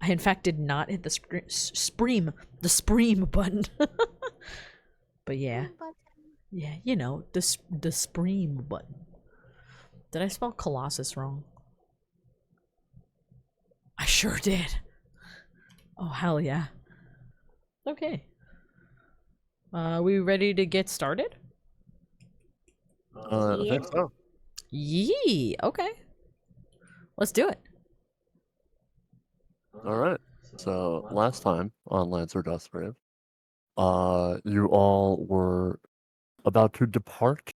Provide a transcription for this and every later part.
I in fact did not hit the Spreem button. But yeah. Yeah, you know, the Spreem button. Did I spell Colossus wrong? I sure did. Oh, hell yeah. Okay. We ready to get started? I think so. Yee, okay. Let's do it. All right. So last time on Lancer Dustgrave, you all were about to depart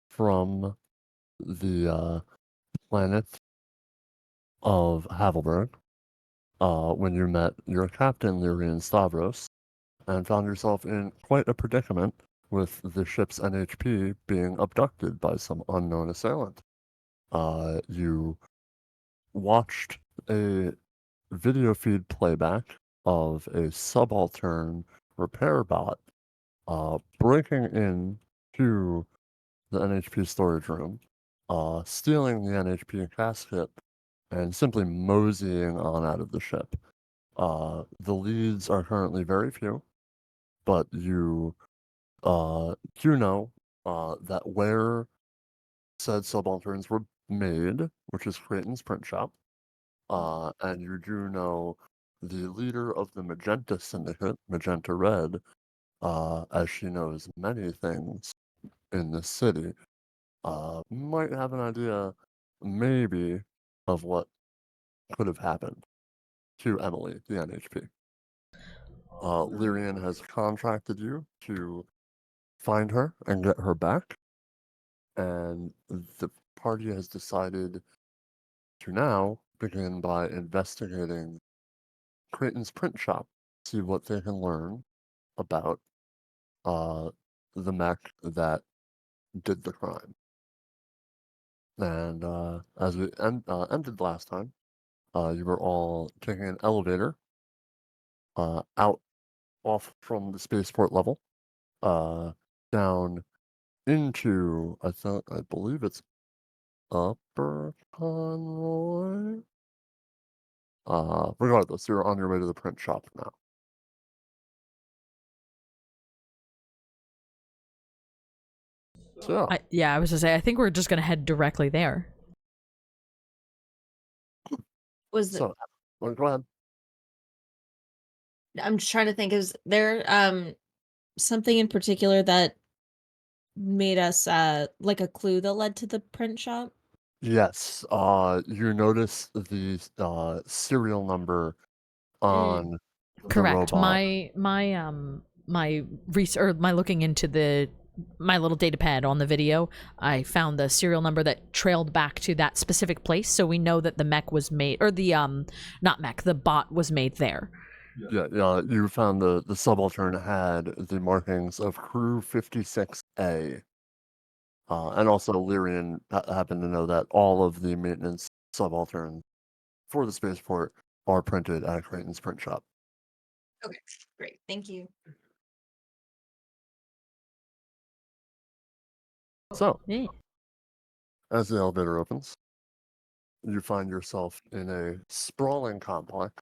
from the planet of Havelberg when you met your captain, Lyrian Stavros, and found yourself in quite a predicament with the ship's NHP being abducted by some unknown assailant. You watched a video feed playback of a subaltern repair bot breaking in to the NHP storage room, stealing the NHP casket, and simply moseying on out of the ship. The leads are currently very few, but you do know that where said subalterns were made, which is Creighton's print shop, and you do know the leader of the Magenta Syndicate, Magenta Red, as she knows many things in this city, might have an idea, maybe, of what could have happened to Emily, the NHP. Lyrian has contracted you to find her and get her back, and the party has decided to now begin by investigating Creighton's print shop, see what they can learn about the mech that did the crime. And as we ended last time, you were all taking an elevator out off from the spaceport level, down into I believe it's Upper Conroy. Regardless, you're on your way to the print shop now. So Yeah, I was gonna say, I think we're just gonna head directly there. Was so well, go ahead. I'm just trying to think, is there something in particular that made us like a clue that led to the print shop? Yes, you notice the serial number on the Correct. robot. My research, my looking into my little data pad on the video, I found the serial number that trailed back to that specific place, so we know that the mech was made, or the not mech, the bot was made there. Yeah, you found the subaltern had the markings of Crew 56A. And also Lyrian happened to know that all of the maintenance subalterns for the spaceport are printed at Creighton's print shop. Okay, great. Thank you. So, Yeah. as the elevator opens, you find yourself in a sprawling complex,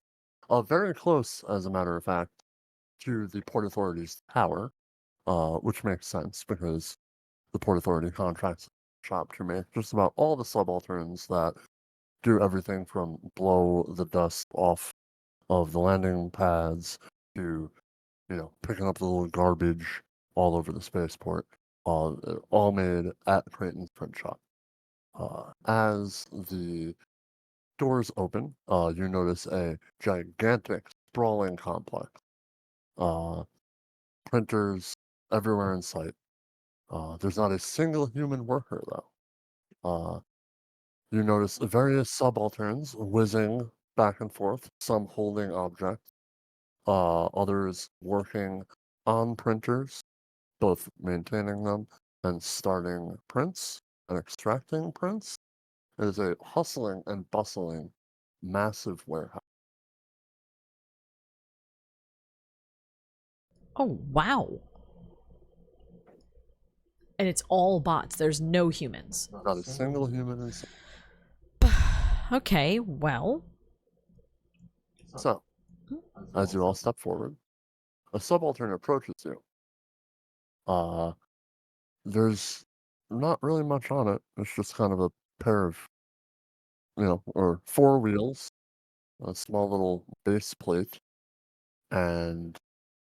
very close, as a matter of fact, to the Port Authority's tower, which makes sense because the Port Authority contracts the shop to make just about all the subalterns that do everything from blow the dust off of the landing pads to, picking up the little garbage all over the spaceport, all made at Creighton's print shop. As the doors open, you notice a gigantic, sprawling complex. Printers everywhere in sight. There's not a single human worker, though. You notice various subalterns whizzing back and forth, some holding objects, others working on printers, both maintaining them and starting prints and extracting prints. It is a hustling and bustling, massive warehouse. Oh, wow. And it's all bots. There's no humans. Not a single human in sight. Okay, well. So, As you all step forward, a subaltern approaches you. There's not really much on it. It's just kind of a pair of, or 4 wheels, a small little base plate, and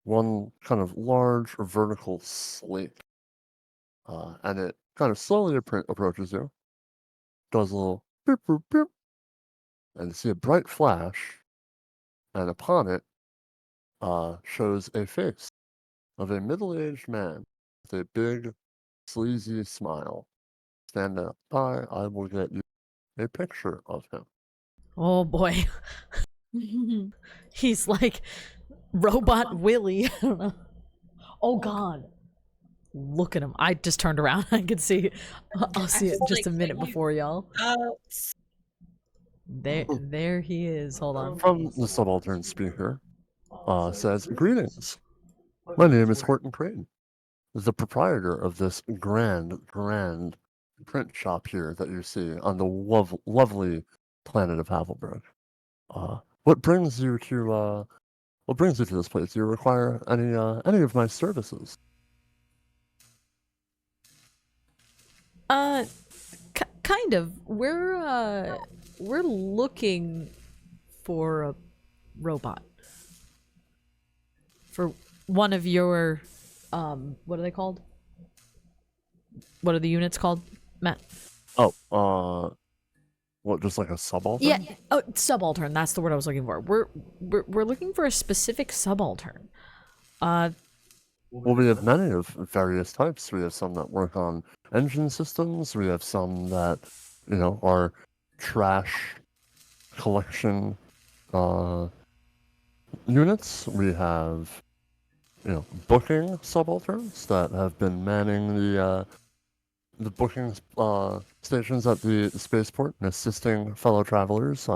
one kind of large vertical slate. And it kind of slowly approaches you, does a little beep, boop, beep, and you see a bright flash, and upon it shows a face of a middle-aged man with a big, sleazy smile. Stand up by, I will get you a picture of him. Oh boy. He's like Robot Willie. I don't know. Oh god. Look at him. I just turned around. I could see. I'll see it just a minute before y'all. There he is. Hold on. From the subaltern speaker, says, "Greetings. My name is Horton Creighton, the proprietor of this grand print shop here that you see on the lovely planet of Havelberg. What brings you to this place? Do you require any of my services?" Kind of. We're looking for a robot. For one of your, what are they called? What are the units called, Matt? Oh, what, just like a subaltern? Yeah. Oh, subaltern. That's the word I was looking for. We're looking for a specific subaltern. Well, we have many of various types. We have some that work on engine systems. We have some that, are trash collection units. We have, booking subalterns that have been manning the booking stations at the spaceport and assisting fellow travelers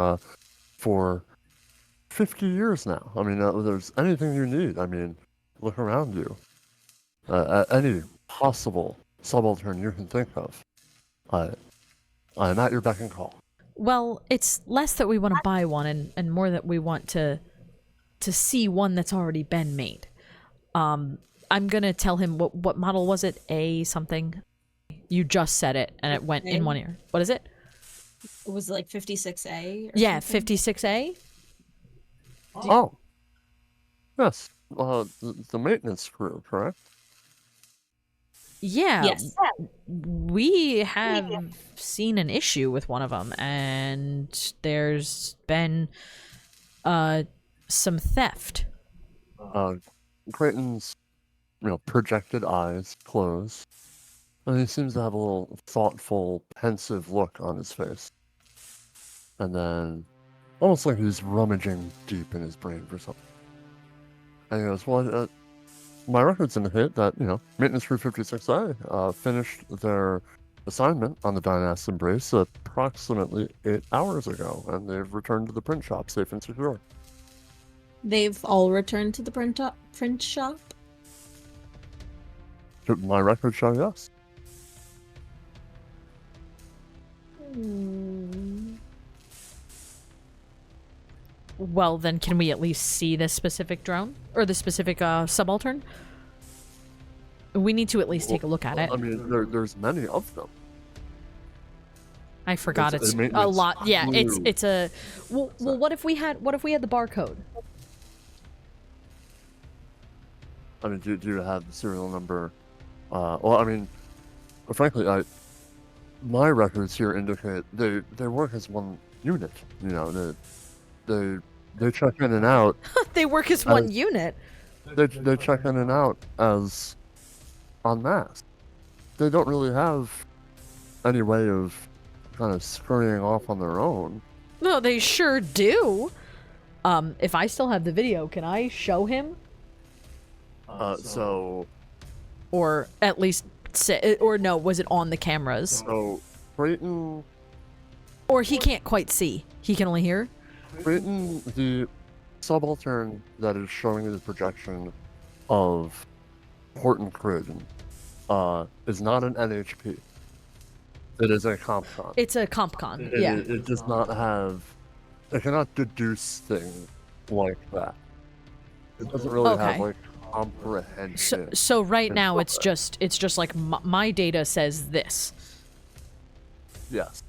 for 50 years now. I mean, there's anything you need. I mean, look around you. Any possible subaltern you can think of. I'm at your beck and call. Well, it's less that we want to buy one and more that we want to see one that's already been made. I'm gonna tell him what model was it? A something? You just said it and it went in one ear. What is it? Was it like 56A? Yeah, 56A? Oh. Yes. The maintenance crew, correct? Yeah. Yes. We have seen an issue with one of them, and there's been some theft. Creighton's, projected eyes close, and he seems to have a little thoughtful, pensive look on his face. And then, almost like he's rummaging deep in his brain for something. And he goes, well, my records indicate that, Maintenance Crew 56A finished their assignment on the Dynas Embrace approximately 8 hours ago, and they've returned to the print shop safe and secure. They've all returned to the print shop? My records show yes. Well, then can we at least see this specific drone? Or the specific subaltern? We need to at least take a look at it. I mean, there's many of them. I forgot it's a maintenance lot. Yeah, crew. it's a... Well, what if we had the barcode? I mean, do you have the serial number? Well, I mean, frankly, my records here indicate they work as one unit. They check in and out. They work as one unit. They check in and out as en masse. They don't really have any way of kind of scurrying off on their own. No, they sure do. If I still have the video, can I show him? So... Or at least say, or no, was it on the cameras? So, Creighton... Or he can't quite see. He can only hear? Creighton, the subaltern that is showing you the projection of Horton Creighton, is not an NHP. It is a CompCon. It's a CompCon, yeah. It does not have... It cannot deduce things like that. It doesn't really have Okay. like comprehension. So right now into it's just like my data says this. Yes.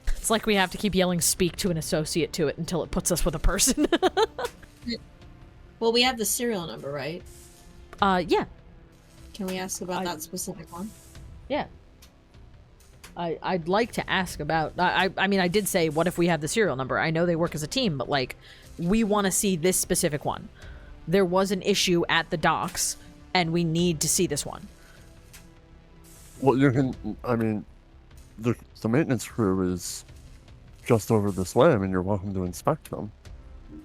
It's like we have to keep yelling "speak to an associate" to it until it puts us with a person. Well, we have the serial number, right? Yeah. Can we ask about that specific one? Yeah. I'd like to ask about. I mean, I did say, what if we have the serial number? I know they work as a team, but like, we want to see this specific one. There was an issue at the docks, and we need to see this one. Well, you can. I mean, the maintenance crew is just over this way. I mean, you're welcome to inspect them.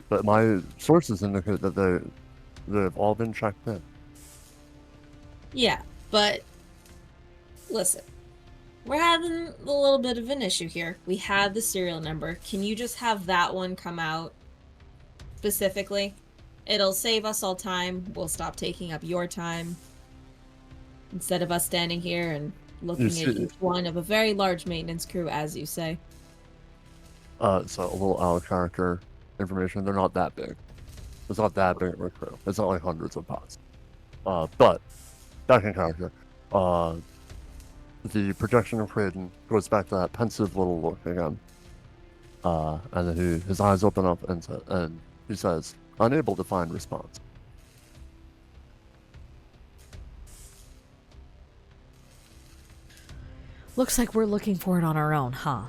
But my sources indicate that they've all been checked in. Yeah, but listen, we're having a little bit of an issue here. We have the serial number. Can you just have that one come out specifically? It'll save us all time. We'll stop taking up your time. Instead of us standing here and looking at each one of a very large maintenance crew, as you say. So a little out of character information. They're not that big. It's not that big of a crew. It's not like hundreds of pods. But back in character. The projection of Creighton goes back to that pensive little look again. And then his eyes open up and he says, unable to find response. Looks like we're looking for it on our own, huh?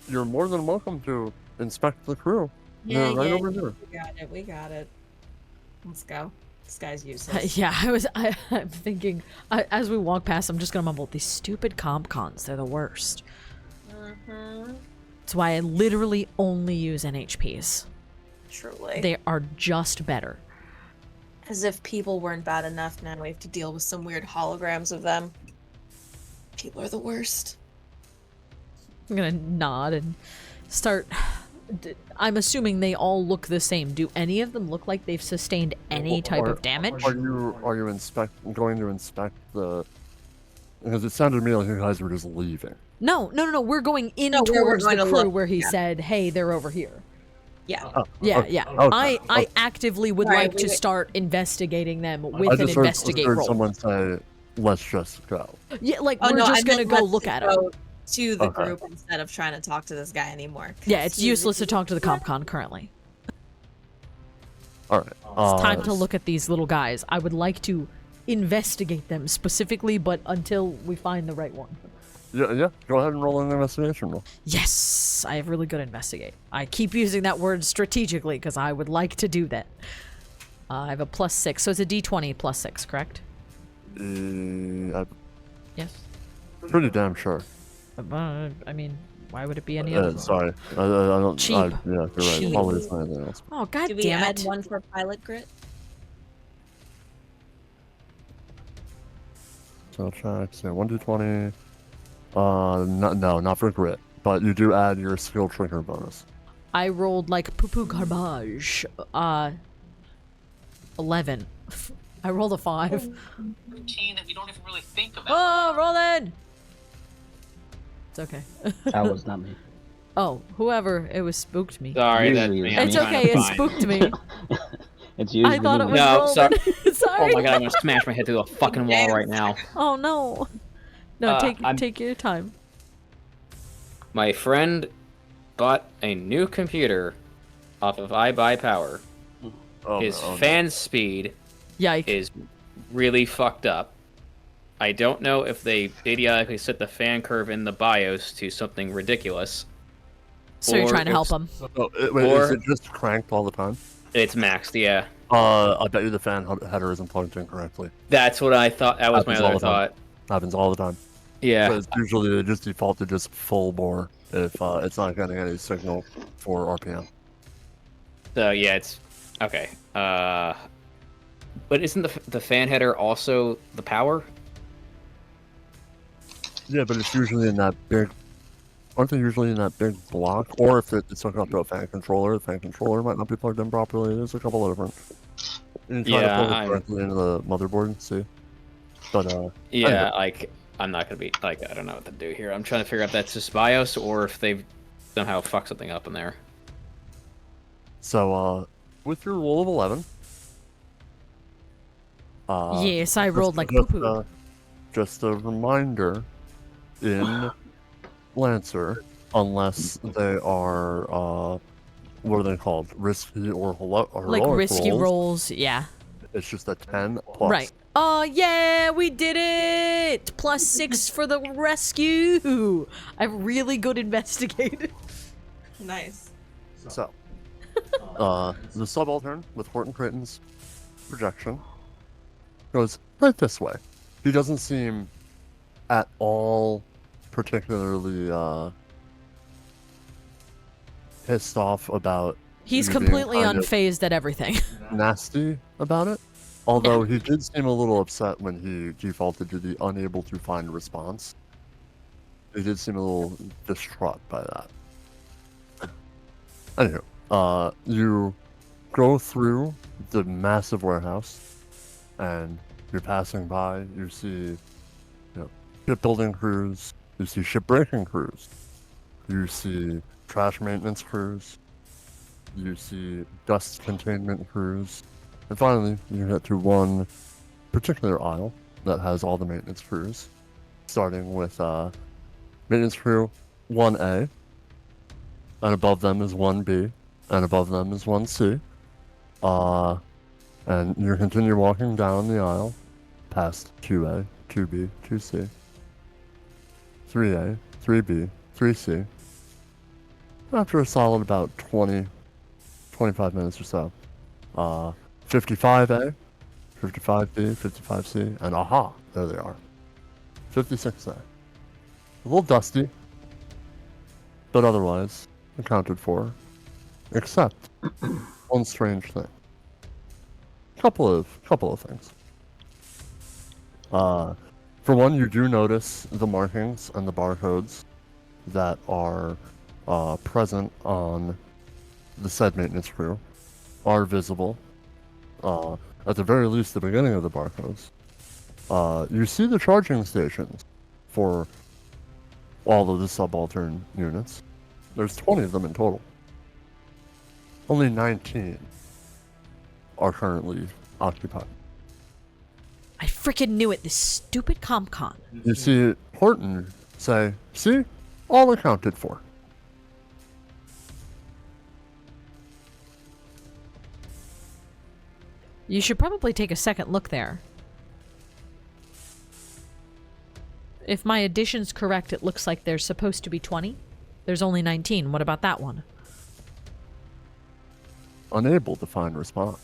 You're more than welcome to inspect the crew. Yeah, They're right over there. We got it. Let's go. This guy's useless. Yeah, I'm thinking, as we walk past, I'm just gonna mumble, these stupid comp cons, they're the worst. That's why I literally only use NHPs. Truly. They are just better. As if people weren't bad enough, now we have to deal with some weird holograms of them. People are the worst. I'm gonna nod and start. I'm assuming they all look the same. Do any of them look like they've sustained any type of damage? Are you going to inspect the? Because it sounded to me like you guys were just leaving. No. We're going in No, we're towards going the to crew look, where he yeah. said, "Hey, they're over here." Yeah. Yeah. Okay, I actively would Right, like to start investigating them I with an just investigate heard roll. someone say, "Let's just go." Yeah, like Oh, we're no, I just gonna meant go let's look at go him. to the Okay. group instead of trying to talk to this guy anymore. Yeah, it's useless to talk to the CompCon currently. All right. It's time to look at these little guys. I would like to investigate them specifically, but until we find the right one. Yeah. Go ahead and roll an investigation roll. Yes, I have really good investigate. I keep using that word strategically because I would like to do that. I have a +6, so it's a D20 +6, correct? I'm Yes. pretty damn sure. I mean, why would it be any other? Sorry, I don't. Cheap. Yeah, you're right. Cheap. Probably it's anything else. Oh, god Do we damn add it! one for pilot grit? So check. So 1d20. No, not for grit. But you do add your skill trigger bonus. I rolled like poo-poo garbage. 11. I rolled a 5. Routine that we don't even really think about. Oh, Roland! It's okay. That was not me. Oh, whoever, it was spooked me. Sorry, that's Usually me. it's I'm It's fine, okay, I'm it fine. spooked me. It's usually I thought it me. was No, Roland. Sorry. Oh my god, I'm gonna smash my head through a fucking wall right now. Oh no. No, I'm- take your time. My friend bought a new computer off of iBuyPower. Oh, His no, fan speed Yike. is really fucked up. I don't know if they idiotically set the fan curve in the BIOS to something ridiculous. So you're or trying to help if- him. Wait, is Or- it just cranked all the time? It's maxed, yeah. I bet you the fan header isn't plugged in correctly. That's what I thought. That was my Happens all other the time. thought. Happens all the time. Yeah. But it's usually they just default to just full bore if it's not getting any signal for RPM. So yeah, it's okay. But isn't the fan header also the power? Yeah, but it's usually in that big. Aren't they usually in that big block? Or if it's hooked up to a fan controller, the fan controller might not be plugged in properly. There's a couple of different. You can try to Yeah, plug it directly into the motherboard and see. But Yeah, anyway. like I'm not gonna be like, I don't know what to do here. I'm trying to figure out if that's just BIOS or if they've somehow fucked something up in there. So, with your roll of 11, Yes, I rolled like just, poo-poo. just a reminder, in Lancer, unless they are, what are they called? Risky or heroic Like risky rolls, rolls, yeah. it's just a 10 plus. Right. Oh, yeah, we did it! +6 for the rescue! I'm really good investigator. Nice. So, the subaltern with Horton Creighton's projection goes right this way. He doesn't seem at all particularly pissed off about He's you being completely kind of unfazed at everything. nasty about it. Although he did seem a little upset when he defaulted to the unable to find response. He did seem a little distraught by that. Anywho, you go through the massive warehouse, and you're passing by. You see, shipbuilding crews. You see shipbreaking crews. You see trash maintenance crews. You see dust containment crews. And finally, you get to one particular aisle that has all the maintenance crews, starting with maintenance crew 1A, and above them is 1B, and above them is 1C. And you continue walking down the aisle, past 2A, 2B, 2C, 3A, 3B, 3C. After a solid about 25 minutes or so, 55A, 55B, 55C, and aha, there they are. 56A. A little dusty, but otherwise accounted for, except one strange thing. Couple of things. For one, you do notice the markings and the barcodes that are present on the said maintenance crew are visible. At the very least, the beginning of the barcodes. You see the charging stations for all of the subaltern units. There's 20 of them in total. Only 19 are currently occupied. I freaking knew it, this stupid CompCon. You see Horton say, "See? All accounted for." You should probably take a second look there. If my addition's correct, it looks like there's supposed to be 20. There's only 19. What about that one? Unable to find response.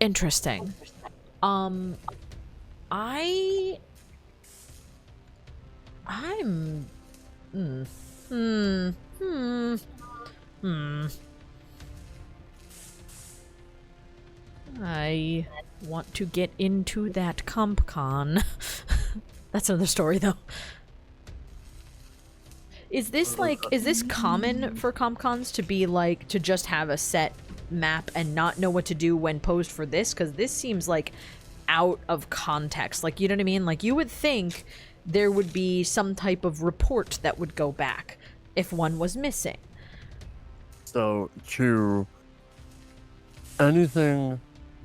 Interesting. I'm I want to get into that CompCon. That's another story, though. Is this common for CompCons to be like, to just have a set map and not know what to do when posed for this? Because this seems like out of context. Like, you know what I mean? Like, you would think there would be some type of report that would go back if one was missing. So to anything,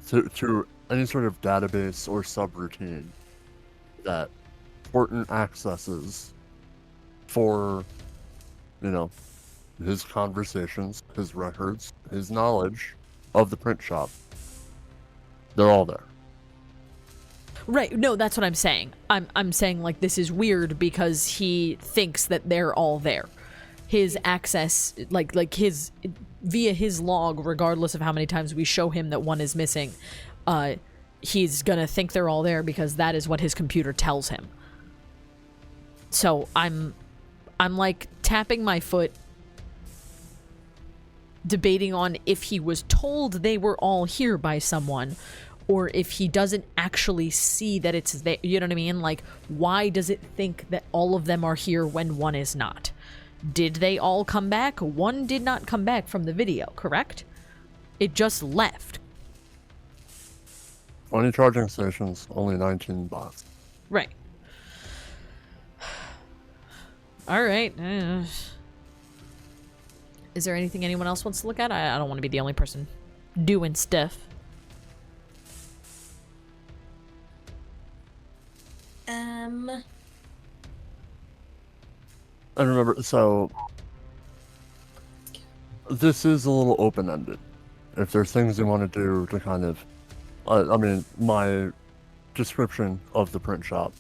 to any sort of database or subroutine that Horton accesses for, his conversations, his records, his knowledge of the print shop, they're all there. Right, no, that's what I'm saying. I'm saying, like, this is weird because he thinks that they're all there. His access, like his, via his log, regardless of how many times we show him that one is missing, he's gonna think they're all there because that is what his computer tells him. So I'm like tapping my foot, debating on if he was told they were all here by someone, or if he doesn't actually see that it's there. You know what I mean? Like, why does it think that all of them are here when one is not? Did they all come back? One did not come back from the video, correct? It just left. 20 charging stations, only 19 bots. Right. All right. Is there anything anyone else wants to look at? I don't want to be the only person doing stuff. And remember, so this is a little open-ended. If there's things you want to do to kind of, I mean, my description of the print shop,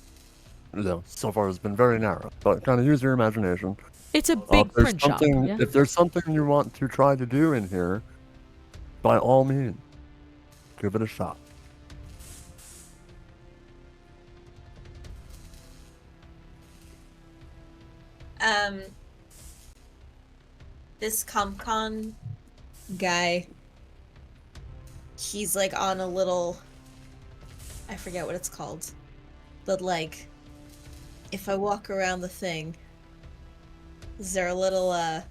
so far has been very narrow, but kind of use your imagination. It's a big If there's print shop. something- Yeah. If there's something you want to try to do in here, by all means, give it a shot. This CompCon guy, he's like on a little, I forget what it's called, but like, if I walk around the thing, is there a little, are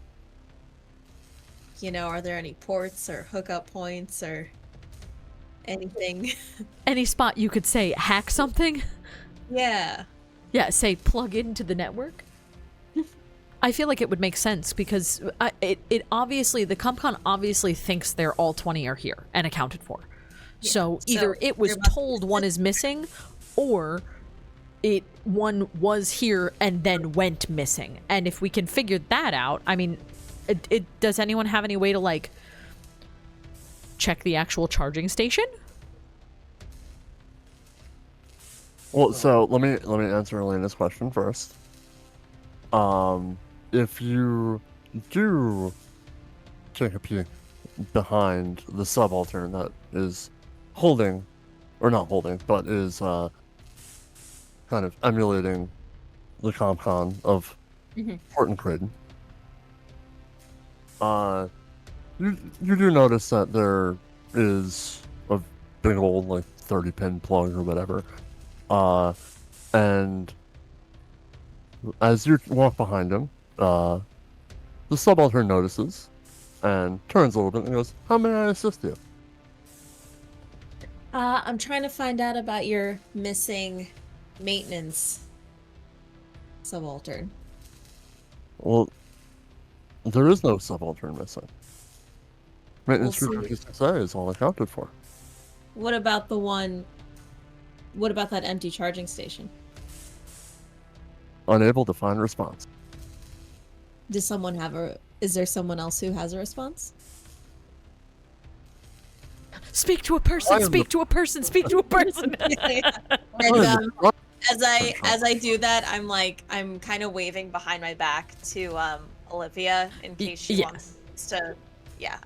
there any ports or hookup points or anything? Any spot you could say hack something? Yeah. Yeah, say plug into the network. I feel like it would make sense because it obviously, the CompCon obviously thinks they're all 20 are here and accounted for. Yeah, So either it was there must be told one is missing, or one was here and then went missing. And if we can figure that out, I mean, does anyone have any way to like check the actual charging station? Well, so let me answer Elena's question first. If you do take a peek behind the subaltern that is holding, or not holding, but is kind of emulating the CompCon of Port and Creighton, you do notice that there is a big old like 30-pin plug or whatever, and as you walk behind him, the subaltern notices and turns a little bit and goes, "How may I assist you?" I'm trying to find out about your missing maintenance subaltern. Well, there is no subaltern missing. Maintenance We'll Group see. 56A is all accounted for. What about that empty charging station? Unable to find response. Is there someone else who has a response? Speak to a person, speak to a person, speak to a person. And as I do that, I'm kind of waving behind my back to Olivia in case she yeah. wants to. Yeah,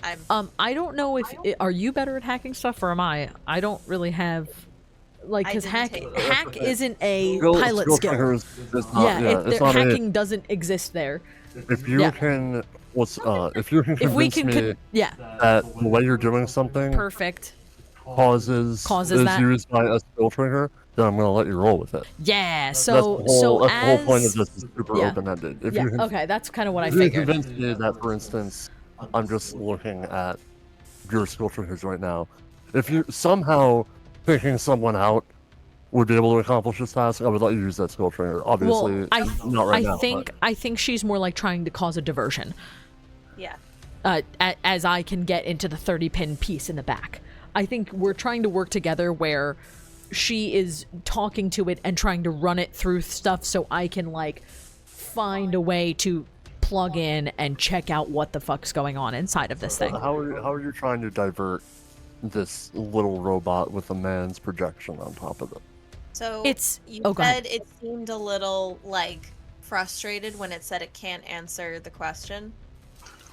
I don't know if are you better at hacking stuff or am I? I don't really have like, because I didn't hack take- isn't a Skill- pilot skill skill. tracker is not, Yeah, it's not hacking doesn't exist there. if you yeah. can, if you can If we convince can, me yeah, that the way you're doing something perfect. causes Causes is that. used by a skill trigger, then I'm gonna let you roll with it. Yeah, That's so the whole, that's the whole point of as this is super yeah. open-ended. If yeah, you can, okay, that's kind of what I if you figured. convince me that, for instance, I'm just looking at your skill triggers right now. If you somehow picking someone out would be able to accomplish this task, I would let you use that skill trigger. Obviously, Well, not right now. I think she's more like trying to cause a diversion. yeah. As I can get into the 30-pin piece in the back. I think we're trying to work together where she is talking to it and trying to run it through stuff so I can, like, find a way to plug in and check out what the fuck's going on inside of this thing. How are you trying to divert this little robot with a man's projection on top of it? So you go ahead. said it seemed a little like frustrated when it said it can't answer the question.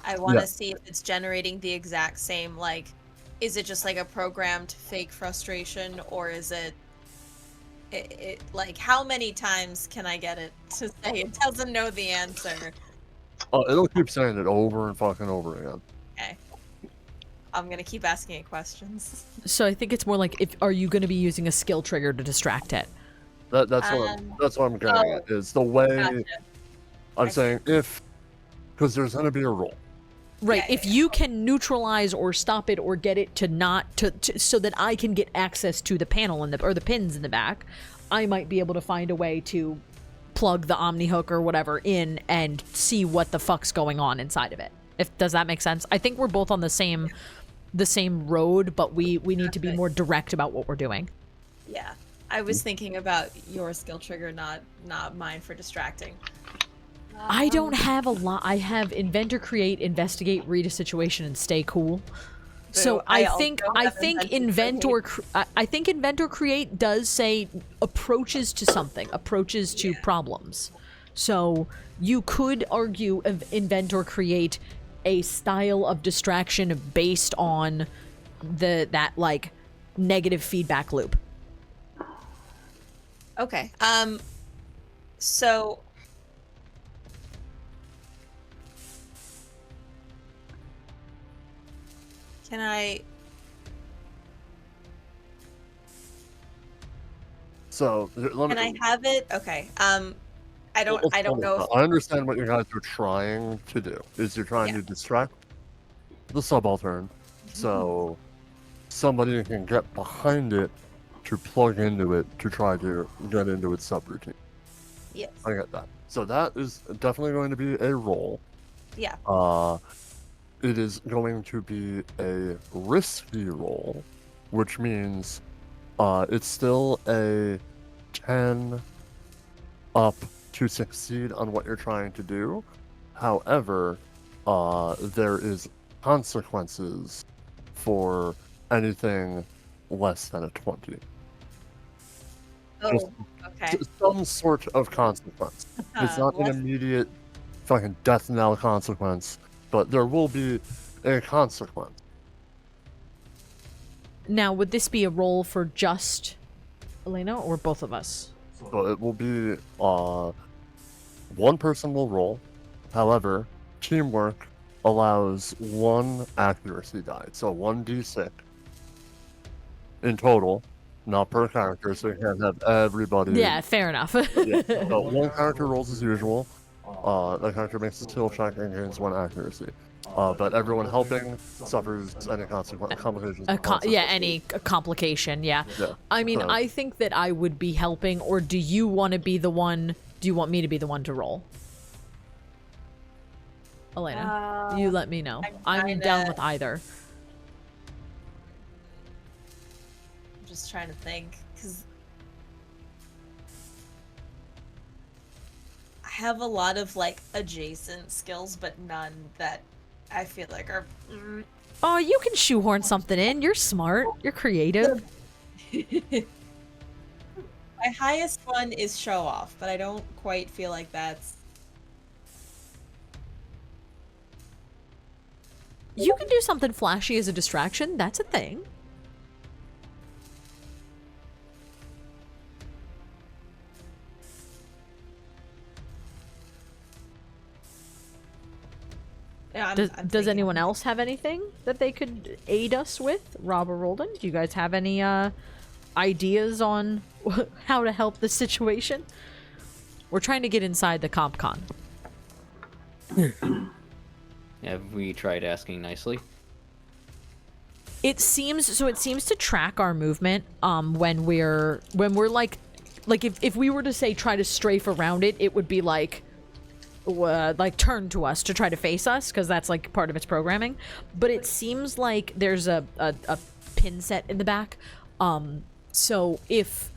I want to Yeah. see if it's generating the exact same, like, is it just like a programmed fake frustration, or is it like, how many times can I get it to say it doesn't know the answer? Oh, it'll keep saying it over and fucking over again. Okay. I'm gonna keep asking it questions. So I think it's more like, are you going to be using a skill trigger to distract it? That's what I'm getting at. Is the way Gotcha. I'm saying, if, because there's going to be a roll. Right. Yeah, If yeah, you can neutralize or stop it or get it to not to so that I can get access to the panel in the or the pins in the back, I might be able to find a way to plug the Omni hook or whatever in and see what the fuck's going on inside of it. If does that make sense? I think we're both on the same road, but we need to be more direct about what we're doing. Yeah. I was thinking about your skill trigger, not mine for distracting. I don't have a lot. I have inventor, create, investigate, read a situation, and stay cool. So Boo, I think also have inventor I think inventor create does say approaches to something, approaches to problems. So you could argue of invent or create a style of distraction based on that like negative feedback loop. Okay. So can I? So let Can I me. have it? Okay. I don't know if I understand what you guys are trying to do. Is you're trying Yeah. to distract the subaltern, so somebody can get behind it to plug into it to try to get into its subroutine. yes. I get that. So that is definitely going to be a roll. Yeah. It is going to be a risky roll, which means it's still a 10 up to succeed on what you're trying to do. However, there is consequences for anything less than a 20. Just Oh. Okay. some sort of consequence. It's not an Less- immediate fucking death knell consequence, but there will be a consequence. Now, would this be a roll for just Elena or both of us? So it will be one person will roll. However, teamwork allows one accuracy die, so 1d6 in total, not per character, so you can't have everybody. Yeah, fair enough. Yeah. So one character rolls as usual. The character makes a skill check and gains 1 accuracy. But everyone helping suffers any complications. Any complication, yeah. Yeah, I mean, so- I think that I would be helping, or do you want to be the one? Do you want me to be the one to roll? Elena, you let me know. I'm kinda- down with either. I'm just trying to think because I have a lot of like adjacent skills, but none that I feel like are. Oh, you can shoehorn something in. You're smart. You're creative. My highest one is show off, but I don't quite feel like that's. You can do something flashy as a distraction. That's a thing. Yeah, I'm Does thinking. anyone else have anything that they could aid us with? Rob or Roldan, do you guys have any ideas on how to help the situation? We're trying to get inside the CompCon. Have we tried asking nicely? It seems to track our movement when we're like if we were to say try to strafe around it, it would be like turn to us to try to face us, because that's like part of its programming. But it seems like there's a pin set in the back. So if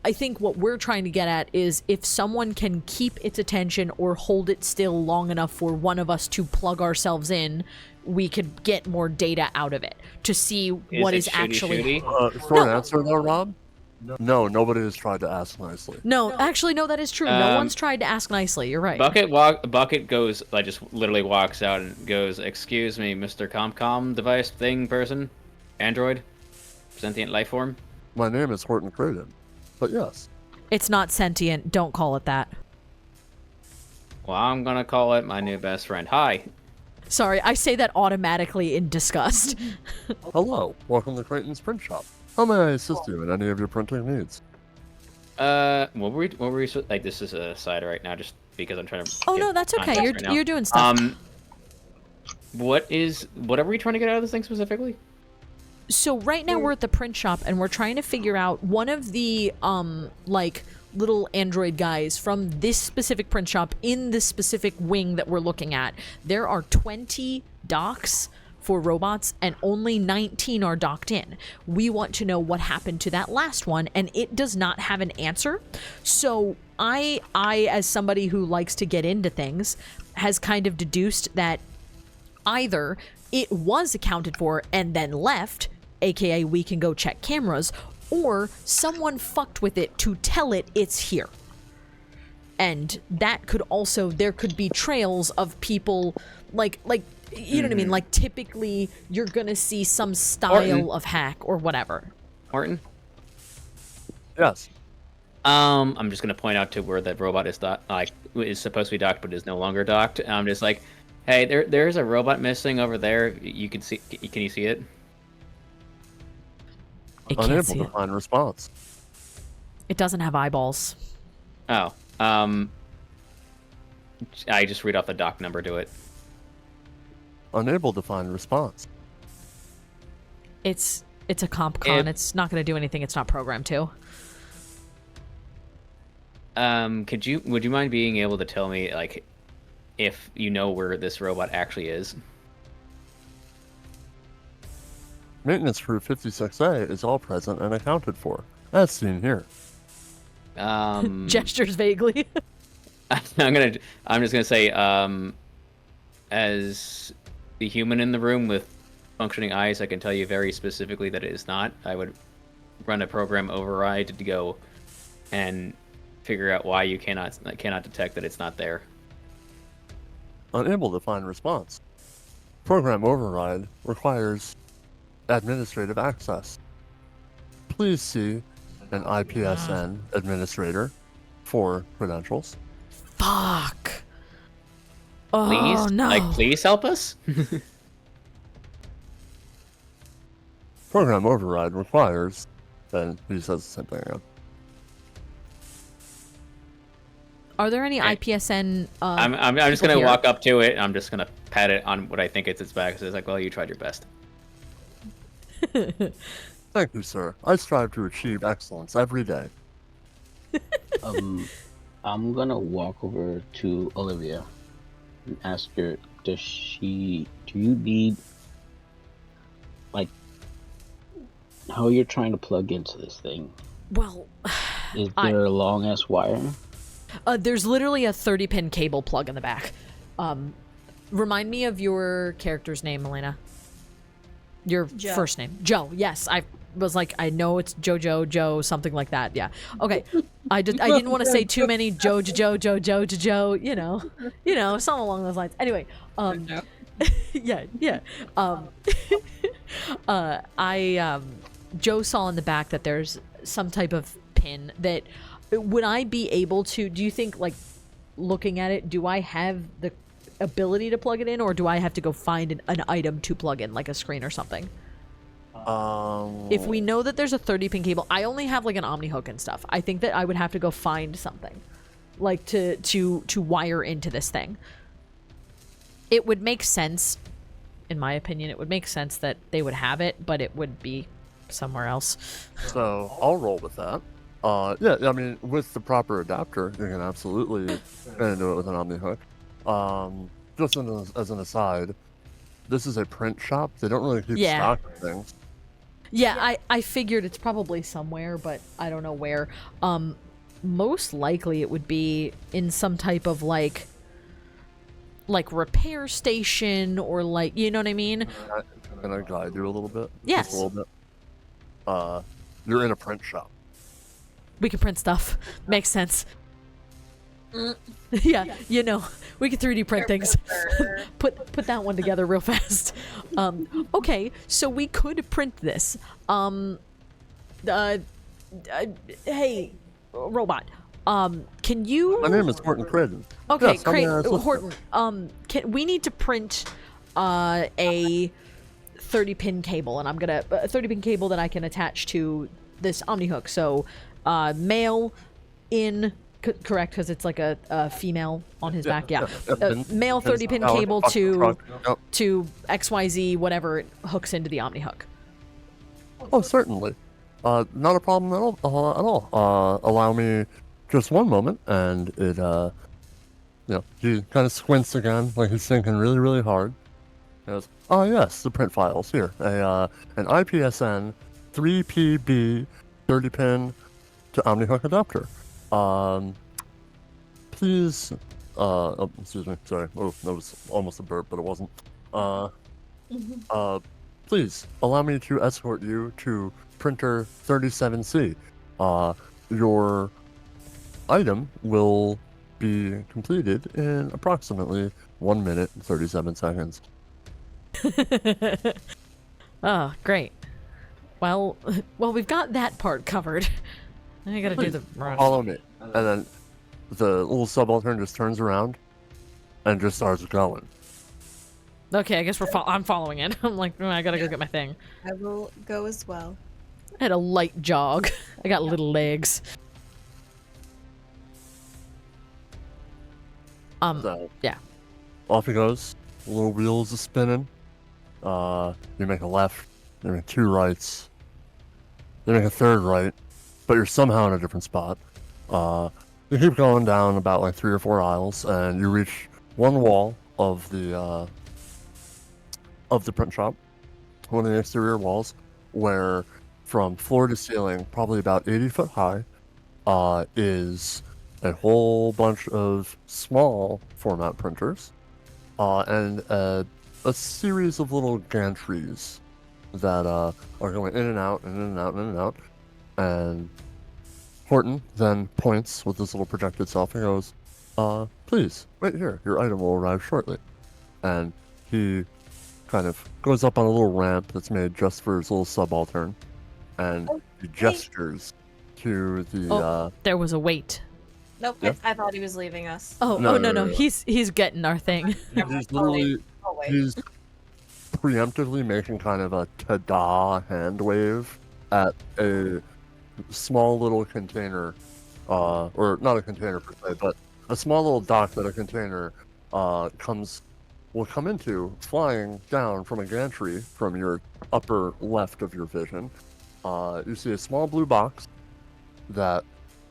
I think what we're trying to get at is if someone can keep its attention or hold it still long enough for one of us to plug ourselves in, we could get more data out of it to see what it is actually. shooty? Short answer though, Rob? No, nobody has tried to ask nicely. No, actually, no, that is true. No one's tried to ask nicely. You're right. Bucket goes, like, just literally walks out and goes, "Excuse me, Mr. ComCom device thing person, android, sentient life form." My name is Horton Creighton, but yes. It's not sentient. Don't call it that. Well, I'm gonna call it my new best friend. Hi. Sorry, I say that automatically in disgust. Hello, welcome to Creighton's Print Shop. How may I assist you in any of your printing needs? What were we like? This is a side right now, just because I'm trying to. Oh get no, that's okay. context right now. You're doing stuff. What are we trying to get out of this thing specifically? So right now we're at the print shop and we're trying to figure out one of the like little android guys from this specific print shop in this specific wing that we're looking at. There are 20 docks for robots and only 19 are docked in. We want to know what happened to that last one, and it does not have an answer. So I as somebody who likes to get into things has kind of deduced that either it was accounted for and then left, aka we can go check cameras, or someone fucked with it to tell it it's here. And that could also, there could be trails of people like you know what I mean? Like typically you're gonna see some style of hack or whatever. Martin? Yes. I'm just gonna point out to where that robot is is supposed to be docked but is no longer docked. I'm just like, hey, there's a robot missing over there. You can see. Can you see it? It can't Unable see to it. find response. It doesn't have eyeballs. Oh. I just read off the dock number to it. Unable to find response. It's a comp con. It's not gonna do anything it's not programmed to. Would you mind being able to tell me, like, if you know where this robot actually is? Maintenance crew 56A is all present and accounted for, as seen here. Gestures vaguely. I'm just gonna say, as the human in the room with functioning eyes, I can tell you very specifically that it is not. I would run a program override to go and figure out why you cannot detect that it's not there. Unable to find response. Program override requires administrative access. Please see an IPSN administrator for credentials. Fuck. Oh Please, no. please help us. Program override requires. Then he says the same thing again. Are there any Okay. IPSN? I'm just people gonna here? walk up to it. And I'm just gonna pat it on what I think it's its back. So it's like, well, you tried your best. Thank you, sir. I strive to achieve excellence every day. I'm gonna walk over to Olivia and ask her, do you need, like, how you're trying to plug into this thing? Well, Is there a long ass wire? there's literally a 30-pin cable plug in the back. Remind me of your character's name, Elena. Your Joe. first name. Joe. Yes, I was like, I know it's Joe, something like that. Yeah. Okay. I didn't want to say too many Joe, you know, something along those lines. Anyway, yeah. Joe saw in the back that there's some type of pin that would I be able to, do you think, like, looking at it, do I have the ability to plug it in, or do I have to go find an item to plug in, like a screen or something? If we know that there's a 30-pin cable, I only have like an Omni hook and stuff. I think that I would have to go find something, like to wire into this thing. It would make sense, in my opinion. It would make sense that they would have it, but it would be somewhere else. So I'll roll with that. Yeah, I mean, with the proper adapter, you can absolutely get into it with an Omni hook. Just as an aside, this is a print shop. They don't really keep stock of things. Yeah, I figured it's probably somewhere, but I don't know where. Most likely it would be in some type of like repair station, or like, you know what I mean? I'm gonna guide you a little bit. Yes. Just a little bit. You're in a print shop. We can print stuff. Makes sense. Yeah, you know, we can 3D print things. put that one together real fast. Okay, so we could print this. Hey, robot. Can you? My name is Horton Creighton. Okay, Yes, I'm your assistant. Horton. We need to print a 30-pin cable, and I'm gonna a 30-pin cable that I can attach to this Omni hook. So, mail in correct, because it's like a female on his back. Yeah, pin- male pins 30-pin out, cable fuck the to truck. Yep. to XYZ, whatever it hooks into the Omni hook. Oh, certainly. Not a problem at all. Allow me just one moment, and it, he kind of squints again, like he's thinking really, really hard. He goes, oh yes, the print files here. An IPSN 3PB 30-pin to OmniHook adapter. Please, excuse me, sorry. Oh, that was almost a burp, but it wasn't. Please allow me to escort you to printer 37C. Your item will be completed in approximately 1 minute and 37 seconds. Oh, great. Well, we've got that part covered. I gotta do the rest. Follow me. And then the little subaltern just turns around and just starts going. Okay, I guess I'm following it. I'm like, I gotta go get my thing. I will go as well. I had a light jog. I got little legs. So, yeah. Off he goes. The little wheels are spinning. You make a left. You make 2 rights. You make a 3rd right. But you're somehow in a different spot. You keep going down about like 3 or 4 aisles, and you reach one wall of the print shop. One of the exterior walls, where from floor to ceiling, probably about 80 foot high, is a whole bunch of small format printers, and a series of little gantries that are going in and out, and in and out, and in and out. And Horton then points with this little projected self and goes, please, wait here, your item will arrive shortly. And he kind of goes up on a little ramp that's made just for his little subaltern, and he gestures to the, there was a wait. Nope, Yeah. I thought he was leaving us. No. He's getting our thing. he's literally, Oh, wait. he's preemptively making kind of a ta-da hand wave at a small little container, or not a container per se, but a small little dock that a container will come into, flying down from a gantry from your upper left of your vision. You see a small blue box that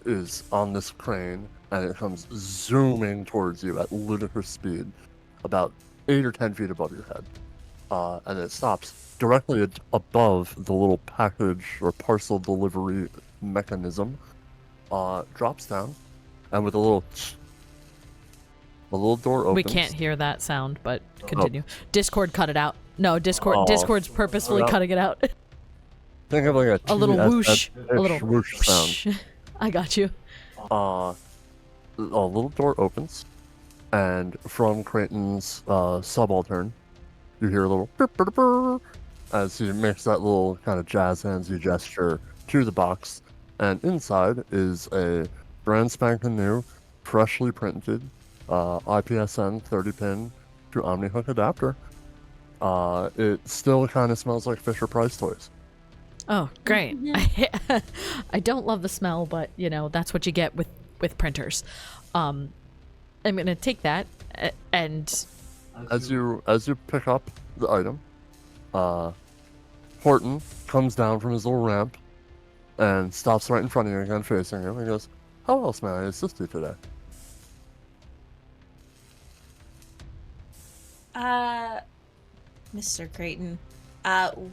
is on this crane, and it comes zooming towards you at ludicrous speed, about 8 or 10 feet above your head. And it stops directly above the little package or parcel delivery mechanism, drops down, and with a little door opens. We can't hear that sound, but continue. Discord cut it out. No, Discord's purposefully cutting it out. Think of like A little whoosh. A little whoosh sound. I got you. A little door opens, and from Creighton's subaltern, you hear a little burp, burp, burp, as he makes that little kind of jazz handsy gesture to the box, and inside is a brand spanking new, freshly printed IPSN 30-pin to OmniHook adapter. It still kind of smells like Fisher-Price toys. Oh, great. I don't love the smell, but, that's what you get with printers. I'm going to take that, and... As you pick up the item, Horton comes down from his little ramp and stops right in front of you again, facing you. He goes, how else may I assist you today? Mr. Creighton,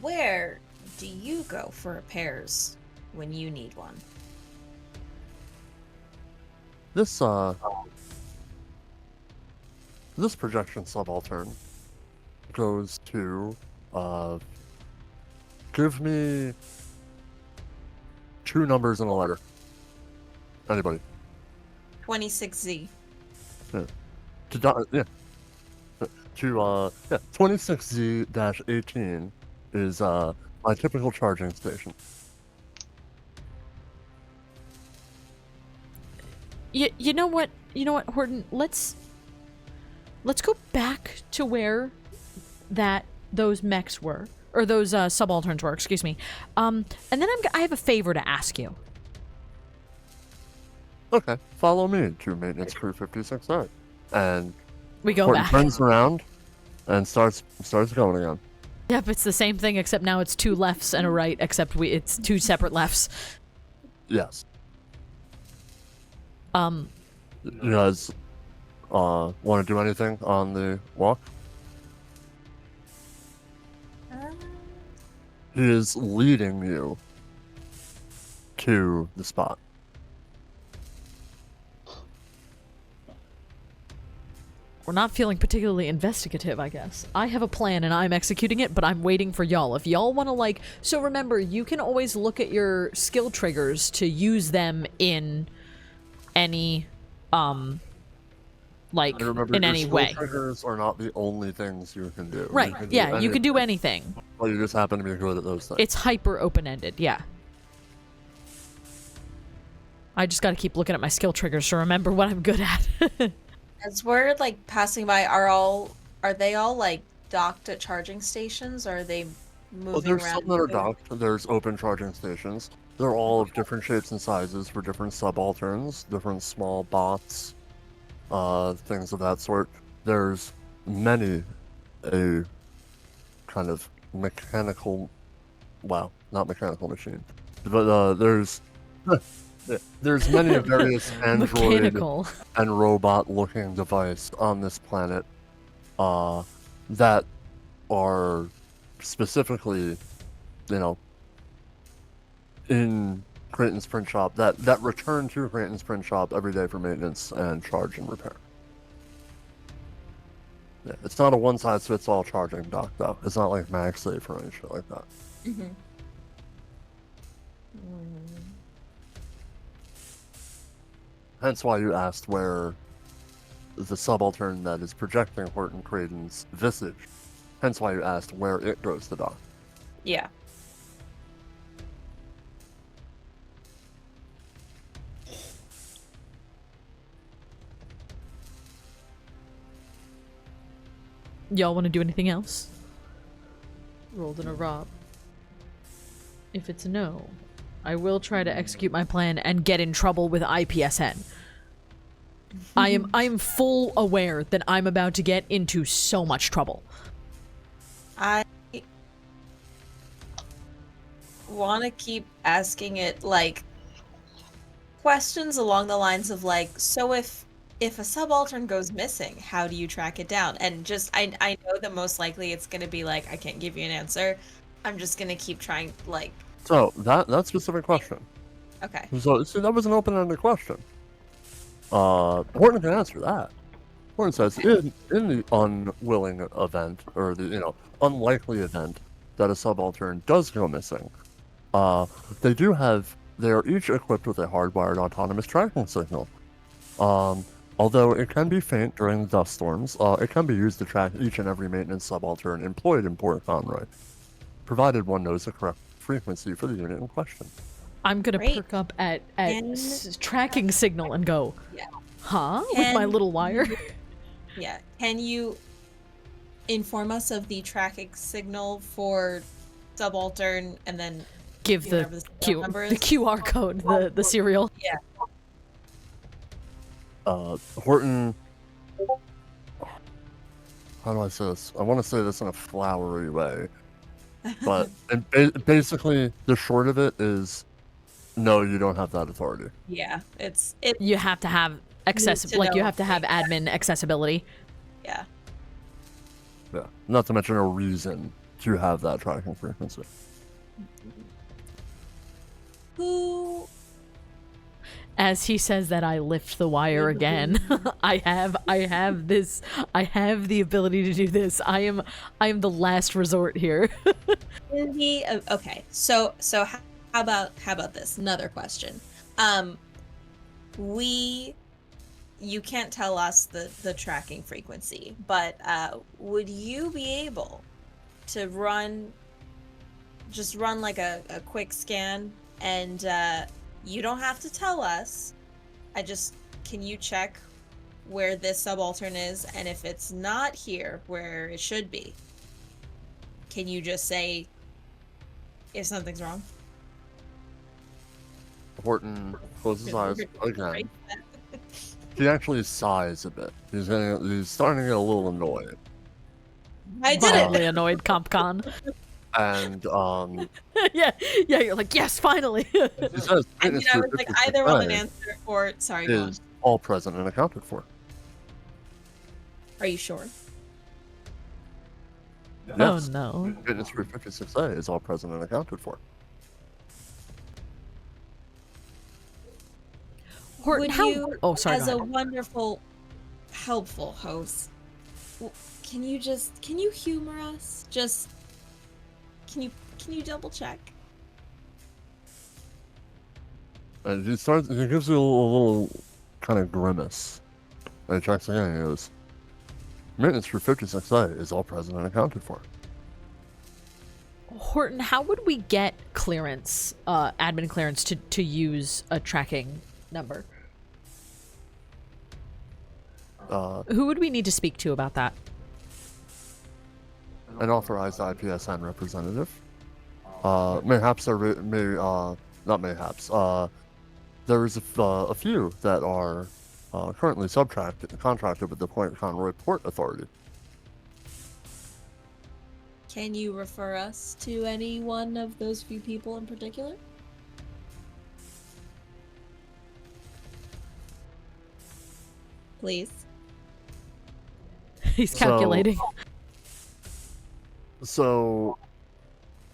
where do you go for repairs when you need one? This projection subaltern goes to, give me 2 numbers and a letter. Anybody? 26Z. Yeah. 26Z-18 is my typical charging station. You know what, Horton? Let's go back to where those mechs were, or those subalterns were. Excuse me. And then I have a favor to ask you. Okay, follow me to maintenance crew 56A. And We go Horton back. turns around and starts going again. Yep, it's the same thing except now it's two lefts and a right, except it's two separate lefts. Yes. Um, You guys want to do anything on the walk? He is leading you to the spot. we're not feeling particularly investigative, I guess. I have a plan and I'm executing it, but I'm waiting for y'all. If y'all want to, like... So remember, you can always look at your skill triggers to use them in any, like, And remember, in your any skill way. triggers are not the only things you can do. Right, yeah, you can do anything. anything. Well, you just happen to be good at those things. It's hyper open-ended, yeah. I just gotta keep looking at my skill triggers to remember what I'm good at. As we're like passing by, are they all like docked at charging stations, or are they moving Well, there's around? some that are docked. There's open charging stations. They're all of different shapes and sizes for different subalterns, different small bots, things of that sort. There's many a kind of mechanical, well, not mechanical machine, but there's many various android Mechanical. and robot-looking device on this planet that are specifically, you know, in Creighton's print shop that return to Creighton's print shop every day for maintenance and charge and repair. Yeah, it's not a one-size-fits-all charging dock, though. It's not like MagSafe or any shit like that. Mm-hmm. Hence why you asked where the subaltern that is projecting Horton Creighton's visage. Hence why you asked where it goes to dock. Yeah. Y'all want to do anything else? Rolled in a Rob. If it's a no, I will try to execute my plan and get in trouble with IPSN. I am full aware that I'm about to get into so much trouble. I want to keep asking it like questions along the lines of like, so if a subaltern goes missing, how do you track it down? And just I know that most likely it's gonna be like, I can't give you an answer. I'm just gonna keep trying like, So, that specific question. okay. So, see, that was an open-ended question. Horton can answer that. Horton says, in the unwilling event, or the, unlikely event that a subaltern does go missing, they are each equipped with a hardwired autonomous tracking signal. Although it can be faint during the dust storms, it can be used to track each and every maintenance subaltern employed in Port Conroy, provided one knows the correct frequency for the unit in question. I'm gonna Great. perk up at tracking signal and go, Yeah. huh? With my little wire? Yeah. Can you inform us of the tracking signal for subaltern, and then Give do you the remember the serial number is? QR code, the serial. Yeah. Horton... How do I say this? I want to say this in a flowery way. But basically, the short of it is, no, you don't have that authority. Yeah. You have to have you have to have admin accessibility. Yeah. Yeah. Not to mention a reason to have that tracking frequency. Who? As he says that, I lift the wire again. I have the ability to do this. I am the last resort here. Okay. So how about this? Another question. You can't tell us the tracking frequency, but would you be able to run like a quick scan, and you don't have to tell us. Can you check where this subaltern is, and if it's not here where it should be, can you just say if something's wrong? Horton closes his eyes again. He actually sighs a bit. He's starting to get a little annoyed. I did Mildly it. annoyed, CompCon. And yeah, you're like, yes, finally. he says, I mean, I was like, either roll an answer or sorry, go on. is all present and accounted for. Are you sure? Yes. Oh no. Fitness 356A is all present and accounted for. Horton, Would how? you, Oh, sorry. as go a ahead. wonderful, helpful host, can you humor us? Just can you double check? And he gives you a little kind of grimace. And he checks again and he goes, maintenance for 56A is all present and accounted for. Horton, how would we get clearance, admin clearance, to use a tracking number? Who would we need to speak to about that? An authorized IPSN representative. Mayhaps there not mayhaps. There's a few that are currently contracted with the Point Conroy Port Authority. Can you refer us to any one of those few people in particular? Please. He's calculating. So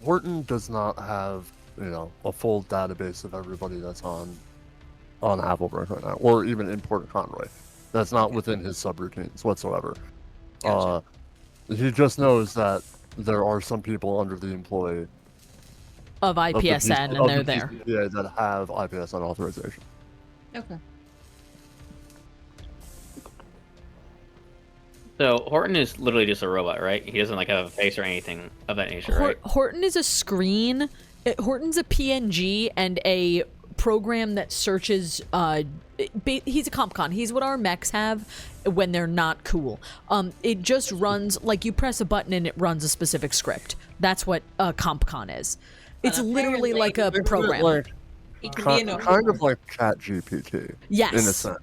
Horton does not have, a full database of everybody that's on Havelberg right now, or even in Port Conroy. That's not within his subroutines whatsoever. Gotcha. He just knows that there are some people under the employ Of IPSN, and they're there. Yeah, that have IPSN authorization. Okay. So Horton is literally just a robot, right? He doesn't have a face or anything of that nature, right? Horton is a screen. Horton's a PNG and a program that searches. He's a CompCon. He's what our mechs have when they're not cool. It just runs you press a button and it runs a specific script. That's what a CompCon is. It's literally like a program. Kind of like ChatGPT. Yes. In a sense,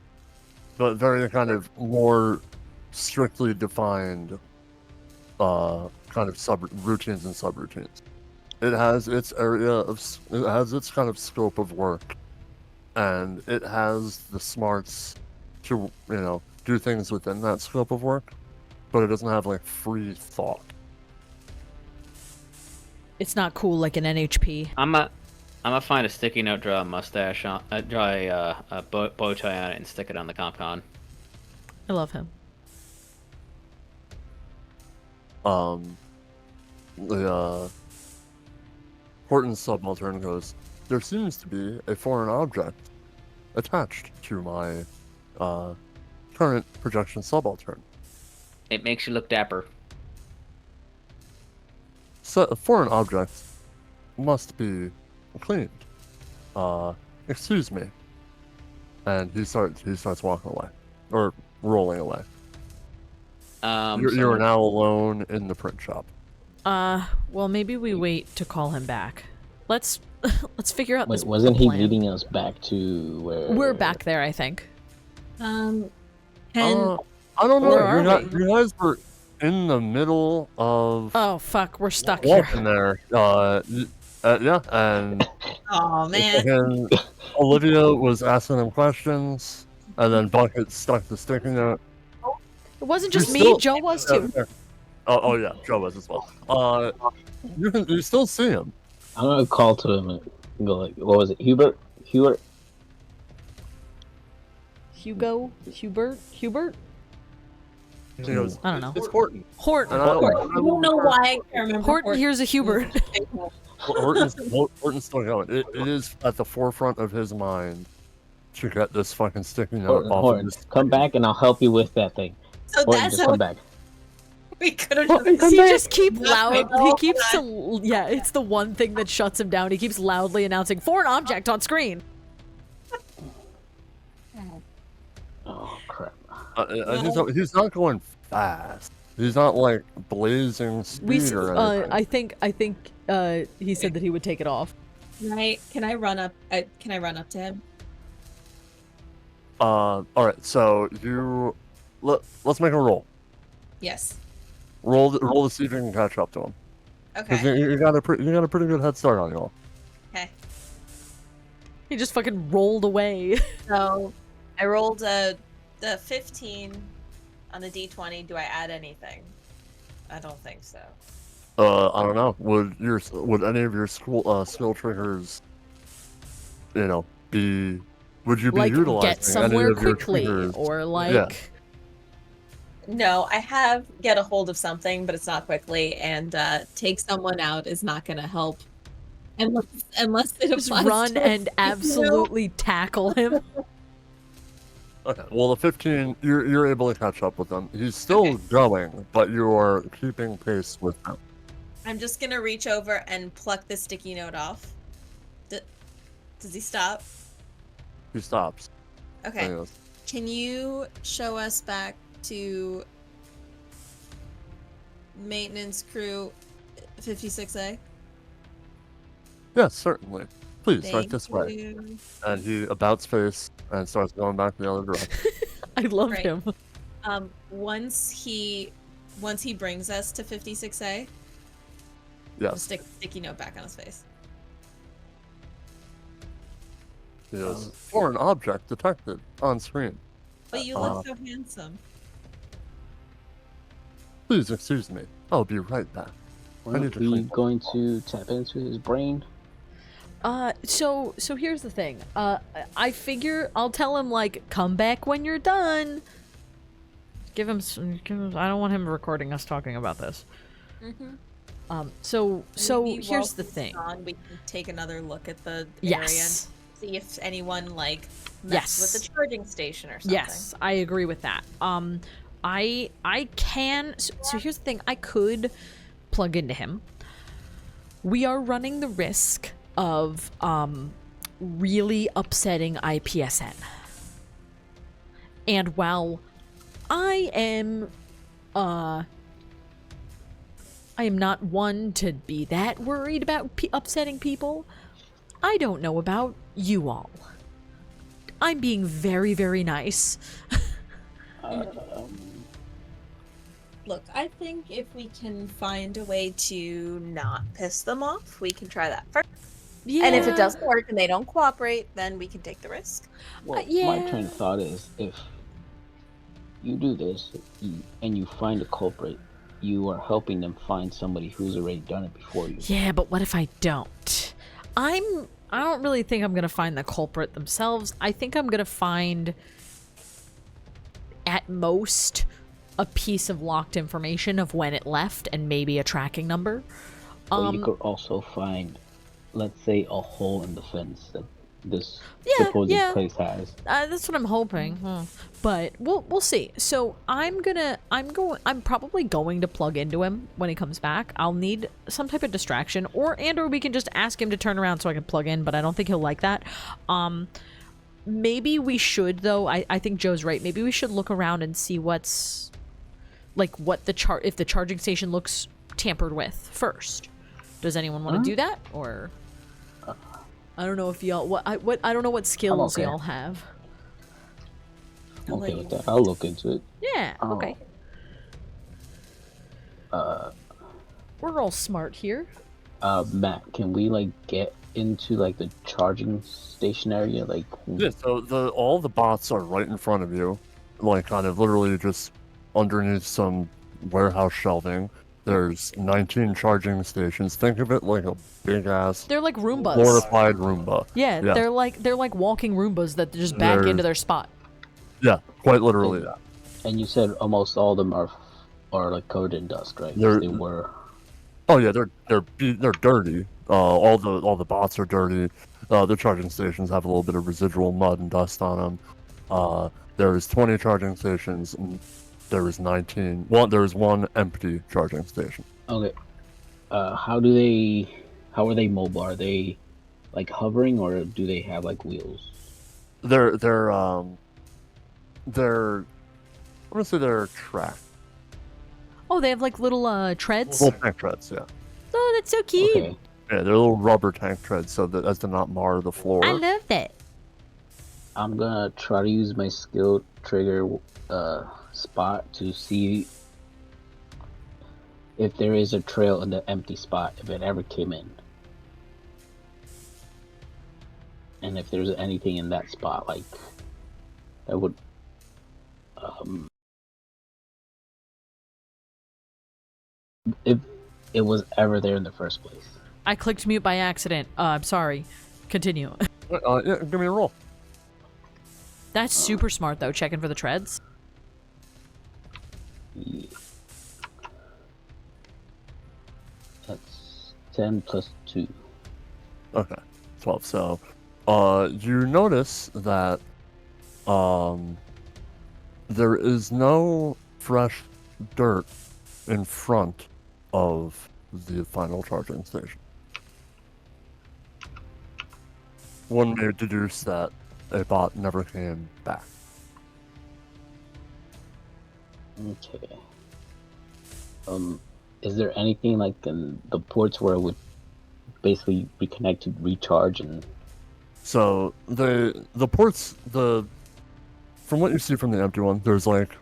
but very kind of more strictly defined kind of routines and subroutines. It has its kind of scope of work, and it has the smarts to do things within that scope of work, but it doesn't have free thought. It's not cool like an NHP. I'm gonna find a sticky note, draw a mustache on, draw a bow tie on it, and stick it on the CompCon. I love him. Horton's subaltern goes, there seems to be a foreign object attached to my current projection subaltern. It makes you look dapper. So a foreign object must be cleaned. Excuse me. And he starts walking away. Or rolling away. You're now alone in the print shop. Well, maybe we wait to call him back. Let's figure out this. Wasn't he plan. leading us back to where? We're back there, I think. And I don't know. Where are You guys were in the middle of Oh fuck, we're stuck here. walking there. Yeah, and oh man, and Olivia was asking him questions, and then Bucket stuck the sticky note. It wasn't just You me. still- Joe was too. Oh yeah, Joe was as well. You still see him. I'm gonna call to him and go what was it? Hubert? Hubert? He goes, I don't know. It's Horton. Horton. And I don't know why I can't remember. Horton. Here's a Hubert. Horton's still going. It is at the forefront of his mind to get this fucking sticky note off of Horton, his. come back and I'll help you with that thing. So Horton, that's just how come back. we could have Horton, just. come He back. just keep That's loud. my He whole keeps yeah. It's the one thing that shuts him down. He keeps loudly announcing foreign object on screen. Oh crap! He's not going fast. He's not blazing speed or anything. I think he said that he would take it off. Can I run up? Can I run up to him? All right. So let's make a roll. Yes. Roll to see if you can catch up to him. Because Okay. you got a pretty good head start on y'all. Okay. He just fucking rolled away. So I rolled the 15 on the d20. Do I add anything? I don't think so. I don't know. Would any of your skill triggers, be? Would you be Like utilizing get somewhere any of your quickly, triggers? or like. Yeah. No, I have get a hold of something, but it's not quickly, and take someone out is not going to help. Unless it Just applies run to and absolutely tackle him. Okay. Well, the 15, you're able to catch up with him. He's still Okay. going, but you are keeping pace with him. I'm just gonna reach over and pluck the sticky note off. Does he stop? He stops. Okay. And he goes, Can you show us back to maintenance crew 56A? yes, certainly. Please, right Thank this way. you. And he abouts face and starts going back the other direction. I love Right. him. Once he brings us to 56A, we'll Yes. stick sticky note back on his face. He goes, foreign object detected on screen. But you look so handsome. Please excuse me. I'll be right back. Are need to we clean- going to tap into his brain? So here's the thing. I figure I'll tell him, like, come back when you're done. Give him I don't want him recording us talking about this. Mm-hmm. So Maybe here's while the he's thing. gone, we can take another look at the area Yes. and see if anyone messed Yes. with the charging station or something. Yes, I agree with that. I can. So here's the thing. I could plug into him. We are running the risk of really upsetting IPSN. And while I am not one to be that worried about upsetting people, I don't know about you all. I'm being very, very nice. Look, I think if we can find a way to not piss them off, we can try that first. Yeah. And if it doesn't work and they don't cooperate, then we can take the risk. Well, yeah. my train of thought is if you do this and you find a culprit, you are helping them find somebody who's already done it before you. Yeah, but what if I don't? I don't really think I'm gonna find the culprit themselves. I think I'm gonna find, at most, a piece of locked information of when it left and maybe a tracking number. Or you could also find, let's say, a hole in the fence that this Yeah, supposed yeah. place has. That's what I'm hoping. But we'll see. So I'm probably going to plug into him when he comes back. I'll need some type of distraction, or we can just ask him to turn around so I can plug in, but I don't think he'll like that. Maybe we should, though. I think Joe's right. Maybe we should look around and see what's, like, if the charging station looks tampered with first. Does anyone want to do that, or? I don't know if y'all I don't know what skills okay. y'all have. I'm okay with that. I'll look into it. Yeah, okay. We're all smart here. Matt, can we get into the charging station area? Yeah, so all the bots are right in front of you, kind of literally just underneath some warehouse shelving. There's 19 charging stations. Think of it like a big ass They're like Roombas. glorified Roomba. Yeah, Yeah. they're like walking Roombas that just back They're- into their spot. Yeah, quite literally. And you said almost all of them are covered in dust, right? They're- They were. Oh yeah, they're dirty. All the bots are dirty. The charging stations have a little bit of residual mud and dust on them. There's 20 charging stations, and there was 19. There was one empty charging station. Okay. How are they mobile? Are they hovering, or do they have wheels? They're I'm gonna say they're tracked. Oh, they have little treads. Little tank treads, yeah. Oh, that's so cute. Okay. Yeah, they're little rubber tank treads, so that as to not mar the floor. I loved it. I'm gonna try to use my skill trigger spot to see if there is a trail in the empty spot, if it ever came in. And if there's anything in that spot, like, that would, if it was ever there in the first place. I clicked mute by accident. I'm sorry. Continue. Yeah, give me a roll. That's super smart, though, checking for the treads. Yeah. That's 10 plus 2. Okay, 12. So, you notice that there is no fresh dirt in front of the final charging station. One may deduce that a bot never came back. Okay. Is there anything like in the ports where it would basically be connected, recharge, and So the ports, from what you see from the empty one, there's like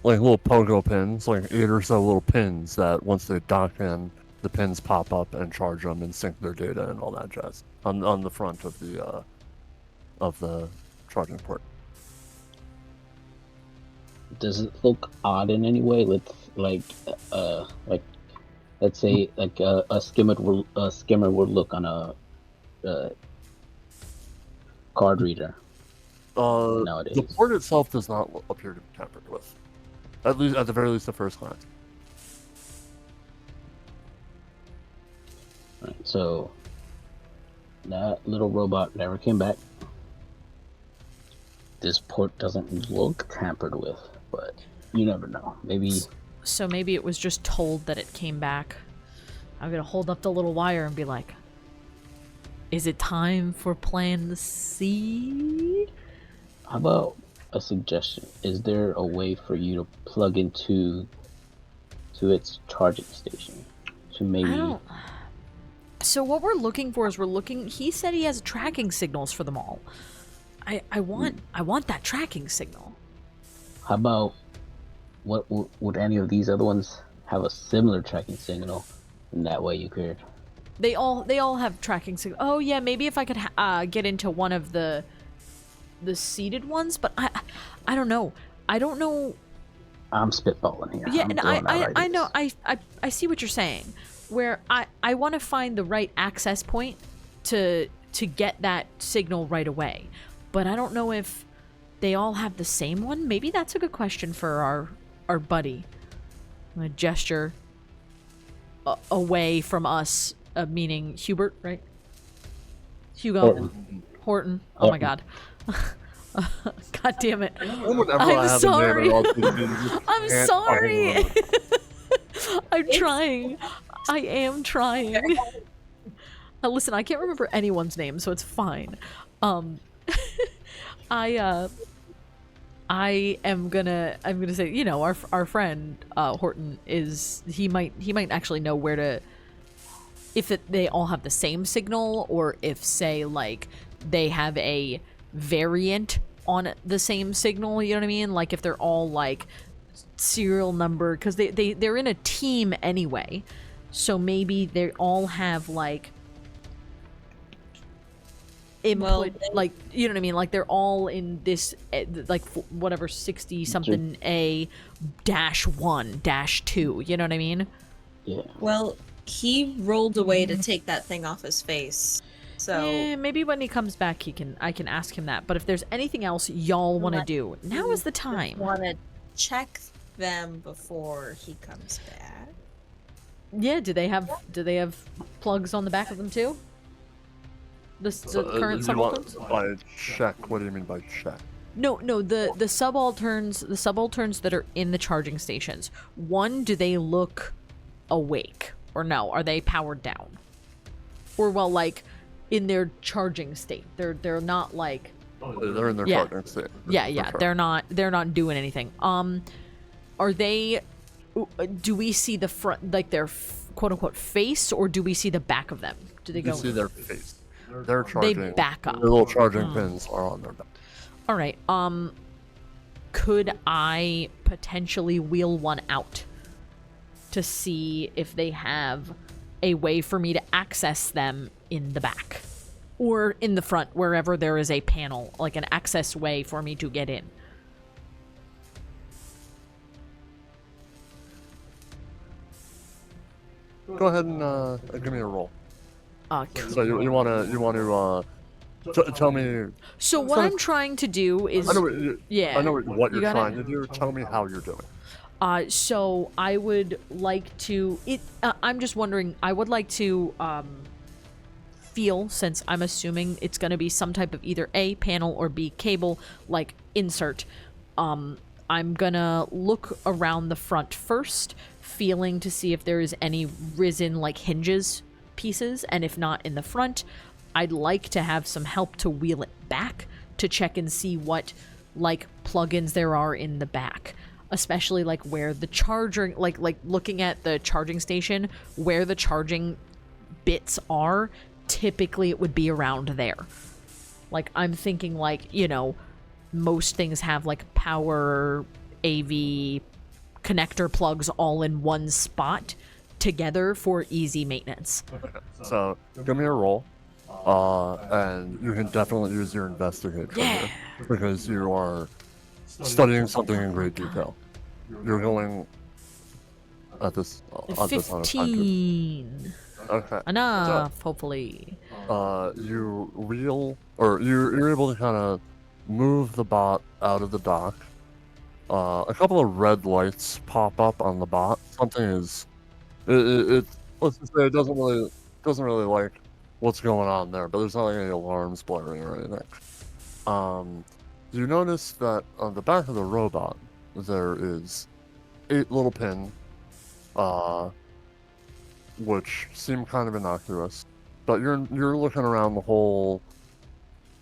little pogo pins, like 8 or so little pins that once they dock in, the pins pop up and charge them and sync their data and all that jazz on the front of the charging port. does it look odd in any way? Like let's say like a skimmer would look on a card reader. Nowadays. The port itself does not appear to be tampered with, at the very least, the first glance. Right, so that little robot never came back. This port doesn't look tampered with, but you never know. Maybe. So maybe it was just told that it came back. I'm gonna hold up the little wire and be like, is it time for plan C? How about a suggestion? Is there a way for you to plug into its charging station? To maybe. So what we're looking for is he said he has tracking signals for them all. I want that tracking signal. How about would any of these other ones have a similar tracking signal? And that way you could. They all have tracking signal. Oh yeah, maybe if I could get into one of the seated ones, but I don't know. I don't know. I'm spitballing here. Yeah, and I know. I see what you're saying. Where I want to find the right access point to get that signal right away, but I don't know if they all have the same one. Maybe that's a good question for our buddy. I'm gonna gesture away from us, meaning Hubert, right? Hugo. Horton. Oh my God. God damn it. I'm sorry. I'm sorry. I'm trying. I am trying. Listen, I can't remember anyone's name, so it's fine. I'm gonna say, you know, our friend Horton he might actually know where to, if they all have the same signal, or if, say, like they have a variant on the same signal, you know what I mean? Like if they're all like serial number, because they're in a team anyway, so maybe they all have like input, like, you know what I mean, like they're all in this like whatever 60 something A-1-2, you know what I mean? Yeah. Well, he rolled away to take that thing off his face. So maybe when he comes back I can ask him that. But if there's anything else y'all want to do, now is the time. Want to check them before he comes back. Yeah, do they have plugs on the back of them too? The current subalterns? By check, what do you mean by check? No, the subalterns that are in the charging stations. One, do they look awake, or no? Are they powered down? Or well, like in their charging state, they're not like. They're in their charging state. Yeah. Sure. They're not doing anything. Are they? Do we see the front, like their quote unquote face, or do we see the back of them? Do they You go? see their face. They're charging. back up. The little charging pins are on their back. All right. Could I potentially wheel one out to see if they have a way for me to access them in the back or in the front, wherever there is a panel, like an access way for me to get in? Go ahead and give me a roll. Cool. So you want to tell me? So what I'm trying to do is, I know what you're got it? trying to do. Tell me how you're doing. So I would like to. I'm just wondering. I would like to feel, since I'm assuming it's going to be some type of either A, panel, or B, cable, like insert. I'm gonna look around the front first, feeling to see if there is any risen like hinges pieces, and if not in the front, I'd like to have some help to wheel it back to check and see what like plugins there are in the back, especially like where the charging, like looking at the charging station, where the charging bits are. Typically it would be around there. Like I'm thinking, like, you know, most things have like power, AV, connector plugs all in one spot together for easy maintenance. So give me a roll, and you can definitely use your investigate trigger because you are studying something in great detail. You're going at this on this on a time. 15. Okay. Enough, hopefully. You wheel, or you're able to kind of move the bot out of the dock. A couple of red lights pop up on the bot. Something is, it let's just say it doesn't really like what's going on there, but there's not like any alarms blaring or anything. You notice that on the back of the robot there is 8 little pin, which seem kind of innocuous, but you're looking around the whole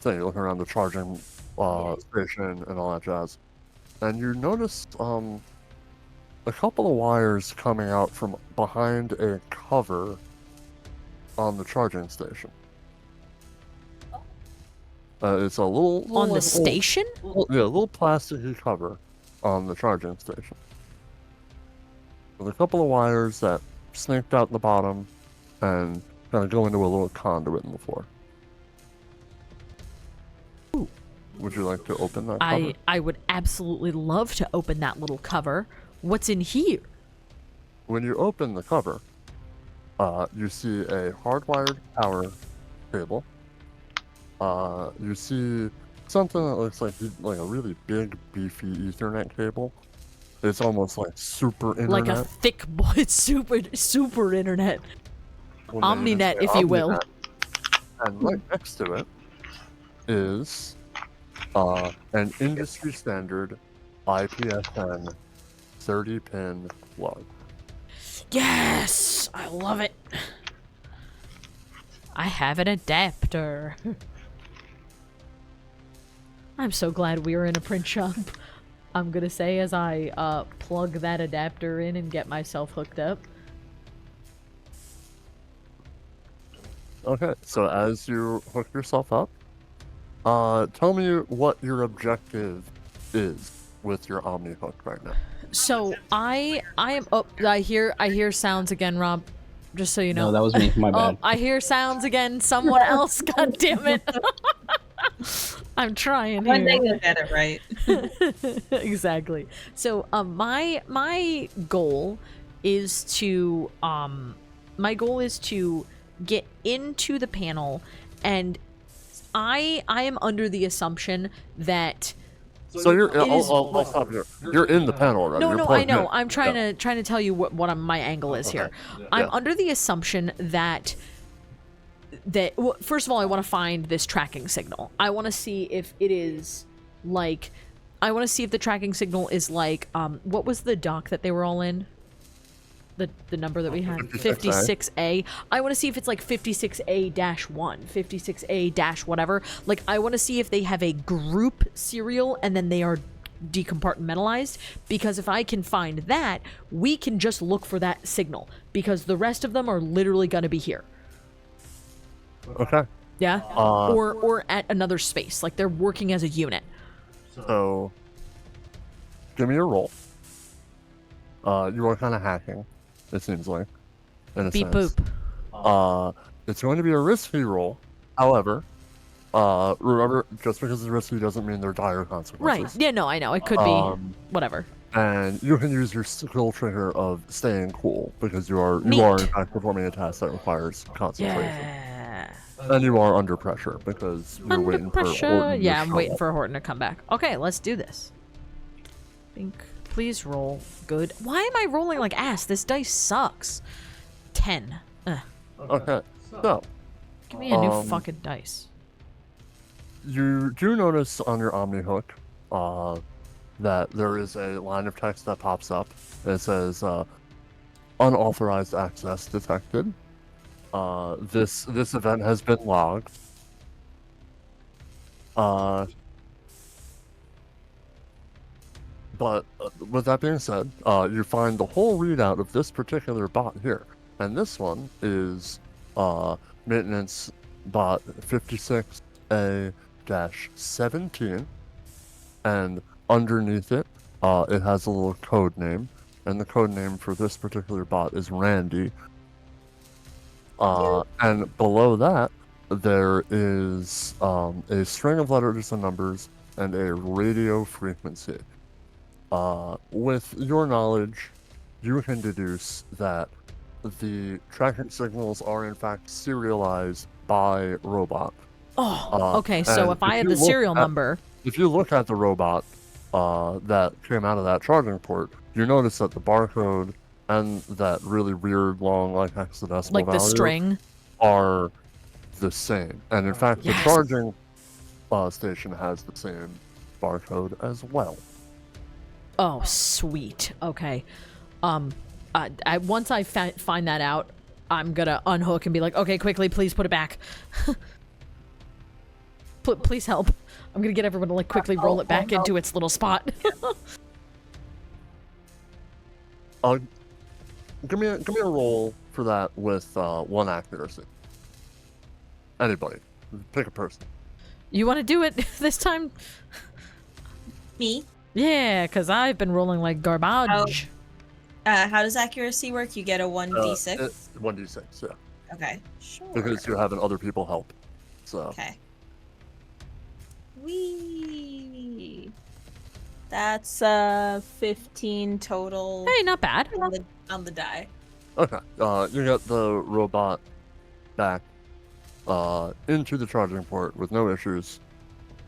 thing. You're looking around the charging station and all that jazz, and you notice a couple of wires coming out from behind a cover on the charging station. It's a little On the like, station? a little plasticky cover on the charging station with a couple of wires that snaked out the bottom and kind of go into a little conduit in the floor. Ooh. Would you like to open that cover? I would absolutely love to open that little cover. What's in here? When you open the cover, you see a hardwired power cable. You see something that looks like a really big, beefy Ethernet cable. It's almost like super internet. Like a thick boy, super internet. Well, maybe Omninet, it's if you will. Omninet. And right next to it is an industry standard IPSN 30-pin plug. Yes! I love it. I have an adapter. I'm so glad we were in a print shop. I'm gonna say as I plug that adapter in and get myself hooked up. Okay, so as you hook yourself up, tell me what your objective is with your Omni hook right now. So I am. Oh, I hear sounds again, Rob. Just so you know. No, that was me. My bad. Oh, I hear sounds again. Someone else. God damn it. I'm trying One day here. you'll get it right. Exactly. So my goal is to get into the panel, and I am under the assumption that So you're. is- I'll stop here. You're in the panel already. no, You're I plugged know. in. I'm trying to tell you what my angle is here. Okay. I'm Yeah. under the assumption that well, first of all, I want to find this tracking signal. I want to see if it is like, I want to see if the tracking signal is like, what was the dock that they were all in? The number that we had, 56A. I want to see if it's like 56A-1, 56A- whatever. Like, I want to see if they have a group serial and then they are decompartmentalized, because if I can find that, we can just look for that signal, because the rest of them are literally going to be here. Okay. Yeah? Uh, Or at another space. Like, they're working as a unit. So, give me a roll. You are kind of hacking, it seems like, in a Beep sense. boop. It's going to be a risky roll. However, remember, just because it's risky doesn't mean there are dire Right. consequences. Yeah, no, I know. It could be whatever. And you can use your skill trigger of staying cool, because you are Neat. in fact performing a task that requires concentration. Yeah. And you are under pressure because you're Under waiting pressure. for Horton to Yeah, I'm show waiting up. for Horton to come back. Okay, let's do this. Think. Please roll good. Why am I rolling like ass? This dice sucks. 10. Okay, so Give me a new fucking dice. you do notice on your Omni hook that there is a line of text that pops up. It says unauthorized access detected. This event has been logged. But with that being said, you find the whole readout of this particular bot here. And this one is maintenance bot 56A-17. And underneath it, it has a little code name. And the code name for this particular bot is Randy. And below that, there is a string of letters and numbers and a radio frequency. With your knowledge, you can deduce that the tracking signals are in fact serialized by robot. Oh, okay. So and if I had you the look serial at- number, If you look at the robot that came out of that charging port, you notice that the barcode and that really weird long like hexadecimal like the value string. are the same. And in fact, Yes. the charging station has the same barcode as well. Oh, sweet. Okay. Once I find that out, I'm gonna unhook and be like, okay, quickly, please put it back. Please help. I'm gonna get everyone to like quickly roll it back into its little spot. Give me a roll for that with 1 accuracy. Anybody, pick a person. You want to do it this time? Me? Yeah, because I've been rolling like garbage. How does accuracy work? You get a 1d6? It's 1d6, yeah. Okay, sure. Because you're having other people help. So. Okay. Wee. That's 15 total Hey, not bad. on the die. Okay. You get the robot back into the charging port with no issues.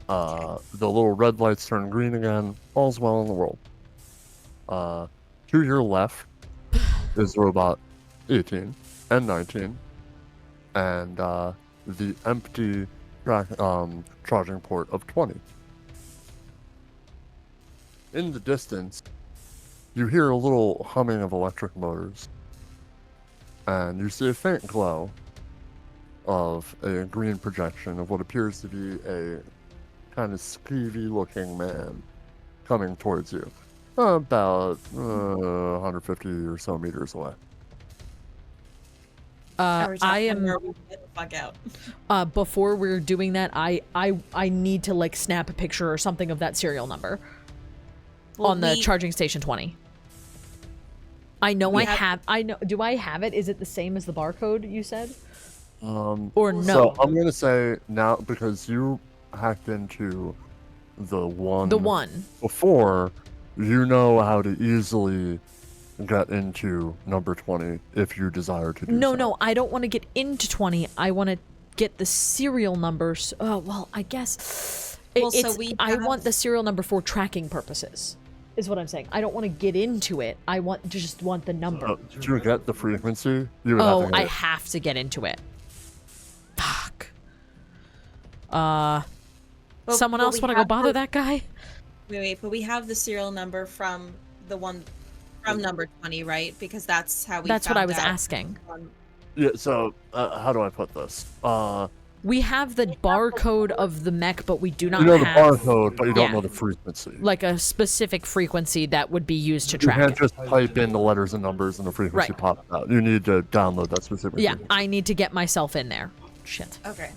The little red lights turn green again. All's well in the world. To your left is robot 18 and 19, and the empty charging port of 20. In the distance, you hear a little humming of electric motors, and you see a faint glow of a green projection of what appears to be a kind of skeevy looking man coming towards you, about 150 or so meters away. I am. Get the fuck out. Before we're doing that, I need to like snap a picture or something of that serial number on the charging station 20. I know I have. I know. Do I have it? Is it the same as the barcode you said? Or no? So I'm gonna say now, because you hacked into the one before, you know how to easily get into number 20 if you desire to do so. No, I don't want to get into 20. I want to get the serial numbers. Oh, well, I guess I want the serial number for tracking purposes. Is what I'm saying. I don't want to get into it. I just want the number. To get the frequency, you would Oh, have to I have to get into it. Fuck. Someone else want to go bother that guy? Wait, but we have the serial number from the one from number 20, right? Because that's how we That's what I found was out asking. Yeah, so how do I put this? We have the barcode of the mech, but we do not You know the have barcode, but you don't yeah. know the frequency. like a specific frequency that would be used to You track can't it. just type in the letters and numbers and the frequency Right. pops out. You need to download that specific Yeah, frequency. I need to get myself in there. Shit. Okay.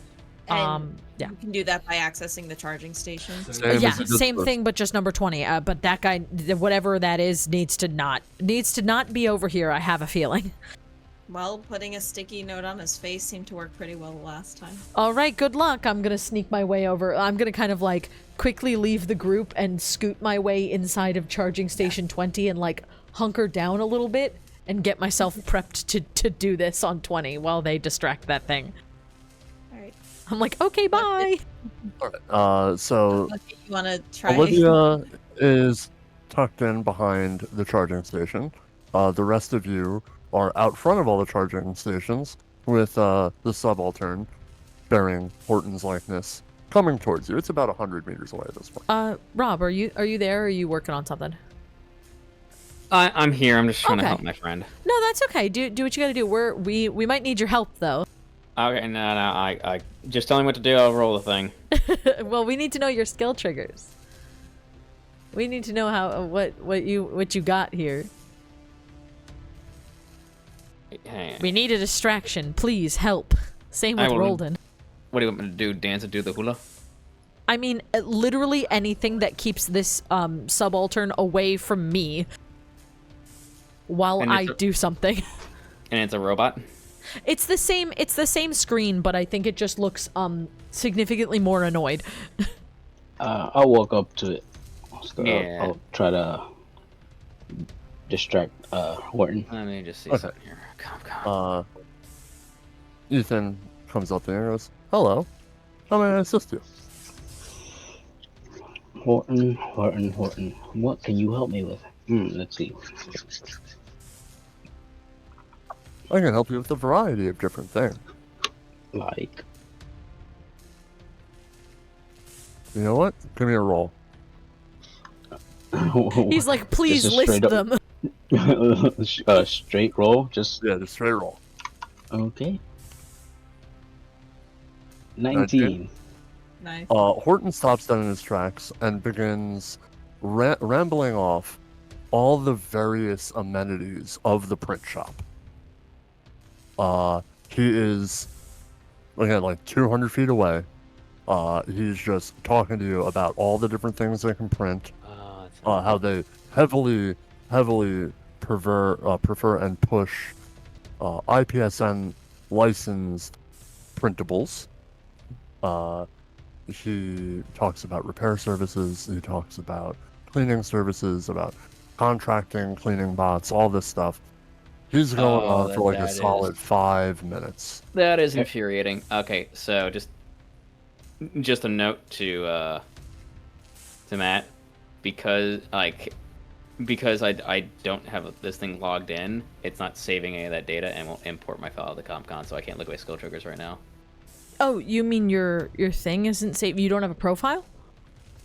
And Yeah. you can do that by accessing the charging station. Same Yeah, as you did same first. thing, but just number 20. But that guy, whatever that is, needs to not be over here. I have a feeling. Well, putting a sticky note on his face seemed to work pretty well the last time. All right, good luck. I'm gonna sneak my way over. I'm gonna kind of like quickly leave the group and scoot my way inside of charging station 20 and like hunker down a little bit and get myself prepped to do this on 20 while they distract that thing. All right. I'm like, okay, bye. Alright, so Okay, you want to try? Olivia is tucked in behind the charging station. The rest of you are out front of all the charging stations with the subaltern bearing Horton's likeness coming towards you. It's about 100 meters away at this point. Rob, are you there? Or are you working on something? I'm here. I'm just trying to Okay. help my friend. No, that's okay. Do what you gotta do. We might need your help though. Okay, no, I just tell me what to do. I'll roll the thing. Well, we need to know your skill triggers. We need to know how what you got here. Hang on. We need a distraction. Please help. Same with I will- Roldan. What do you want me to do? Dance and do the hula? I mean, literally anything that keeps this subaltern away from me while And I it's a- do something. And it's a robot. It's the same screen, but I think it just looks significantly more annoyed. I'll walk up to it. So Yeah. I'll try to distract Horton. Let me just see Okay. something here. Come. Ethan comes up there and goes, "Hello, how may I assist you?" Horton. What can you help me with? Let's see. I can help you with a variety of different things. Like, You know what? Give me a roll. He's like, please Just a list straight up- them. straight roll. Just Yeah, just straight roll. okay. 19. Nice. Horton stops dead in his tracks and begins rambling off all the various amenities of the print shop. He is, again, like 200 feet away. He's just talking to you about all the different things they can print, how they heavily prefer and push IPSN licensed printables. He talks about repair services. He talks about cleaning services, about contracting, cleaning bots, all this stuff. He's going on for like a solid 5 minutes. That is infuriating. Okay, so just a note to Matt, because I don't have this thing logged in, it's not saving any of that data and won't import my file to the CompCon, so I can't look at my skill triggers right now. Oh, you mean your thing isn't saved? You don't have a profile?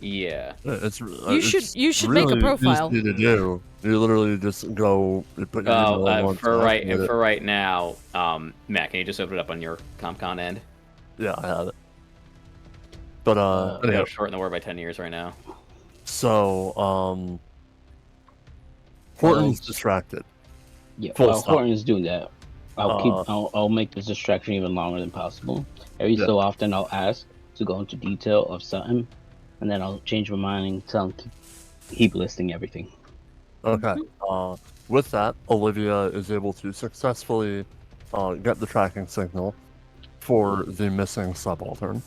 Yeah. You should make a profile. Easy to do. You literally just go. You put your email on one For side, hit it. right now, Matt, can you just open it up on your CompCon end? Yeah, I have it. But anyhow, It'll shorten the word by 10 years right now. so Horton's distracted. Yeah, Full stop. Horton is doing that. I'll make this distraction even longer than possible. Every so often, I'll ask to go into detail of something, and then I'll change my mind and tell him to keep listing everything. Okay. With that, Olivia is able to successfully get the tracking signal for the missing subaltern.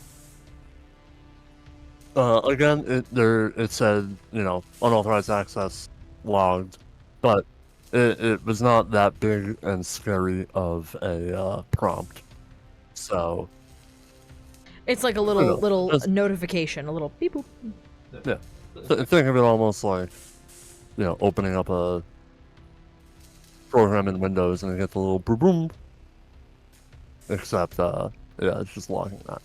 Again, it said, unauthorized access logged, but it was not that big and scary of a prompt. So It's like a little notification, a little beep boop. yeah, think of it almost like opening up a program in Windows and you get the little boom boom. Except it's just logging that.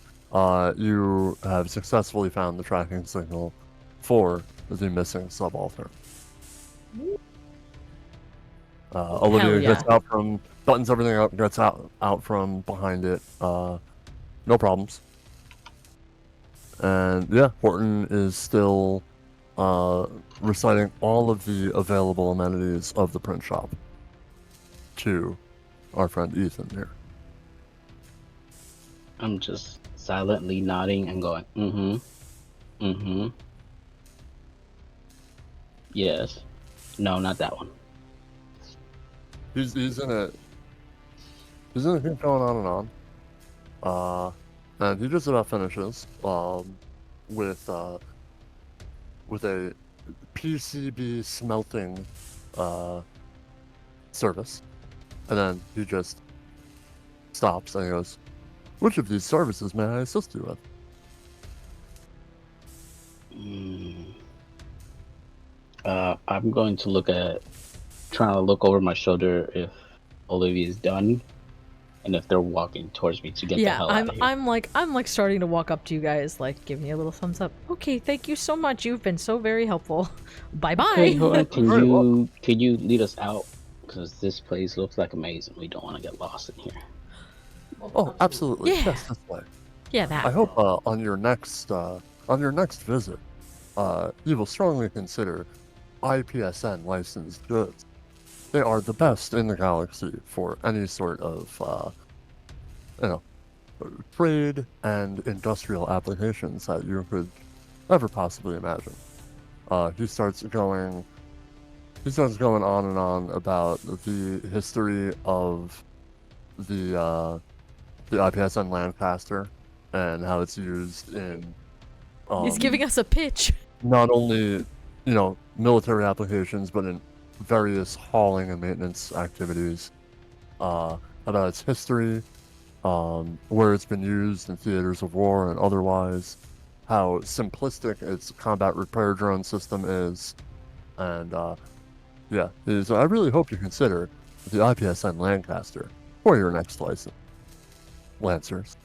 You have successfully found the tracking signal for the missing subaltern. Olivia Hell yeah. gets out from, buttons everything up, gets out from behind it. no problems. And yeah, Horton is still reciting all of the available amenities of the print shop to our friend Ethan here. I'm just silently nodding and going, mm-hmm. Mm-hmm. Yes. No, not that one. He's in a keep going on and on. And he just about finishes with a PCB smelting service, and then he just stops and he goes, "Which of these services may I assist you with?" I'm going to trying to look over my shoulder if Olivia's done, and if they're walking towards me to get the hell out of here. I'm like starting to walk up to you guys, like give me a little thumbs up. Okay, thank you so much. You've been so very helpful. Bye bye. Hey, hold on. Can you lead us out? Because this place looks like a maze, and we don't want to get lost in here. Oh, absolutely. Yeah. Yes, this way. Yeah, that. I hope on your next visit, you will strongly consider IPSN licensed goods. They are the best in the galaxy for any sort of trade and industrial applications that you could ever possibly imagine. He starts going on and on about the history of the IPSN Lancaster and how it's used in. He's giving us a pitch. Not only, military applications, but in various hauling and maintenance activities. About its history, where it's been used in theaters of war and otherwise, how simplistic its combat repair drone system is, and so I really hope you consider the IPSN Lancaster for your next license, Lancers.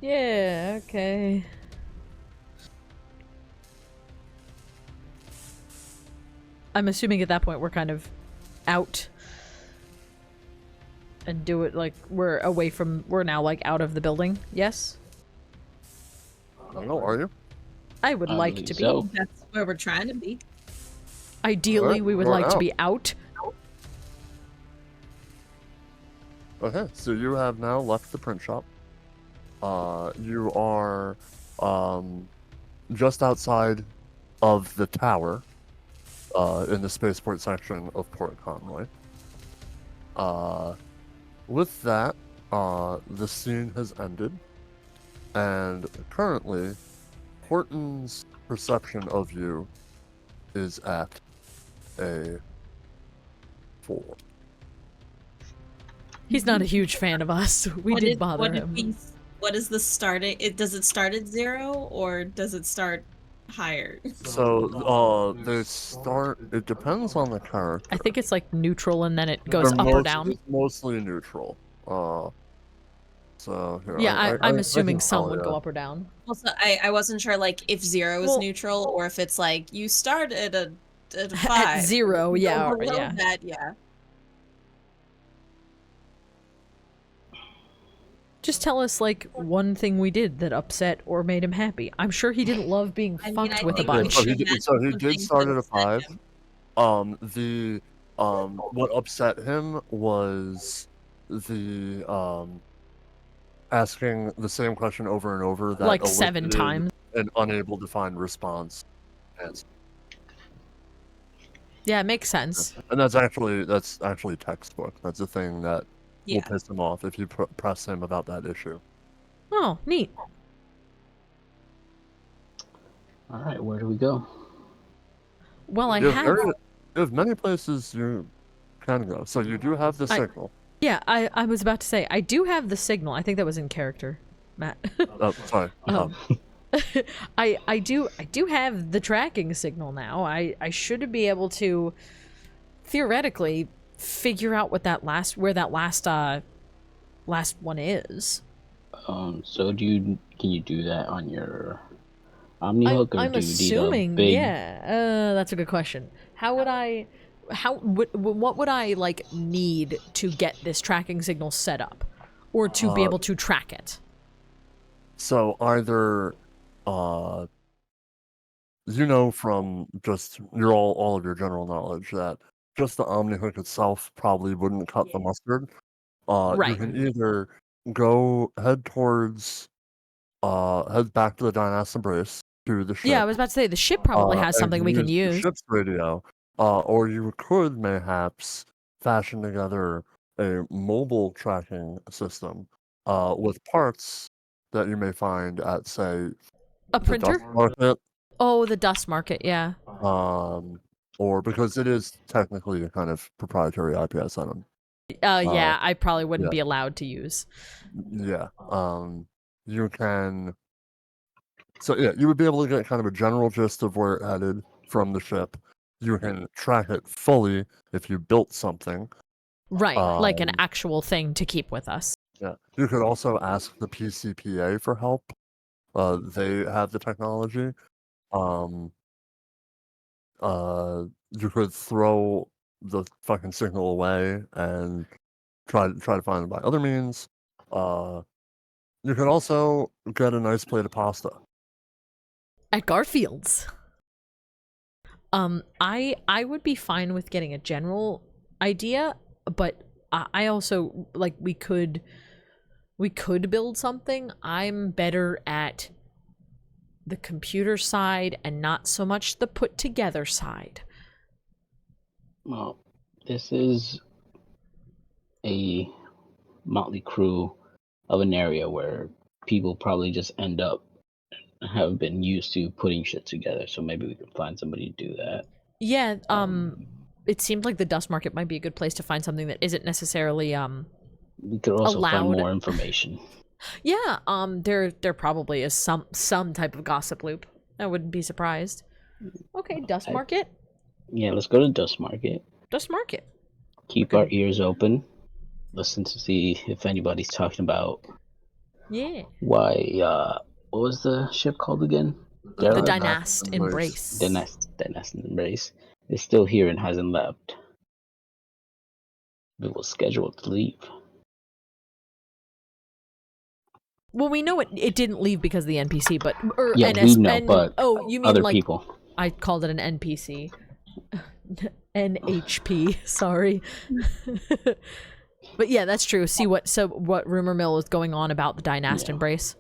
Yeah, okay. I'm assuming at that point we're kind of out and do it like we're now like out of the building. Yes? I don't know, are you? I would like to be. So. That's where we're trying to be. Ideally, Alright, we would we're like to out. be out. Okay, so you have now left the print shop. You are just outside of the tower in the spaceport section of Port Conway. With that, the scene has ended, and currently, Horton's perception of you is at a 4. He's not a huge fan of us. We did bother what him. What is the starting? Does it start at 0 or does it start higher? So, it depends on the character. I think it's like neutral and then it goes They're up or down. It's mostly neutral. So here, Yeah, I'm assuming can some tell would go ya. up or down. Also, I wasn't sure like if 0 is Well- neutral or if it's like you start at a 5. At 0, You go yeah, or- below yeah. that, yeah. Just tell us like one thing we did that upset or made him happy. I'm sure he didn't love being I mean, fucked I with a think we bunch. So should he did, mention so he some did things start that at a upset 5. him. What upset him was the asking the same question over and over that Like 7 elicited times. an unable to find response answer. Yeah, it makes sense. And that's actually textbook. That's a thing that will Yeah. piss him off if you press him about that issue. Oh, neat. All right, where do we go? Well, I You have. you have many places you can go. So you do have the signal. Yeah, I was about to say I do have the signal. I think that was in character, Matt. Oh, sorry. I do have the tracking signal now. I should be able to theoretically figure out where that last one is. So can you do that on your Omni Hook, or I'm do you assuming, need a big? yeah. That's a good question. How would I? what would I like need to get this tracking signal set up, or to be able to track it? So either, you know from just all of your general knowledge that just the Omnihook itself probably wouldn't cut the mustard. You Right. can either head back to the Dynast Embrace to the ship. Yeah, I was about to say the ship probably has and something we can the use. ship's radio, or you could mayhaps fashion together a mobile tracking system with parts that you may find at, say, A the printer? Dust Market, Oh, the dust market. Yeah. or because it is technically a kind of proprietary IPS item. Yeah. I probably wouldn't yeah. be allowed to use. Yeah. You can. So yeah, you would be able to get kind of a general gist of where it headed from the ship. You can track it fully if you built something. Right, like an Um, actual thing to keep with us. Yeah. You could also ask the PCPA for help. They have the technology. Um, you could throw the fucking signal away and try to find it by other means. You could also get a nice plate of pasta. At Garfield's. I would be fine with getting a general idea, but I also like we could build something. I'm better at the computer side and not so much the put together side. Well, this is a motley crew of an area where people probably just end up have been used to putting shit together, so maybe we can find somebody to do that. Yeah, it seemed like the dust market might be a good place to find something that isn't necessarily We could also find allowed. more information. Yeah, there probably is some type of gossip loop. I wouldn't be surprised. Okay, dust market. Yeah, let's go to Dust Market. Dust market. Keep our ears open. Listen to see if anybody's talking about Yeah. why what was the ship called again? The Derelict? Dynast Embrace. Dynast Embrace is still here and hasn't left. It was scheduled to leave. Well, we know it didn't leave because of the NPC, but Yeah, we know, but oh, you mean other like people. I called it an NPC. NHP, sorry. But yeah, that's true. See what rumor mill is going on about the Dynast Embrace.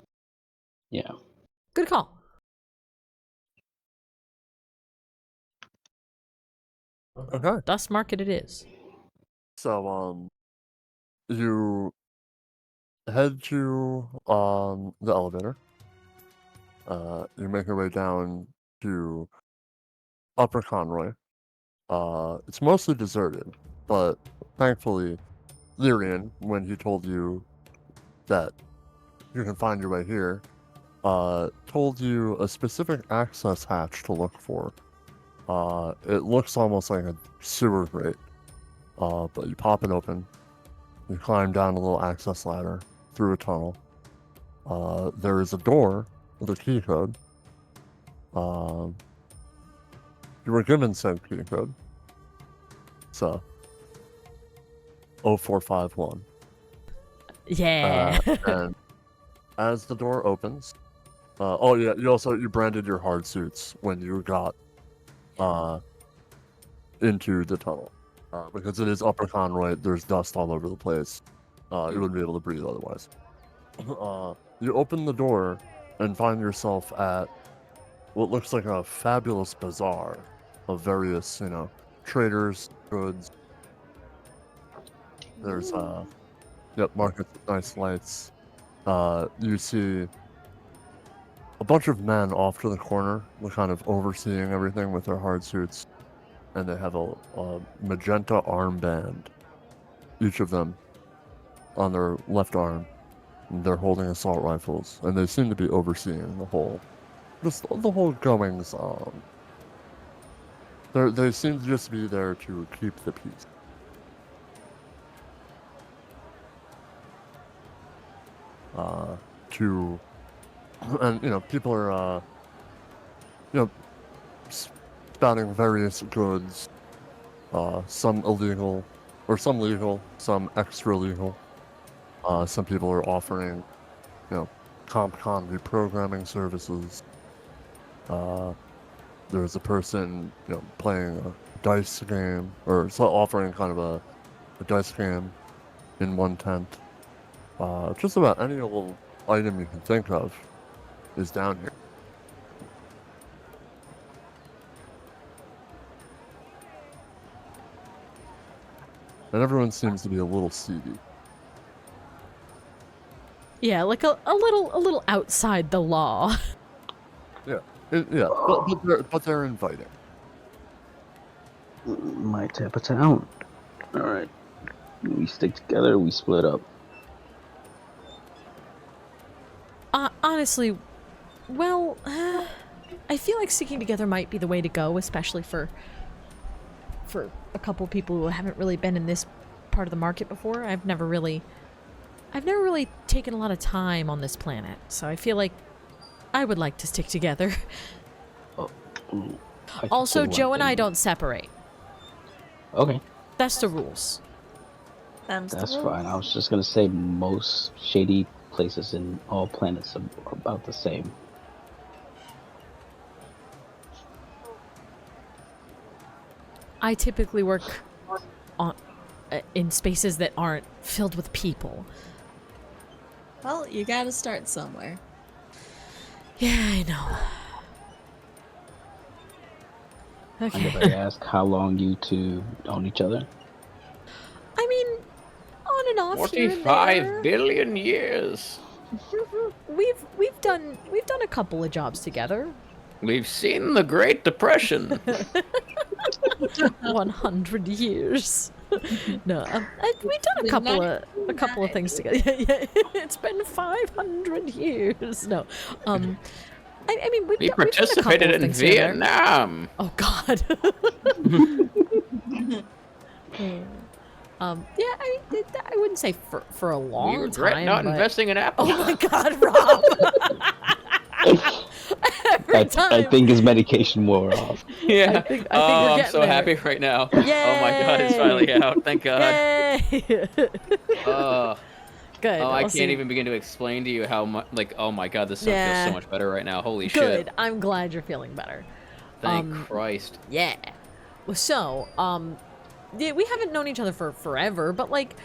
Yeah. Good call. Okay. Dust market it is. So you head to the elevator. You make your way down to Upper Conroy. It's mostly deserted, but thankfully, Lyrian, when he told you that you can find your way here, told you a specific access hatch to look for. It looks almost like a sewer grate, but you pop it open. You climb down a little access ladder through a tunnel. There is a door with a key code. You were given said key code. So, 0451. Yeah. And as the door opens, you branded your hard suits when you got into the tunnel. Because it is Upper Conroy, there's dust all over the place. You wouldn't be able to breathe otherwise. You open the door and find yourself at what looks like a fabulous bazaar of various, traders, goods. There's markets with nice lights. You see a bunch of men off to the corner, kind of overseeing everything with their hard suits, and they have a magenta armband, each of them on their left arm. And they're holding assault rifles, and they seem to be overseeing the whole goings on. They seem to just be there to keep the peace. People are, spouting various goods. some illegal, or some legal, some extra legal. Some people are offering, comedy programming services. There's a person, playing a dice game, or offering kind of a dice game in one tent. Just about any little item you can think of is down here. And everyone seems to be a little seedy. Yeah, like a little outside the law. But they're inviting. My type of town. Alright. We stick together, we split up. Honestly, well, I feel like sticking together might be the way to go, especially for a couple people who haven't really been in this part of the market before. I've never really taken a lot of time on this planet, so I feel like I would like to stick together. Also, Joe and I don't separate. Okay. That's the rules. That's fine. I was just gonna say most shady places in all planets are about the same. I typically work in spaces that aren't filled with people. Well, you gotta start somewhere. Yeah, I know. Okay. If I ask how long you two known each other? I mean, on and off. 45 billion years. We've done a couple of jobs together. We've seen the Great Depression. 100 years. No, we've done a couple of things together. Yeah, it's been 500 years. No, I mean we participated in Vietnam. Oh God. Yeah, I mean, I wouldn't say for a long time. We regret not investing in Apple. Oh my God, Rob. I think his medication wore off. Yeah. I think I'm so happy right now. Yay! Oh my God, it's finally out. Thank God. Yay! Good. Oh, I I'll can't even begin to explain to you how much. Like, oh my God, this stuff feels so much better right now. Holy shit. Good. I'm glad you're feeling better. Thank Christ. Yeah. So, yeah, we haven't known each other for forever, but like,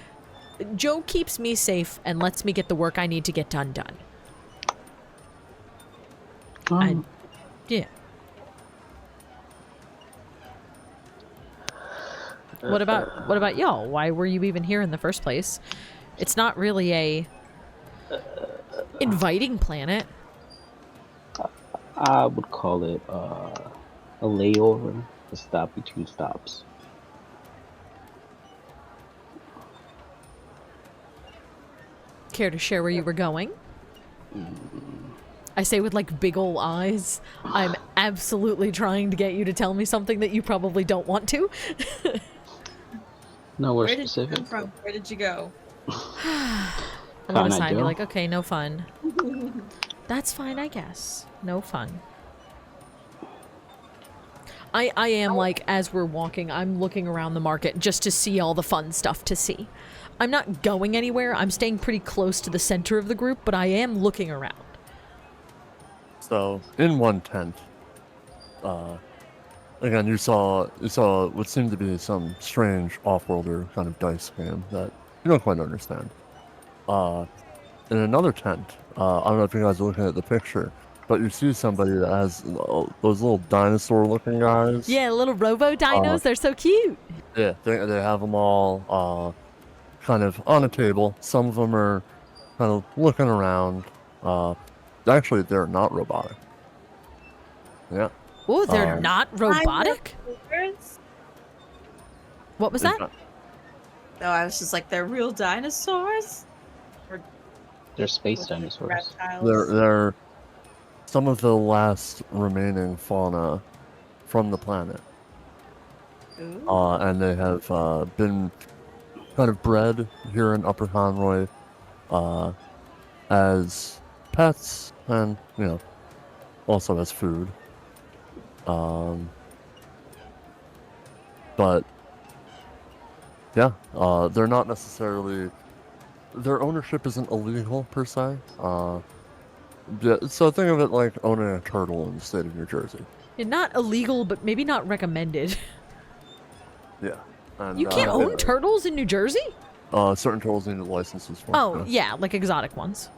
Joe keeps me safe and lets me get the work I need to get done. Yeah. What about y'all? Why were you even here in the first place? It's not really a inviting planet. I would call it a layover, a stop between stops. Care to share where you were going? I say with like big ol' eyes. I'm absolutely trying to get you to tell me something that you probably don't want to. Nowhere Where did you specific. come from? Where did you go? A lot of time, you're like, okay, no fun. That's fine, I guess. No fun. I am like, as we're walking, I'm looking around the market just to see all the fun stuff to see. I'm not going anywhere. I'm staying pretty close to the center of the group, but I am looking around. So, in one tent, again, you saw what seemed to be some strange off-worlder kind of dice game that you don't quite understand. In another tent, I don't know if you guys are looking at the picture, but you see somebody that has those little dinosaur-looking guys. Yeah, little robo-dinos, they're so cute. Yeah, they have them all kind of on a table. Some of them are kind of looking around. Actually, they're not robotic. Yeah. Oh, they're not robotic? What was that? No, I was just like, they're real dinosaurs? Or They're space dinosaurs. reptiles? They're some of the last remaining fauna from the planet. Ooh. And they have been kind of bred here in Upper Conroy as pets and, also as food. But Yeah, they're not necessarily. Their ownership isn't illegal per se. Yeah, so think of it like owning a turtle in the state of New Jersey. Yeah, not illegal, but maybe not recommended. Yeah. And, You can't own turtles in New Jersey? certain turtles need licenses for. Oh, yeah, like exotic ones.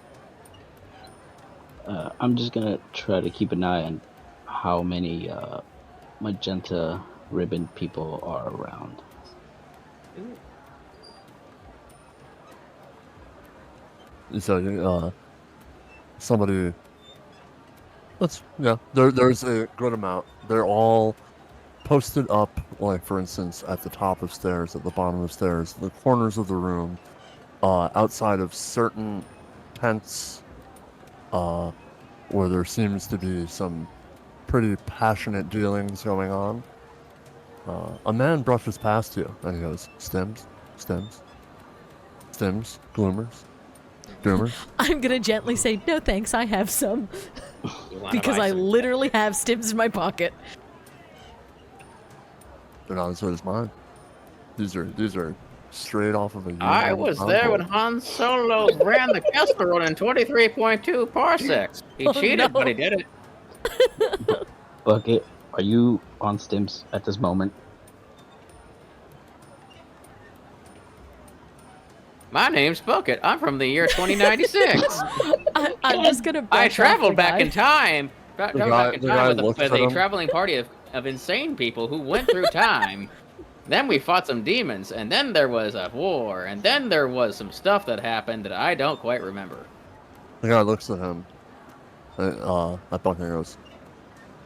I'm just gonna try to keep an eye on how many magenta ribbon people are around. So, somebody. There's a good amount. They're all posted up, like for instance, at the top of stairs, at the bottom of stairs, the corners of the room, outside of certain tents, where there seems to be some pretty passionate dealings going on. A man brushes past you and he goes, "Stems, stems, stems, gloomers, doomers." I'm gonna gently say, no thanks, I have some. You wanna Because buy I some? literally have stims in my pocket. They're not as good as mine. These are straight off of a. I Union was there when convoy. Han Solo ran the Kessel Run in 23.2 parsecs. He Oh, cheated, no. but he did it. Bucket, are you on stims at this moment? My name's Bucket. I'm from the year 2096. I'm just gonna. I brush off traveled the back guy. in time. Traveled back in the time guy with looks with at a him. traveling party of insane people who went through time. Then we fought some demons, and then there was a war, and then there was some stuff that happened that I don't quite remember. The guy looks at him. That Bucket goes,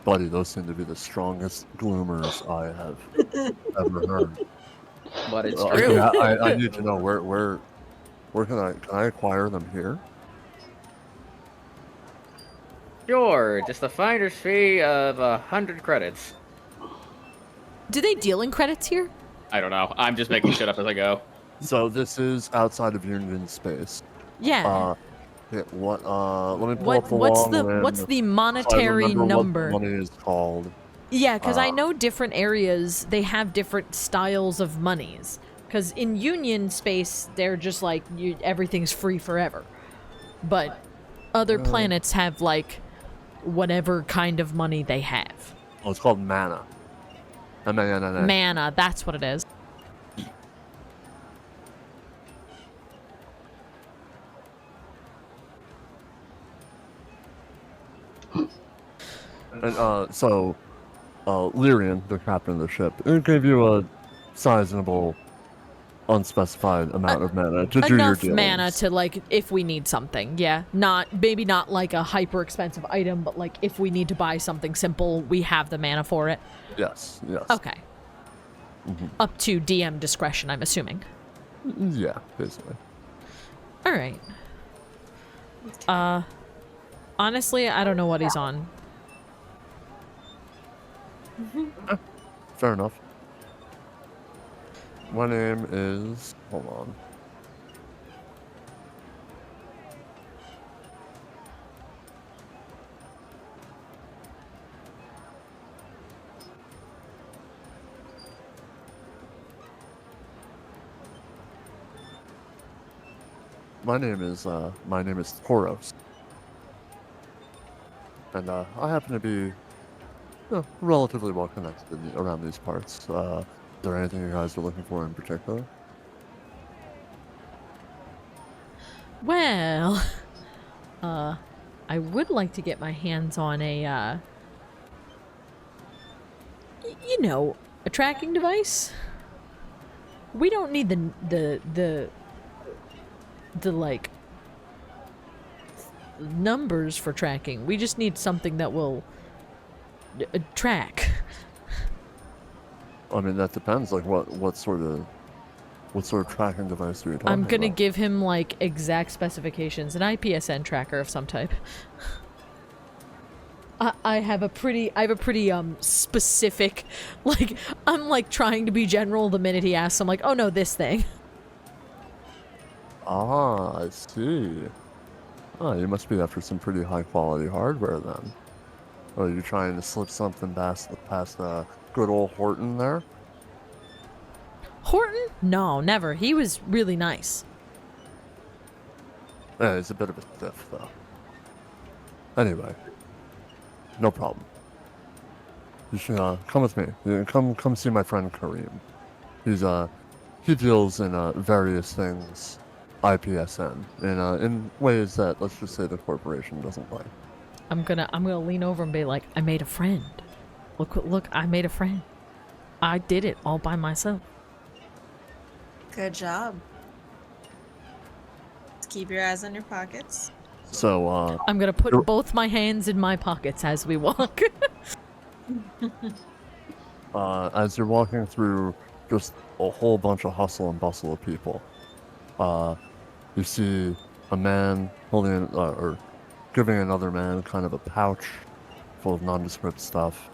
"Buddy, those seem to be the strongest gloomers I have ever heard." But it's true. Yeah, I need to know where can I acquire them here? Sure, just a finder's fee of 100 credits. Do they deal in credits here? I don't know. I'm just making shit up as I go. So this is outside of Union space. Yeah. Yeah, what? Let me pull up the what's long the list what's the so I monetary remember number? what the money is called. Yeah, because I Uh, know different areas they have different styles of monies. Because in Union space, they're just like everything's free forever, but other planets have like whatever kind of money they have. Oh, it's called mana. M-A-N-N-A. Mana, that's what it is. And Lyrian, the captain of the ship, it gave you a sizable, unspecified amount of mana to do your Enough dealings. mana to like if we need something. Yeah, maybe not like a hyper expensive item, but like if we need to buy something simple, we have the mana for it. Yes, yes. Okay. Up to DM discretion, I'm assuming. Yeah, basically. All right. Honestly, I don't know what he's on. Fair enough. My name is... Hold on. My name is Toros. And I happen to be relatively well connected around these parts. Is there anything you guys are looking for in particular? Well, I would like to get my hands on a, a tracking device. We don't need the like numbers for tracking. We just need something that will track. I mean, that depends. Like, what sort of tracking device are you talking I'm gonna about? give him like exact specifications, an IPSN tracker of some type. I have a pretty specific, like, I'm like trying to be general the minute he asks. I'm like, oh no, this thing. Ah, I see. Oh, you must be after some pretty high quality hardware then. Are you trying to slip something past good old Horton there? Horton? No, never. He was really nice. Yeah, he's a bit of a stiff, though. Anyway, no problem. You should come with me. Come see my friend Kareem. He deals in various things, IPSN, in ways that, let's just say, the corporation doesn't like. I'm gonna lean over and be like, I made a friend. Look, I made a friend. I did it all by myself. Good job. Just keep your eyes on your pockets. So, I'm gonna put You're- both my hands in my pockets as we walk. as you're walking through just a whole bunch of hustle and bustle of people, you see a man holding or giving another man kind of a pouch full of nondescript stuff,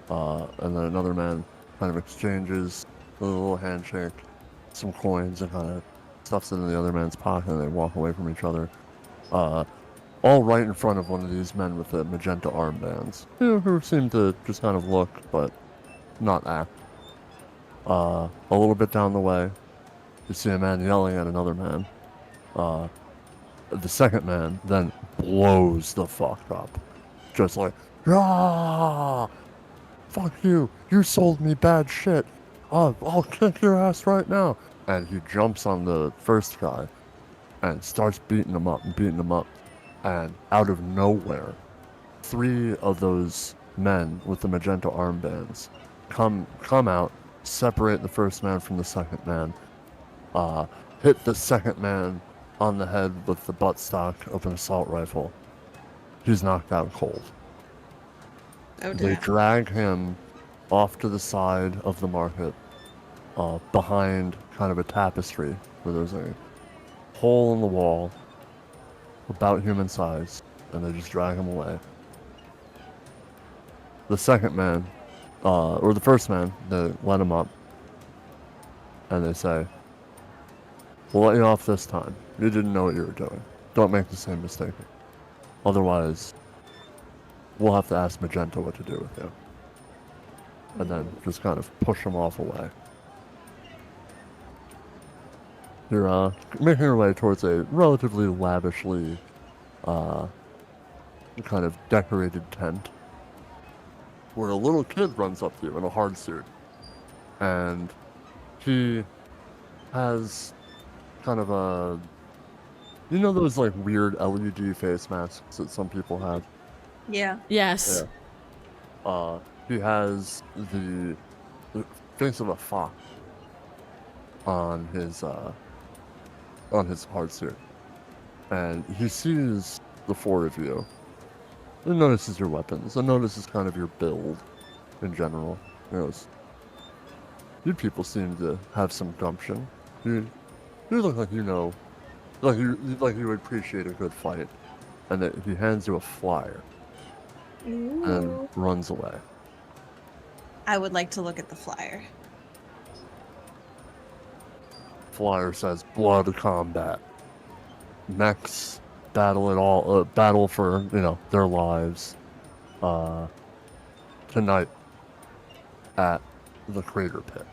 and then another man kind of exchanges a little handshake, some coins, and kind of stuffs it in the other man's pocket, and they walk away from each other. All right in front of one of these men with the magenta armbands, who seem to just kind of look, but not act. A little bit down the way, you see a man yelling at another man. The second man then blows the fuck up. Just like, ah, fuck you, you sold me bad shit. I'll kick your ass right now. And he jumps on the first guy and starts beating him up and beating him up. And out of nowhere, 3 of those men with the magenta armbands come out, separate the first man from the second man, hit the second man on the head with the buttstock of an assault rifle. He's knocked out cold. Oh They dear. drag him off to the side of the market, behind kind of a tapestry where there's a hole in the wall about human size, and they just drag him away. The second man, or the first man, they let him up, and they say, "We'll let you off this time. You didn't know what you were doing. Don't make the same mistake. Otherwise, we'll have to ask Magenta what to do with you." And then just kind of push him off away. You're making your way towards a relatively lavishly kind of decorated tent where a little kid runs up to you in a hard suit. And he has kind of a... You know those like weird LED face masks that some people have? Yeah. Yes. Yeah. He has the face of a fox on his hard suit, and he sees the 4 of you. He notices your weapons. And notices kind of your build in general. You know, you people seem to have some gumption. You look like you know, like you would appreciate a good fight, and that he hands you a flyer and runs away. I would like to look at the flyer. Flyer says blood combat. Mechs battle it all, battle for, their lives. Tonight at the Crater Pit.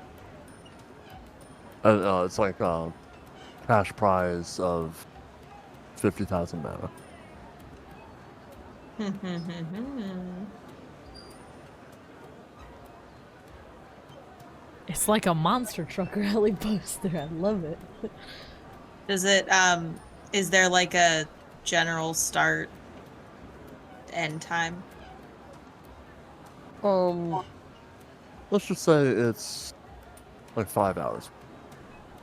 It's like cash prize of 50,000 mana. It's like a monster truck rally poster. I love it. Does it is there like a general start end time? Let's just say it's like 5 hours.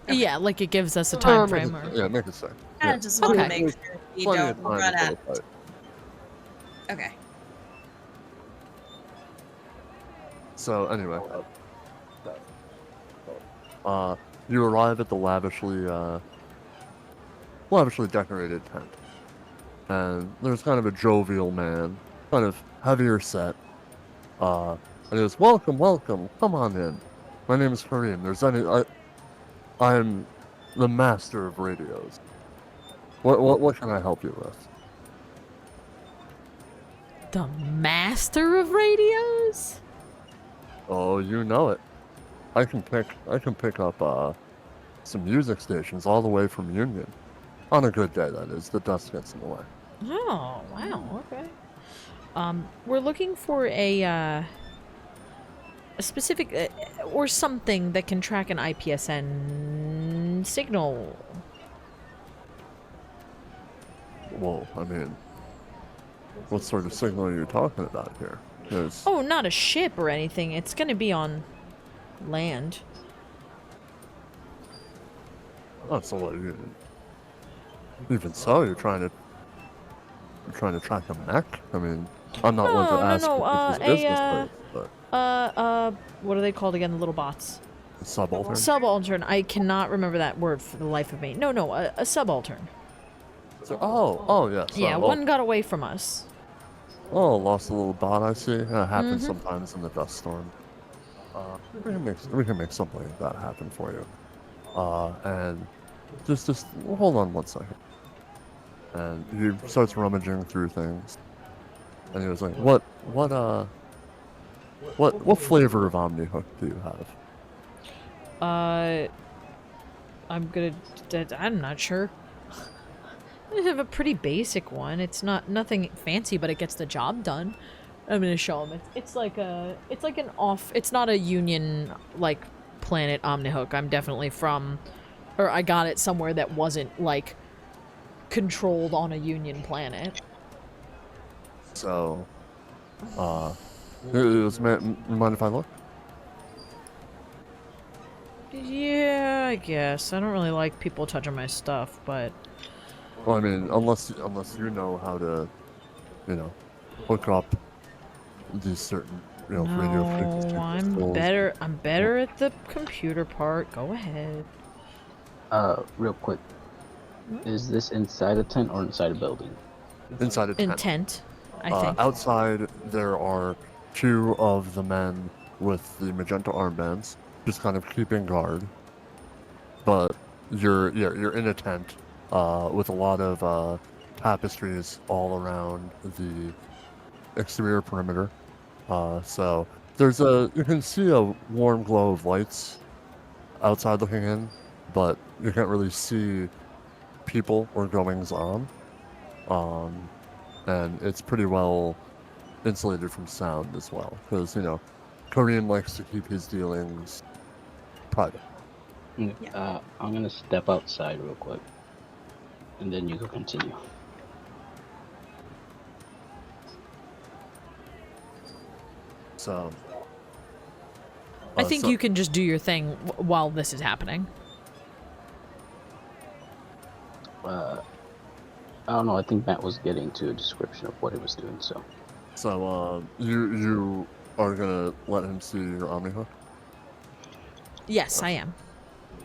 Yeah, like it gives us a time frame. Make it say. I just want to Okay. make sure we Plenty don't of time run before out. the fight. Okay. So anyway, you arrive at the lavishly decorated tent, and there's kind of a jovial man, kind of heavier set, and he goes, "Welcome, welcome, come on in. My name is Kareem. I'm the master of radios. What can I help you with?" The master of radios? Oh, you know it. I can pick up some music stations all the way from Union. On a good day, that is. The dust gets in the way. Oh, wow. Okay. We're looking for a specific or something that can track an IPSN signal. Well, I mean, what sort of signal are you talking about here? There's Oh, not a ship or anything. It's gonna be on land. so what? Even so, you're trying to track a mech. I mean, I'm not one to ask people's business, but What are they called again? The little bots. subaltern. Subaltern. I cannot remember that word for the life of me. No, a subaltern. Oh, yes. Yeah, one got away from us. Oh, lost a little bot. I see. That happens sometimes in the dust storm. We can make something like that happen for you. And just hold on one second. And he starts rummaging through things, and he was like, what flavor of OmniHook do you have? I'm not sure. I have a pretty basic one. It's nothing fancy, but it gets the job done. I'm gonna show him. It's like an off. It's not a Union like planet OmniHook. I'm definitely from, or I got it somewhere that wasn't like controlled on a Union planet. So, mind if I look? Yeah, I guess. I don't really like people touching my stuff, but Well, I mean, unless you know how to, hook up these certain, radio frequency crystals. I'm better at the computer part. Go ahead. Real quick. Is this inside a tent or inside a building? Inside a tent. Intent, I think. Outside, there are two of the men with the magenta armbands, just kind of keeping guard. But you're in a tent with a lot of tapestries all around the exterior perimeter. So you can see a warm glow of lights outside looking in, but you can't really see people or goings on. And it's pretty well insulated from sound as well, because Korean likes to keep his dealings private. I'm gonna step outside real quick, and then you can continue. So I think you can just do your thing while this is happening. I don't know. I think Matt was getting to a description of what he was doing. So you are gonna let him see your OmniHook? Yes, I am.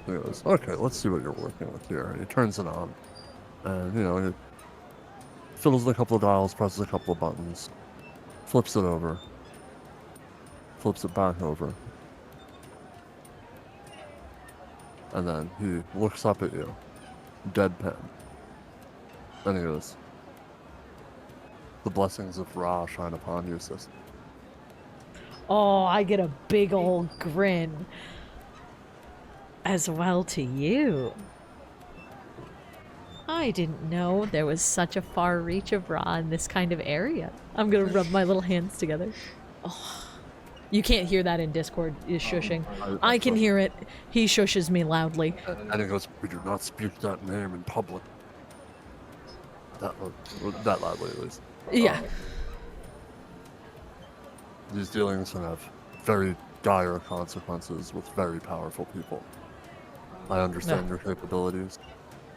He goes, okay, let's see what you're working with here. And he turns it on, and he fiddles a couple of dials, presses a couple of buttons, flips it over, flips it back over, and then he looks up at you, deadpan, and he goes, "The blessings of Ra shine upon you, sister." Oh, I get a big old grin. As well to you. I didn't know there was such a far reach of Ra in this kind of area. I'm gonna rub my little hands together. Oh. You can't hear that in Discord, is shushing. I can hear it. He shushes me loudly. And he goes, "We do not speak that name in public." That loudly, at least. Yeah. These dealings can have very dire consequences with very powerful people. I understand your capabilities,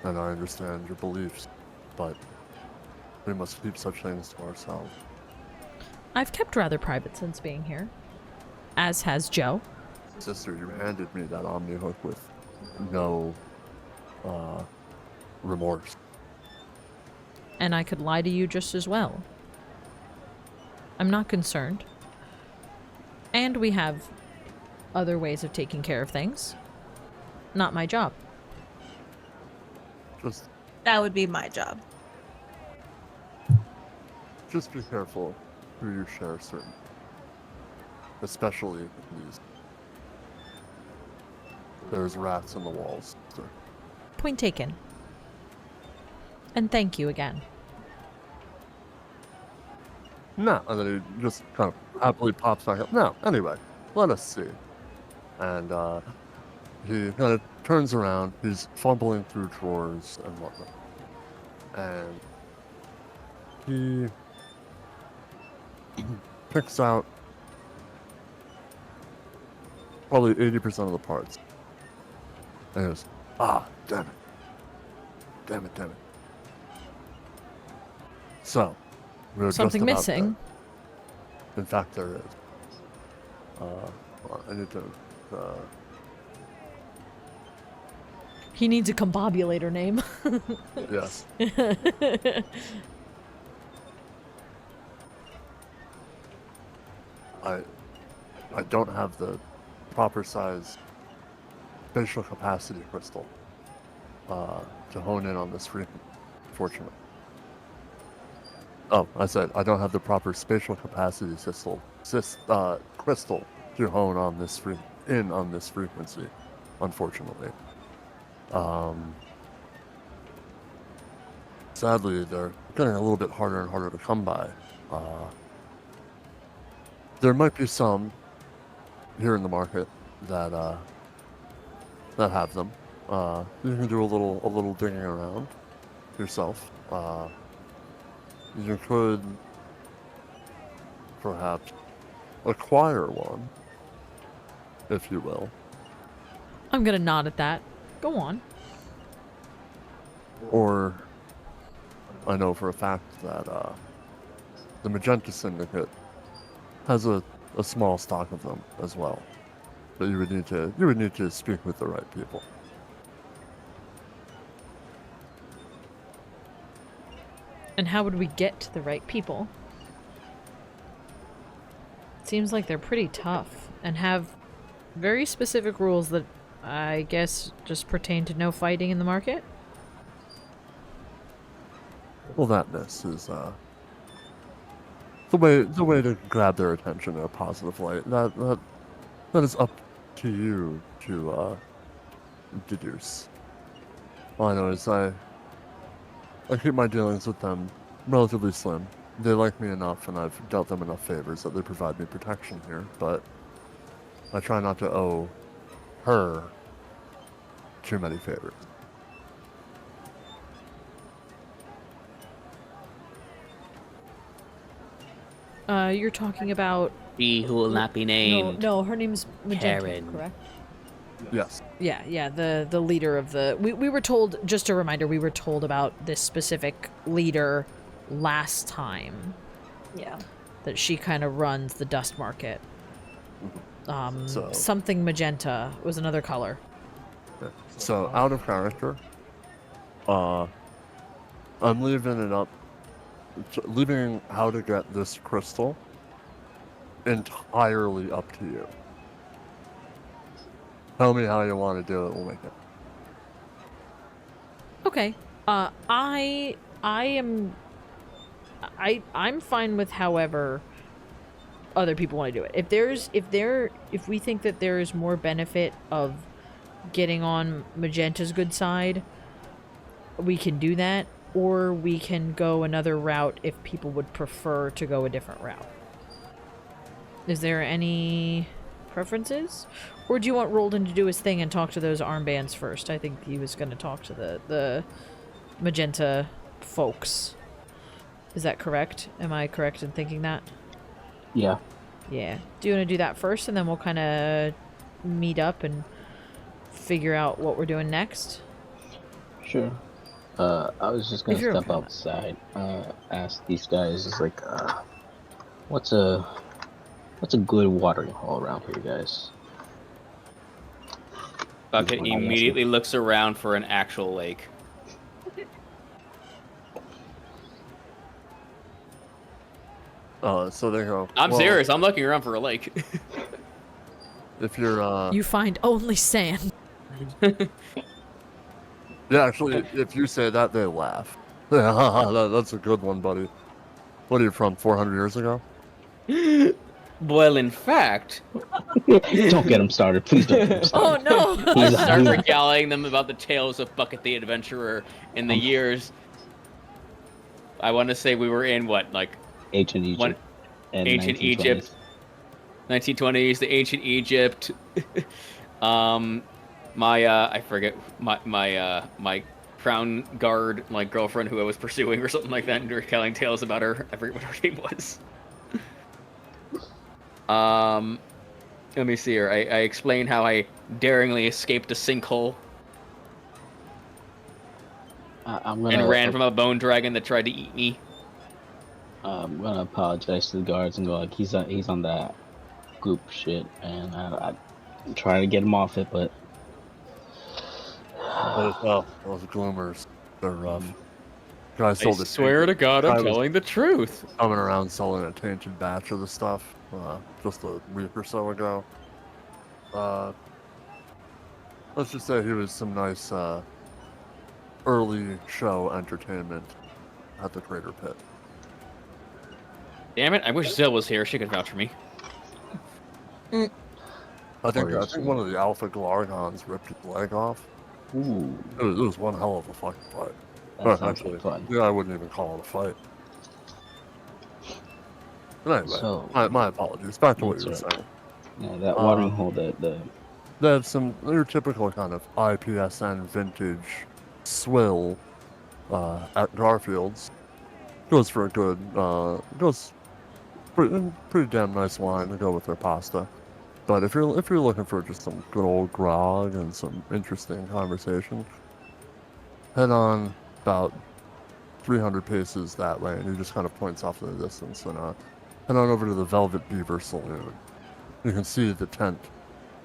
and I understand your beliefs, but we must keep such things to ourselves. I've kept rather private since being here. As has Joe. Sister, you handed me that OmniHook with no remorse. And I could lie to you just as well. I'm not concerned. And we have other ways of taking care of things. Not my job. That would be my job. Just be careful who you share certain, especially these there's rats in the walls. So, Point taken. And thank you again. no, and then he just kind of happily pops back up. No, anyway, let us see. And he kind of turns around. He's fumbling through drawers and whatnot. And he picks out probably 80% of the parts. And he goes, damn it. Damn it, damn it. So, we're just Something about missing. there. In fact, there is. I need to, He needs a combobulator name. yes. I don't have the proper size spatial capacity crystal to hone in on this frequency, unfortunately. Oh, I said I don't have the proper spatial capacity crystal to hone on this frequency, unfortunately. Sadly, they're getting a little bit harder and harder to come by. There might be some here in the market that have them. You can do a little digging around yourself. You could perhaps acquire one, if you will. I'm gonna nod at that. Go on. Or I know for a fact that the Magenta Syndicate has a small stock of them as well. But you would need to speak with the right people. And how would we get to the right people? Seems like they're pretty tough and have very specific rules that I guess just pertain to no fighting in the market. Well, this is the way to grab their attention in a positive light. That is up to you to deduce. All I know is I keep my dealings with them relatively slim. They like me enough, and I've dealt them enough favors that they provide me protection here, but I try not to owe her too many favors. You're talking about... She who will not be named. No, her name's Magenta, Karen. correct? Yes. Yeah, the leader of the... We were told, just a reminder, we were told about this specific leader last time. Yeah. That she kind of runs the dust market. So- Something magenta was another color. So, out of character, I'm leaving how to get this crystal entirely up to you. Tell me how you want to do it, we'll make it. Okay. I'm fine with however other people want to do it. If we think that there is more benefit of getting on Magenta's good side, we can do that, or we can go another route if people would prefer to go a different route. Is there any preferences? Or do you want Roldan to do his thing and talk to those armbands first? I think he was going to talk to the Magenta folks. Is that correct? Am I correct in thinking that? Yeah. Yeah. Do you want to do that first, and then we'll kind of meet up and figure out what we're doing next? Sure. I was just gonna If you're step okay with outside, ask these guys, what's a good watering hole around here, guys? Bucket immediately looks around for an actual lake. So they go. I'm "Well, serious. I'm looking around for a lake. If you're, You find only sand. yeah, actually, if you say that, they laugh. That's a good one, buddy. What are you from? 400 years ago? Well, in fact, Don't get him started. Please don't get him Oh started. no! I He's- start he's- regaling them about the tales of Bucket the Adventurer in the years. I want to say we were in what, like Ancient Egypt. One- And ancient 1920s. Egypt, 1920s, the ancient Egypt. I forget my crown guard, my girlfriend who I was pursuing or something like that, and retelling tales about her. I forget what her name was. Let me see here. I explained how I daringly escaped a sinkhole I'm gonna and ran from a bone dragon that tried to eat me. I'm gonna apologize to the guards and go like he's on that group shit, and I'm trying to get him off it, but Those gloomers, they're rough. Guy I sold a swear to tainted- God, I'm guy was telling the truth. coming around selling a tainted batch of the stuff just a week or so ago. Let's just say he was some nice early show entertainment at the Crater Pit. Damn it! I wish Zill was here. She could vouch for me. I think one of the Alpha Glargons ripped his leg off. ooh, It was one hell of a fucking fight. that sounds Actually, like fun. yeah, I wouldn't even call it a fight. But anyway, So- my apologies. Back to what you were That's saying. Yeah, that watering hole, the They have your typical kind of IPSN vintage swill at Garfield's. Goes for a good, goes pretty damn nice wine to go with their pasta. But if you're looking for just some good old grog and some interesting conversation, head on about 300 paces that way, and he just kind of points off in the distance, and head on over to the Velvet Beaver Saloon. You can see the tent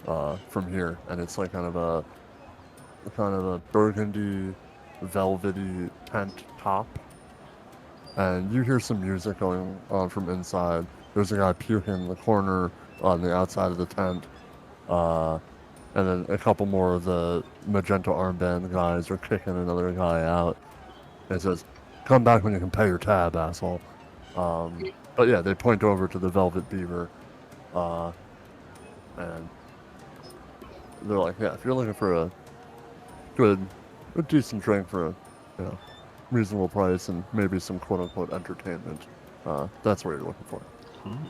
from here, and it's like kind of a burgundy, velvety tent top. And you hear some music going on from inside. There's a guy puking in the corner on the outside of the tent. And then a couple more of the magenta armband guys are kicking another guy out. And it says, "Come back when you can pay your tab, asshole." But yeah, they point over to the Velvet Beaver. And they're like, yeah, if you're looking for a decent drink for a, reasonable price and maybe some quote-unquote entertainment, that's what you're looking for.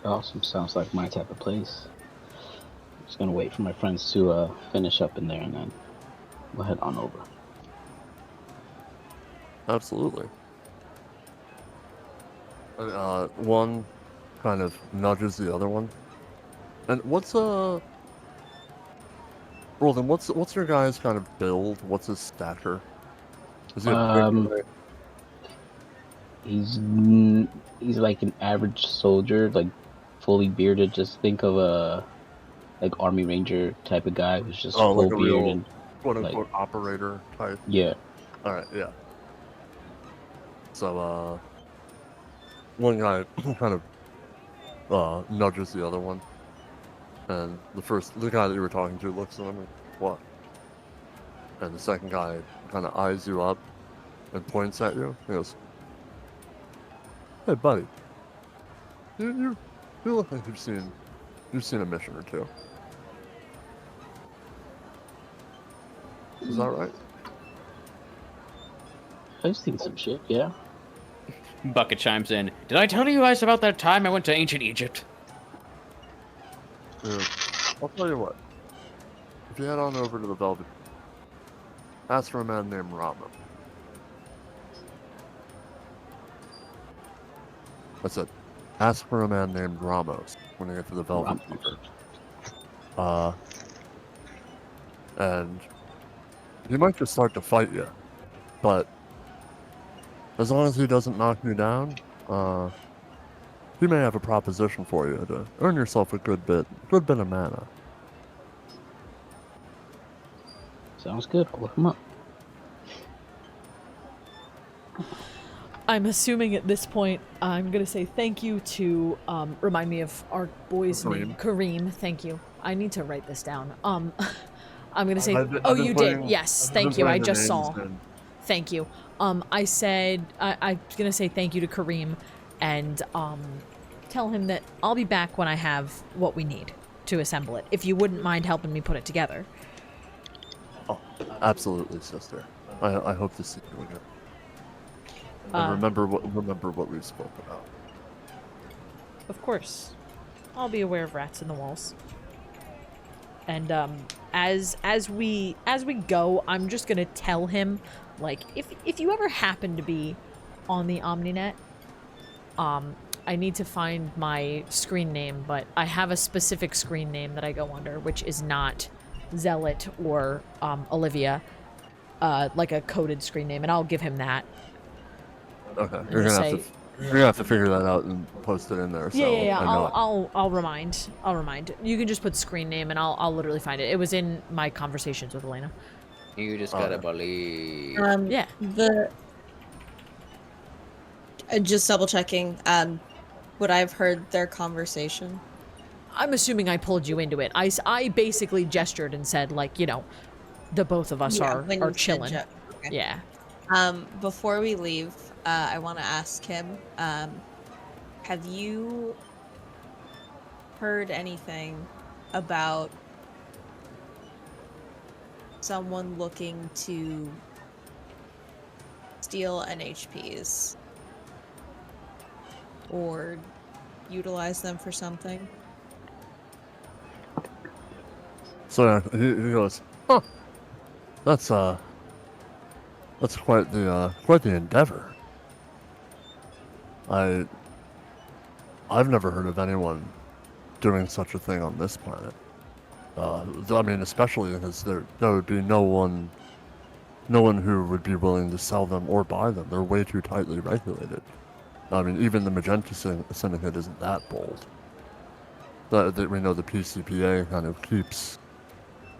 awesome. Sounds like my type of place. Just gonna wait for my friends to finish up in there, and then we'll head on over. Absolutely. And, one kind of nudges the other one. And what's your guy's kind of build? What's his stature? Is he a big guy? He's like an average soldier, like fully bearded. Just think of a like Army Ranger type of guy who's just full like a beard real and quote-unquote operator type? yeah. Alright, yeah. So, one guy kind of nudges the other one. And the guy that you were talking to looks at him and, what? And the second guy kind of eyes you up and points at you. He goes, "Hey, buddy. You look like you've seen a mission or two. Is that right?" I've seen some shit, yeah. Bucket chimes in. Did I tell you guys about that time I went to ancient Egypt? Yeah. I'll tell you what. If you head on over to the Velvet, ask for a man named Rama. I said, ask for a man named Ramos when you get to the Velvet Beaver. And he might just start to fight you, but as long as he doesn't knock you down, he may have a proposition for you to earn yourself a good bit of mana. Sounds good. I'll look him up. I'm assuming at this point I'm gonna say thank you to remind me of our boy's name, Kareem. Thank you. I need to write this down. I'm gonna say. I've You been did. Yes. Thank you. I just saw. in. Thank you. I said I'm gonna say thank you to Kareem, and tell him that I'll be back when I have what we need. to assemble it. If you wouldn't mind helping me put it together. Oh, absolutely, sister. I hope to see you again. And remember what we spoke about. Of course. I'll be aware of rats in the walls. And as we go, I'm just gonna tell him, like, if you ever happen to be on the OmniNet, I need to find my screen name, but I have a specific screen name that I go under, which is not Zealot or Olivia, like a coded screen name, and I'll give him that. Okay, you're gonna have to figure that out and post it in there. So Yeah. I know I'll remind. You can just put screen name, and I'll literally find it. It was in my conversations with Elena. You just gotta believe. Yeah. Just double checking. Would I have heard their conversation? I'm assuming I pulled you into it. I basically gestured and said, like, you know, the both of us are chilling. Okay. Yeah. Before we leave, I want to ask him, have you heard anything about someone looking to steal NHPs or utilize them for something? So he goes, huh? That's quite the endeavor. I've never heard of anyone doing such a thing on this planet. I mean, especially because there would be no one who would be willing to sell them or buy them. They're way too tightly regulated. I mean, even the Magenta Syndicate isn't that bold. That we know the PCPA kind of keeps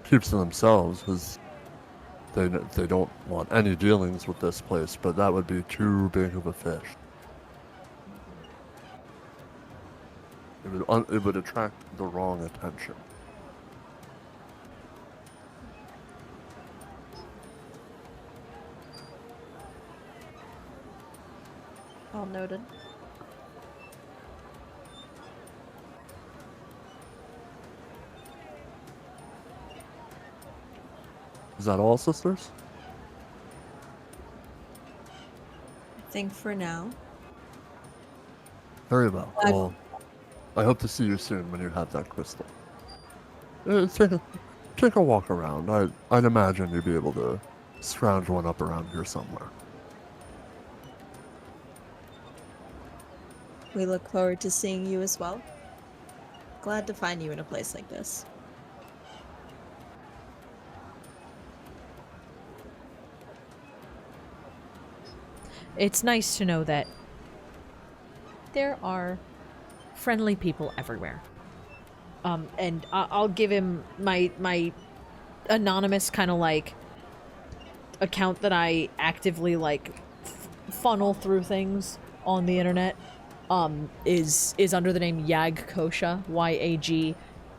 to themselves because they don't want any dealings with this place, but that would be too big of a fish. It would attract the wrong attention. All noted. Is that all, sisters? I think for now. Very well. Well, I hope to see you soon when you have that crystal. Take a walk around. I'd imagine you'd be able to scrounge one up around here somewhere. We look forward to seeing you as well. Glad to find you in a place like this. It's nice to know that there are friendly people everywhere. And I'll give him my anonymous kind of like account that I actively like funnel through things on the internet. Is under the name Yagkosha,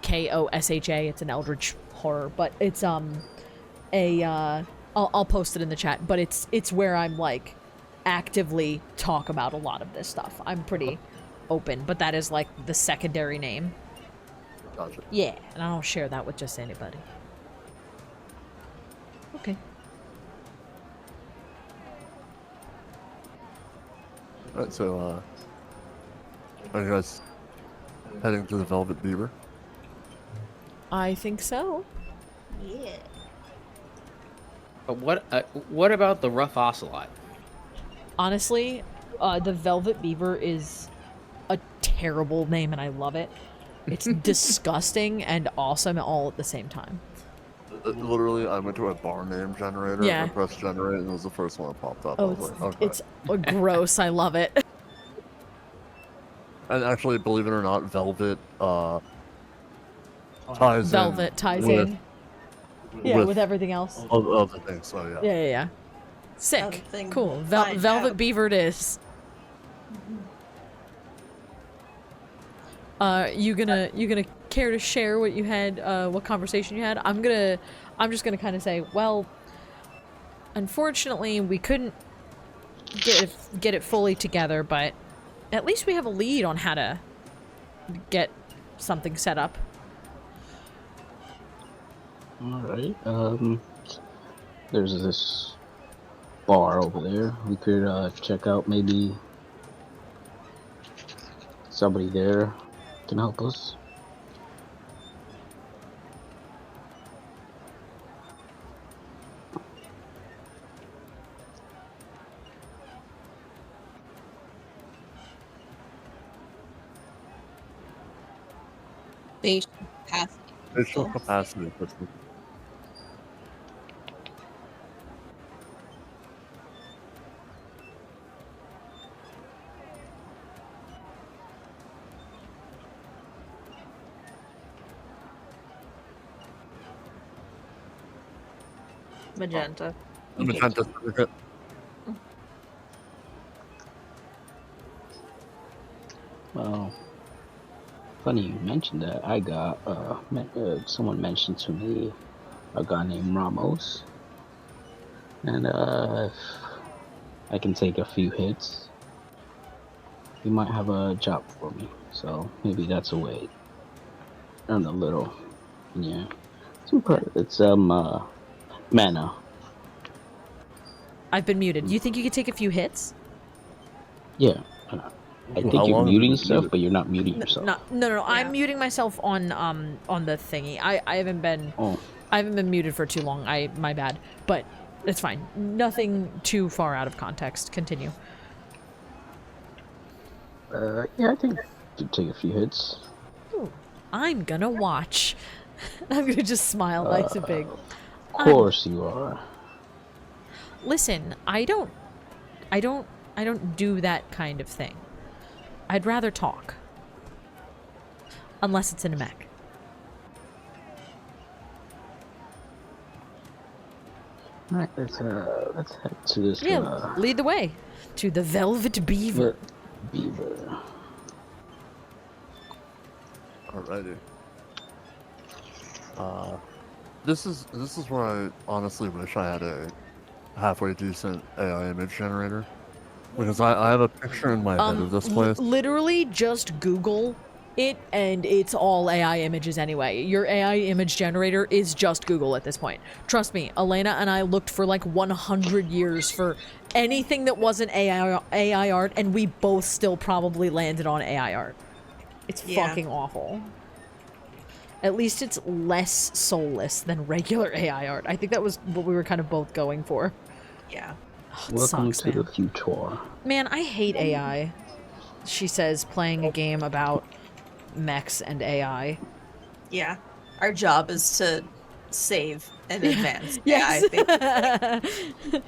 Yagkosha. It's an eldritch horror, but it's I'll post it in the chat. But it's where I'm like actively talk about a lot of this stuff. I'm pretty open, but that is like the secondary name. Gotcha. Yeah, and I don't share that with just anybody. Okay. Alright, so are you guys heading to the Velvet Beaver? I think so. Yeah. But what about the Rough Ocelot? Honestly, the Velvet Beaver is a terrible name, and I love it. It's disgusting and awesome all at the same time. Literally, I went to a bar name generator and pressed generate, and it was the first one that popped up. Oh, I was like, okay. it's gross. I love it. And actually, believe it or not, Velvet ties in. Yeah, with everything else. Other things, so yeah. Yeah. Sick. Something Cool. find Velvet out. Beaver it is. You gonna care to share what you had, what conversation you had? I'm just gonna kind of say, well, unfortunately, we couldn't get it fully together, but at least we have a lead on how to get something set up. Alright, there's this bar over there. We could check out, maybe somebody there can help us. Facial capacity. Facial Oh. capacity system. Magenta. Magenta certificate. Well, funny you mentioned that. I got someone mentioned to me a guy named Ramos, and if I can take a few hits, he might have a job for me. So maybe that's a way. Earn a little, yeah. It's mana. I've been muted. You think you could take a few hits? Yeah. I How think you're long have you muting been stuff, muted? but you're not muting yourself. No. I'm Yeah. muting myself on the thingy. I haven't been Oh, I haven't been muted for too long. My bad. But it's fine. Nothing too far out of context. Continue. yeah, I think you take a few hits. Ooh, I'm gonna watch. I'm gonna just smile nice and big. Of course you are. Listen, I don't do that kind of thing. I'd rather talk. Unless it's in a mech. Alright, let's head to this Yeah, lead the way to the Velvet Beaver. beaver. Alrighty. This is where I honestly wish I had a halfway decent AI image generator, because I have a picture in my head of this place. Literally just Google it and it's all AI images anyway. Your AI image generator is just Google at this point. Trust me, Elena and I looked for like 100 years for anything that wasn't AI art, and we both still probably landed on AI art. It's Yeah. fucking awful. At least it's less soulless than regular AI art. I think that was what we were kind of both going for. Yeah. It Welcome sucks, to man. the future. Man, I hate AI. She says, playing a game about mechs and AI. Yeah. Our job is to save and advance. Yes. AI, basically.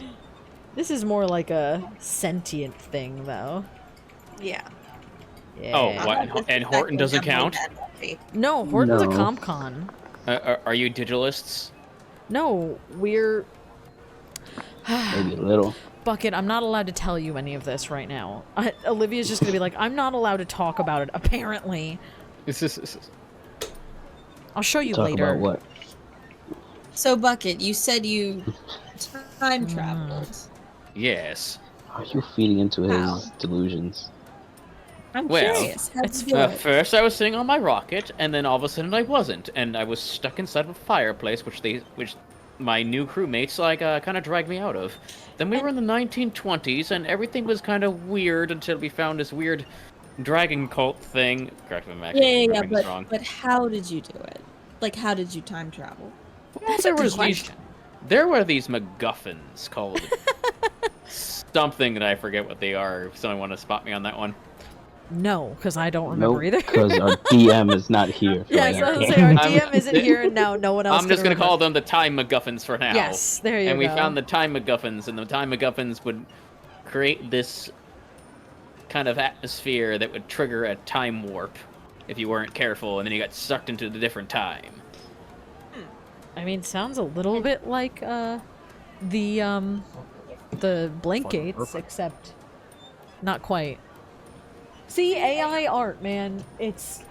This is more like a sentient thing, though. Yeah. Yeah. Oh, what? And Horton doesn't count? No, Horton's a No. ComCon. Are you digitalists? No, we're... Maybe a little. Bucket, I'm not allowed to tell you any of this right now. Olivia's just gonna be like, I'm not allowed to talk about it, apparently. I'll show you Talk later. about what? So, Bucket, you said you time traveled. Yes. Are you feeding into his How? delusions? I'm Well, curious. How'd it's you do it? First, I was sitting on my rocket, and then all of a sudden, I wasn't, and I was stuck inside of a fireplace, which my new crewmates kind of dragged me out of. Then we were in the 1920s, and everything was kind of weird until we found this weird dragon cult thing. Correct me if I'm actually remembering this wrong. But how did you do it? Like, how did you time travel? That's There a good was these- question. There were these MacGuffins called something that I forget what they are. If someone want to spot me on that one. No, because I don't remember Nope, either. because our DM is not here. For Yes, I was anything. gonna say, our I'm- DM isn't here, and now no one else I'm just can gonna call remember. them the Time MacGuffins for now. Yes, there you And go. we found the Time MacGuffins, and the Time MacGuffins would create this kind of atmosphere that would trigger a time warp if you weren't careful, and then you got sucked into the different time. I mean, sounds a little bit like the blank gates, except not quite. See, AI art, man, it's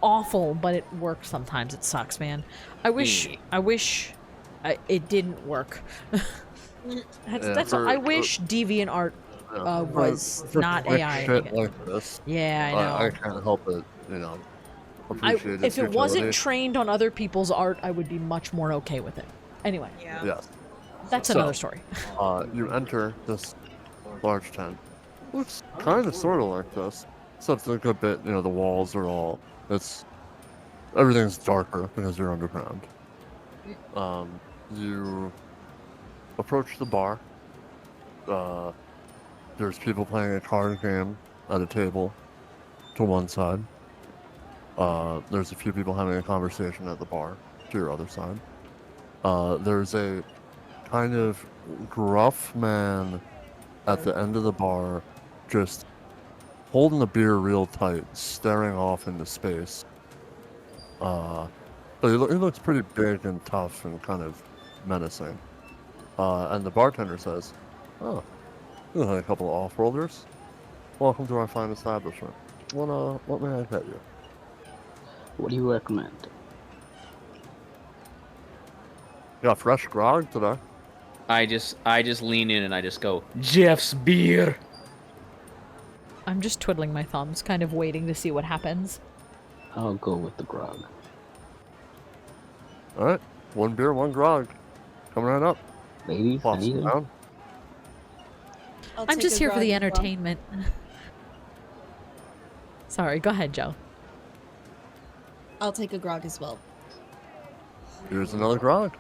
awful, but it works sometimes. It sucks, man. I wish it didn't work. That's all. I wish deviant art was For not quick AI. shit like this, Yeah, I know. I can't help it, appreciate its if it wasn't utility. trained on other people's art, I would be much more okay with it. Anyway, Yeah. Yes. that's So, another story. You enter this large tent. Looks kind of sort of like this, except a good bit. The walls are all. Everything's darker because you're underground. You approach the bar. There's people playing a card game at a table to one side. There's a few people having a conversation at the bar to your other side. There's a kind of gruff man at the end of the bar, just holding the beer real tight, staring off into space. But he looks pretty big and tough and kind of menacing. And the bartender says, "Oh, you like a couple of off-worlders? Welcome to our fine establishment. What may I get you?" What do you recommend? Got fresh grog today. I just lean in and I just go, Jeff's beer. I'm just twiddling my thumbs, kind of waiting to see what happens. I'll go with the grog. All right, one beer, one grog. Coming right up. Ladies, Plops anything? down. I'll I'm take just a here for grog the as well. entertainment. Sorry, go ahead, Joe. I'll take a grog as well. Here's another grog.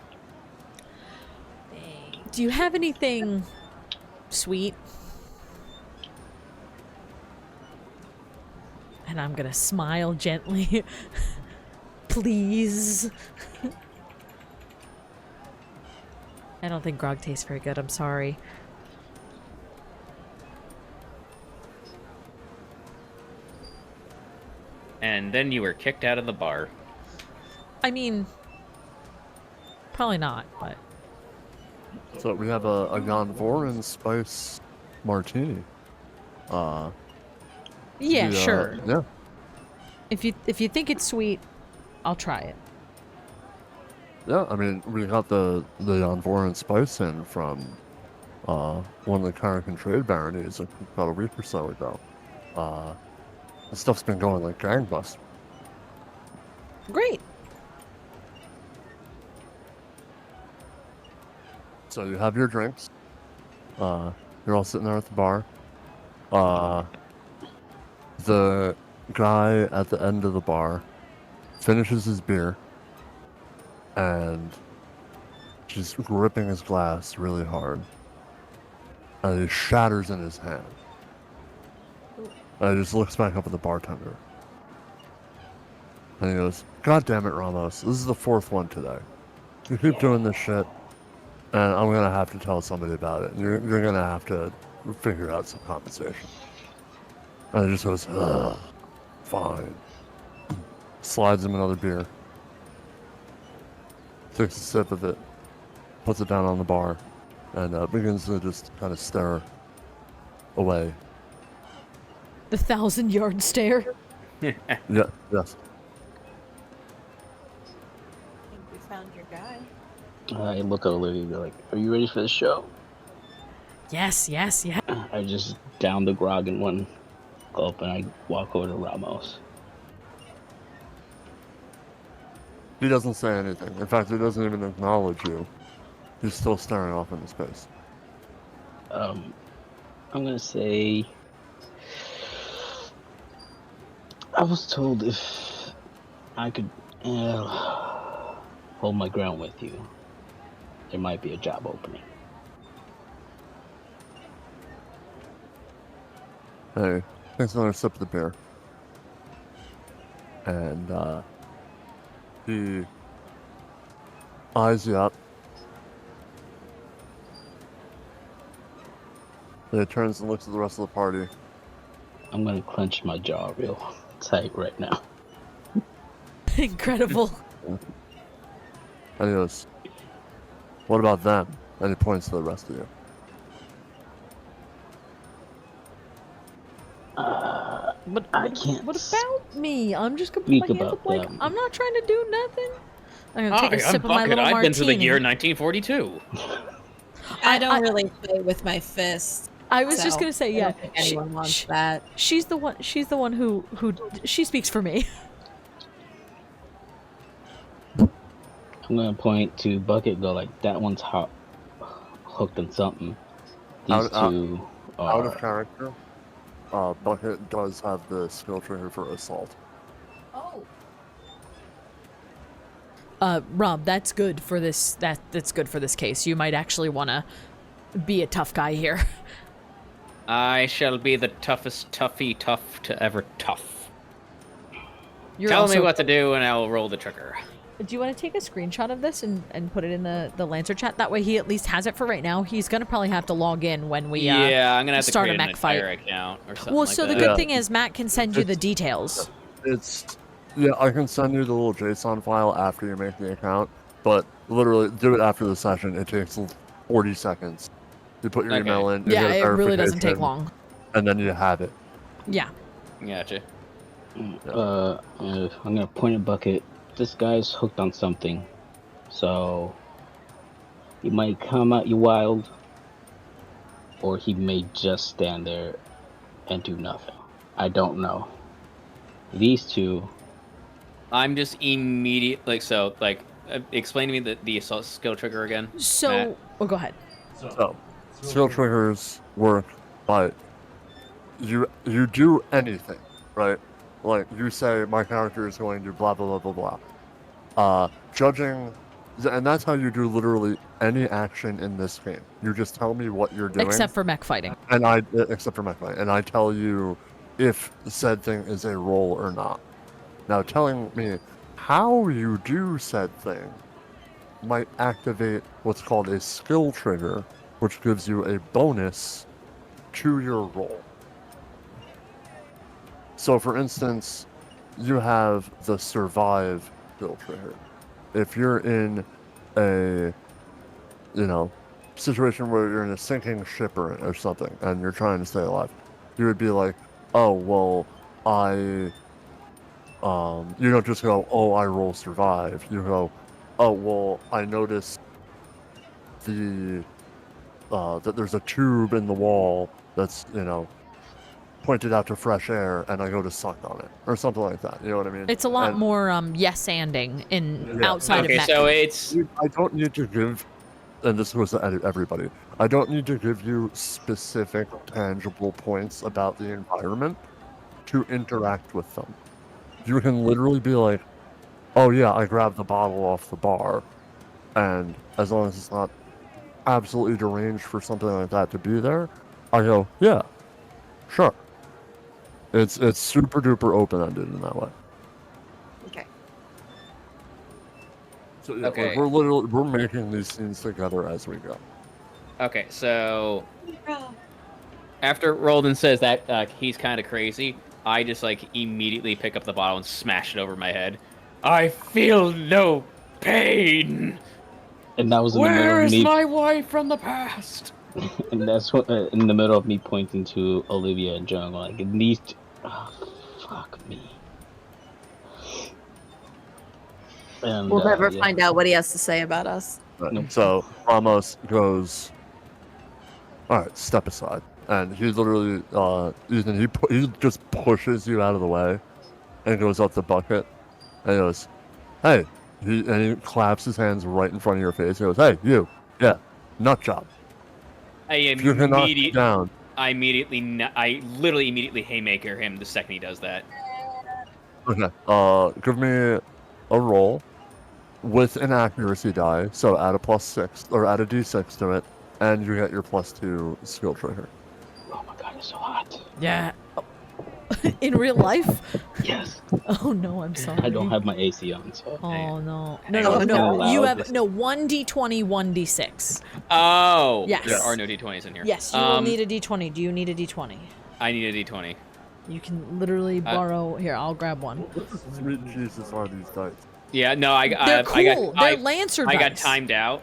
Do you have anything sweet? And I'm gonna smile gently. Please. I don't think grog tastes very good, I'm sorry. And then you were kicked out of the bar. I mean, probably not, but So we have a Gonvoran spice martini. yeah, sure. Yeah. If you think it's sweet, I'll try it. Yeah, I mean, we got the Gonvoran spice in from one of the Karakan trade baronies about a week or so ago. The stuff's been going like gangbusters. Great. So you have your drinks. You're all sitting there at the bar. The guy at the end of the bar finishes his beer and just gripping his glass really hard. And it shatters in his hand. And he just looks back up at the bartender. And he goes, "God damn it, Ramos. This is the fourth one today. You keep doing this shit, and I'm going to have to tell somebody about it. You're going to have to figure out some compensation." And he just goes, "Ugh, fine." Slides him another beer. Takes a sip of it. Puts it down on the bar. And begins to just kind of stare away. The 1,000-yard stare. Yeah, yes. I think we found your guy. I look at Olivia and be like, "Are you ready for the show?" Yes, yes, yes. I just down the grog in one gulp and I walk over to Ramos. He doesn't say anything. In fact, he doesn't even acknowledge you. He's still staring off into space. I'm gonna say I was told if I could hold my ground with you, there might be a job opening. Hey, takes another sip of the beer. And he eyes you up. Then he turns and looks at the rest of the party. I'm gonna clench my jaw real tight right now. Incredible. And he goes, "What about them?" And he points to the rest of you. But I can't What about me? I'm just gonna put speak my hands about up like them. I'm not trying to do nothing. I'm gonna Hi, take a I'm sip of my Bucket. little I've martini. been to the year 1942. I don't really play with my fists. I was just So, gonna say, I yeah. don't think anyone wants that. She's the one. She's the one who she speaks for me. I'm gonna point to Bucket. Go like that one's hooked on something. These two Out of are. character, Bucket does have the skill trigger for assault. Oh. Rob, that's good for this. That's good for this case. You might actually want to be a tough guy here. I shall be the toughest toughy tough to ever tough. You're Tell me also- what to do and I'll roll the trigger. Do you want to take a screenshot of this and put it in the Lancer chat? That way he at least has it for right now. He's going to probably have to log in when we yeah, I'm gonna have to start create a mech an fight. entire account or something Well, like so the that. good Yeah. thing is Matt can send you the details. Yeah, I can send you the little JSON file after you make the account, but literally do it after the session. It takes 40 seconds. You put your Okay. email in. You Yeah, get a it really doesn't take verification, long. And then you have it. Yeah. Gotcha. I'm gonna point at Bucket. This guy's hooked on something, so he might come at you wild, or he may just stand there and do nothing. I don't know. These two. I'm just immediate explain to me the assault skill trigger again. So, Matt. oh, go ahead. So, skill triggers work by you do anything, right? Like you say, my character is going to blah blah blah blah blah. Judging, and that's how you do literally any action in this game. You just tell me what you're doing, Except for mech fighting. and except for my fight, and I tell you if said thing is a roll or not. Now, telling me how you do said thing might activate what's called a skill trigger, which gives you a bonus to your roll. So, for instance, you have the survive skill trigger. If you're in a, situation where you're in a sinking ship or something, and you're trying to stay alive, you would be like, oh, well, you don't just go, oh, I roll survive. You go, oh, well, I noticed that there's a tube in the wall that's, pointed out to fresh air, and I go to suck on it, or something like that. You know what I mean? It's a lot And more yes-anding in Yeah. outside Okay, of mech. so it's I don't need to give, and this goes to everybody, I don't need to give you specific, tangible points about the environment to interact with them. You can literally be like, oh yeah, I grabbed the bottle off the bar, and as long as it's not absolutely deranged for something like that to be there, I go, yeah, sure. It's super duper open-ended in that way. Okay. So yeah, Okay. we're making these scenes together as we go. okay. So after Roldan says that he's kind of crazy, I just immediately pick up the bottle and smash it over my head. I feel no pain. And that was in the middle Where of is me. my wife from the past? And that's what in the middle of me pointing to Olivia and John, like these. Fuck me. And We'll never yeah. find out what he has to say about us. Right. Nope. So Ramos goes, all right, step aside, and he literally, Ethan, he just pushes you out of the way, and goes up the bucket, and he goes, hey, he claps his hands right in front of your face. He goes, hey, you, yeah, nut job. I If you can knock me down, I literally immediately haymaker him the second he does that. okay, give me a roll with an accuracy die, so add a +6 or add a d6 to it, and you get your +2 skill trigger. Oh my god, it's so hot. Yeah. In real life? Yes. Oh no, I'm sorry. I don't have my AC on, so. Oh no. Hang No, on. no, no. You Loud. have 1d20, 1d6. Oh, Yes. there are no d20s in here. Yes, you will need a d20. Do you need a d20? I need a d20. You can literally borrow. Here, I'll grab one. Sweet Jesus are these dice. Yeah, no, They're cool. They're Lancer dice. I got timed out.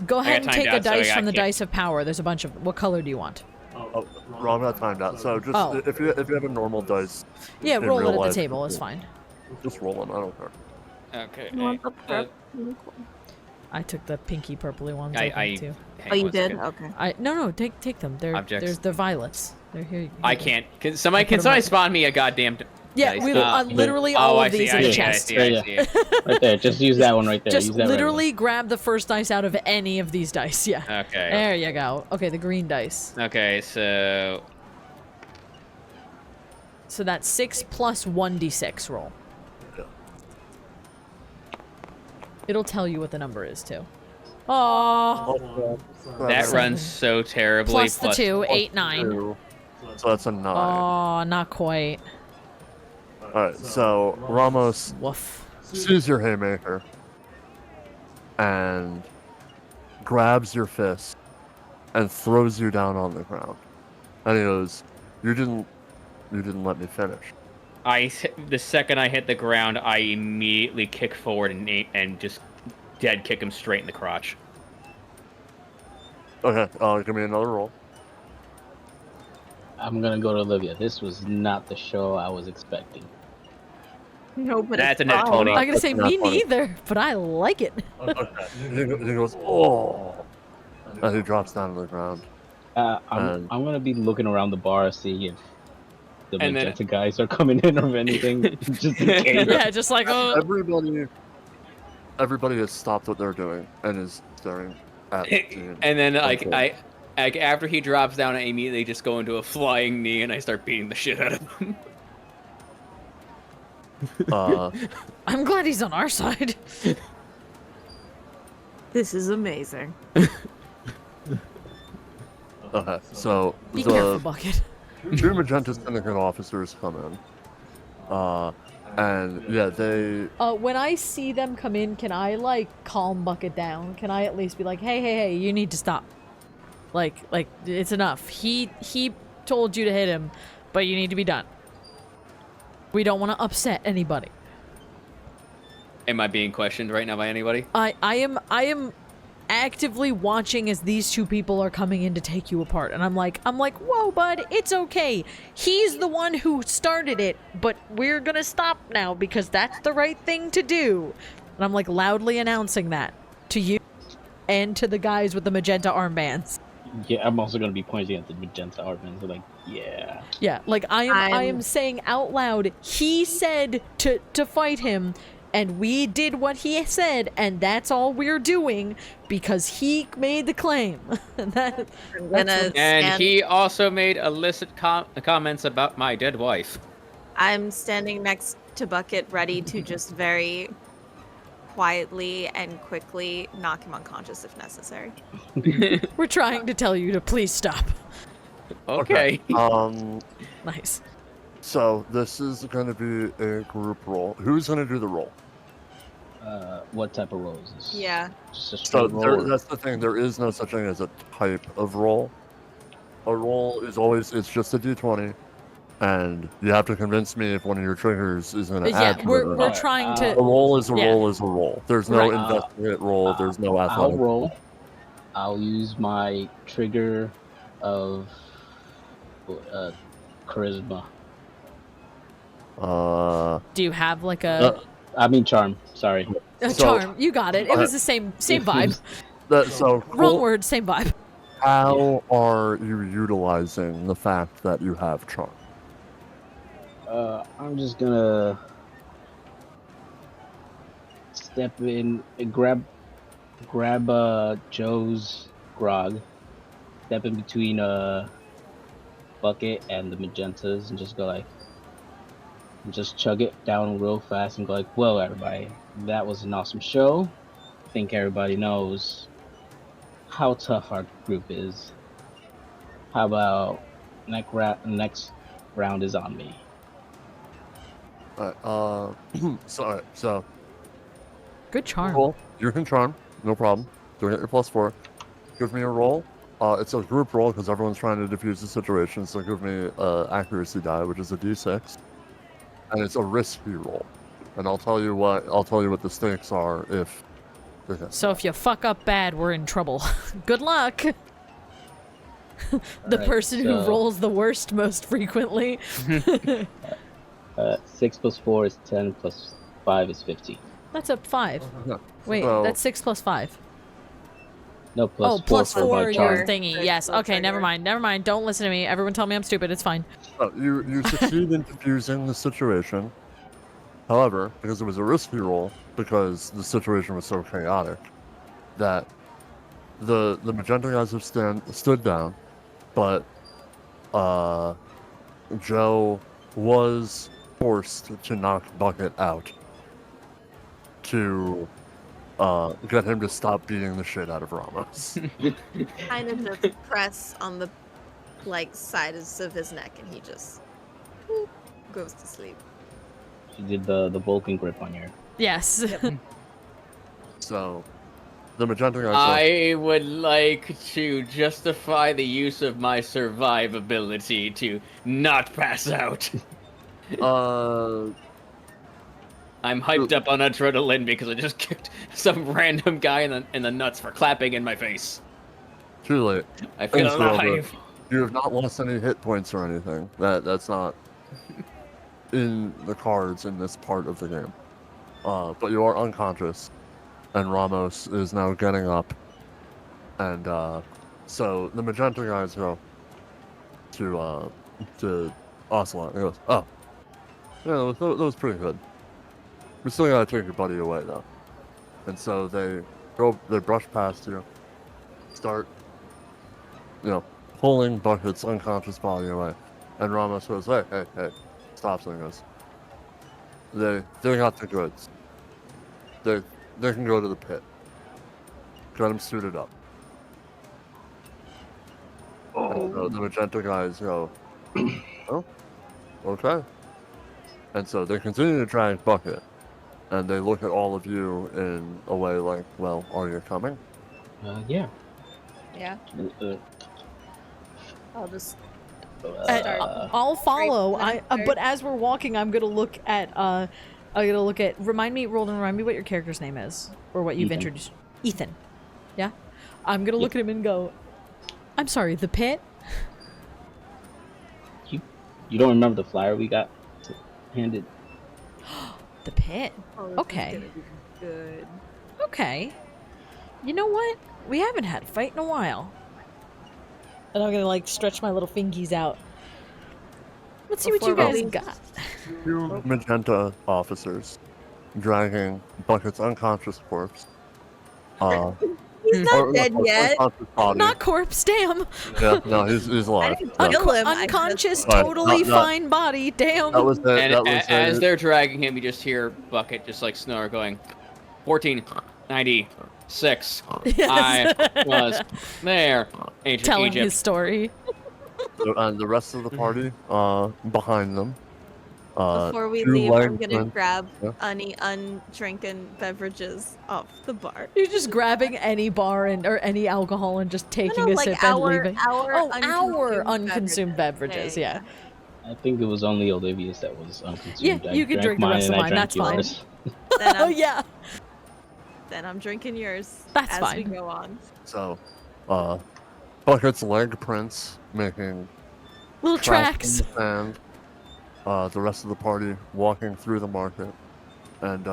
Go ahead and timed take a out, so I dice got from the kicked. dice of power. There's a bunch of. What color do you want? Oh, Rob got timed out. So just Oh. if you have a normal dice, Yeah, in roll it real at the life, table. It's fine. just roll them. I don't care. Okay. You want the uh, I took the pinky purpley ones. I- I think, too. hang Oh, you one did? second. Okay. No, take them. They're Objects. They're violets. They're here. I can't. Can somebody put 'em up. spawn me a goddamn Yeah, dice. we the- literally all I of see, these I in the see, I chest. see, I Yeah, see. Right there. Just use that one right there. Just use that literally grab the first dice out of any of these dice. Yeah. Okay. There you go. Okay, the green dice. Okay, so So that's 6 plus 1d6 roll. Yeah. It'll tell you what the number is too. Oh, that Seven. runs so terribly. plus the 2, 8, 9. 2, so that's a 9. Oh, not quite. Alright, so Ramos Woof. sees your haymaker and grabs your fist and throws you down on the ground. And he goes, You didn't let me finish. The second I hit the ground, I immediately kick forward and just dead kick him straight in the crotch. Okay, give me another roll. I'm gonna go to Olivia. This was not the show I was expecting. No, but That's it's a net fine. 20. I'm gonna say That's me not funny. neither, but I like it. Okay. He goes, Oh! And he drops down to the ground. I'm gonna be looking around the bar, seeing if the And then- magenta guys are coming in or anything, just in case. Yeah, just like, oh. Everybody has stopped what they're doing and is staring at you. And then Okay. after he drops down, I immediately just go into a flying knee and I start beating the shit out of him. I'm glad he's on our side. This is amazing. Okay, so Be the careful, Bucket. 2 magenta syndicate officers come in. And yeah, they When I see them come in, can I, like, calm Bucket down? Can I at least be like, hey, you need to stop. Like, it's enough. He told you to hit him, but you need to be done. We don't want to upset anybody. Am I being questioned right now by anybody? I am actively watching as these 2 people are coming in to take you apart, and I'm like, whoa, bud, it's okay. He's the one who started it, but we're gonna stop now because that's the right thing to do. And I'm like loudly announcing that to you and to the guys with the magenta armbands. Yeah, I'm also gonna be pointing at the magenta armbands. So like, yeah. Yeah, like I am saying out loud, he said to fight him, and we did what he said, and that's all we're doing because he made the claim. That, I'm gonna And stand- he also made illicit comments about my dead wife. I'm standing next to Bucket, ready to just very quietly and quickly knock him unconscious if necessary. we're trying to tell you to please stop. Okay. Nice. So this is going to be a group roll. Who's going to do the roll? What type of roll is this? Yeah. Just a So straight roll. or- that's the thing. There is no such thing as a type of roll. A roll is always it's just a d20, and you have to convince me if one of your triggers is going to add Yeah, to it. we're or not. trying A to. roll is a yeah. roll is a roll. There's no Right. investigate roll. There's no I'll athletic. roll. I'll use my trigger of charisma. Do you have like a I mean charm. Sorry. so- charm? You got it. It was the same vibe. So Wrong word, same vibe. how are you utilizing the fact that you have charm? I'm just gonna step in and grab Joe's grog, step in between Bucket and the magentas, and just go like, and just chug it down real fast and go like, well, everybody, that was an awesome show. I think everybody knows how tough our group is. How about next round is on me. Alright, so Good charm. roll. You can charm, no problem. Doing it your +4. Give me a roll. It's a group roll because everyone's trying to defuse the situation. So give me accuracy die, which is a d6, and it's a risky roll. And I'll tell you what the stakes are if. So if you fuck up bad, we're in trouble. Good luck. The Alright, person who so- rolls the worst most frequently. 6 plus 4 is 10, plus 5 is 15. That's a 5. Yeah. Wait, So- that's 6 plus 5. No, plus Oh, plus 4 for 4, my you're charm. thingy. Six Yes. plus Okay, never trigger. mind. Never mind. Don't listen to me. Everyone tell me I'm stupid. It's fine. You succeed in diffusing the situation. However, because it was a risky roll, because the situation was so chaotic, that the magenta guys have stood down, but Joe was forced to knock Bucket out to get him to stop beating the shit out of Ramos. Kind of just press on the sides of his neck, and he just whoop, goes to sleep. She did the Vulcan grip on your. Yes. So, the magenta guys. I would like to justify the use of my survivability to not pass out. I'm hyped up on adrenaline because I just kicked some random guy in the nuts for clapping in my face. Too late. I feel Thanks, Wilbur. alive. You have not lost any hit points or anything. That's not in the cards in this part of the game. But you are unconscious, and Ramos is now getting up, and so the magenta guys go to Ocelot. He goes, "Oh, yeah, that was pretty good. We still gotta take your buddy away though." And so they brush past you, start, pulling Bucket's unconscious body away, and Ramos goes, "Hey, stops and goes, they got the goods. They can go to the pit. Got him suited up." And so the magenta guys go, "Oh, okay." And so they continue to drag Bucket, and they look at all of you in a way like, "Well, are you coming?" Yeah. Yeah. I'll just I'll follow. Right, But as we're walking, I'm gonna look at. Remind me what your character's name is, or what you've Ethan. introduced. Ethan. Yeah. I'm gonna look at him and go, "I'm sorry, the pit." You don't remember the flyer we got handed? The pit. oh, this is Okay. gonna be good. Okay. You know what? We haven't had a fight in a while. And I'm gonna stretch my little fingies out. Let's see what you Before guys we- got. Two magenta officers dragging Bucket's unconscious corpse. He's not dead yet. Unconscious body. Not corpse, damn. Yeah, no, he's alive. didn't Yeah. kill him. Unconscious, Right, totally not- fine body, damn. That was it. And That was as it. they're dragging him, you just hear Bucket just snore going, 1496. I was there. Ancient Telling Egypt. his story. And the rest of the party, behind them. Before we two leave, I'm legs gonna went- grab yeah. any undrinken beverages off the bar. You're just grabbing any bar or any alcohol and just taking a sip and leaving. Our unconsumed beverages, yeah. I think it was only Olivia's that was unconsumed. Yeah, I you can drank drink the mine rest of and I mine, drank that's fine. yours. Then Oh I'm, yeah. then I'm drinking yours. That's as fine. we go on. So, Bucket's leg prints making Little tracks. in the sand. The rest of the party walking through the market, and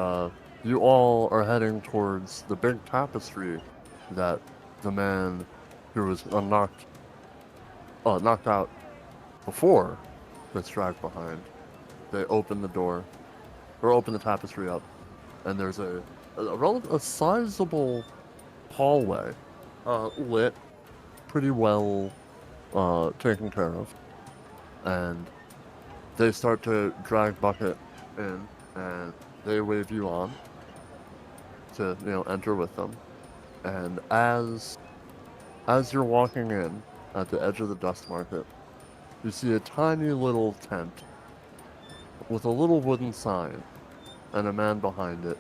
you all are heading towards the big tapestry that the man who was knocked out before gets dragged behind. They open the door, or open the tapestry up, and there's a sizable hallway, lit, pretty well taken care of, and they start to drag Bucket in, and they wave you on to enter with them. And as you're walking in at the edge of the dust market, you see a tiny little tent with a little wooden sign and a man behind it.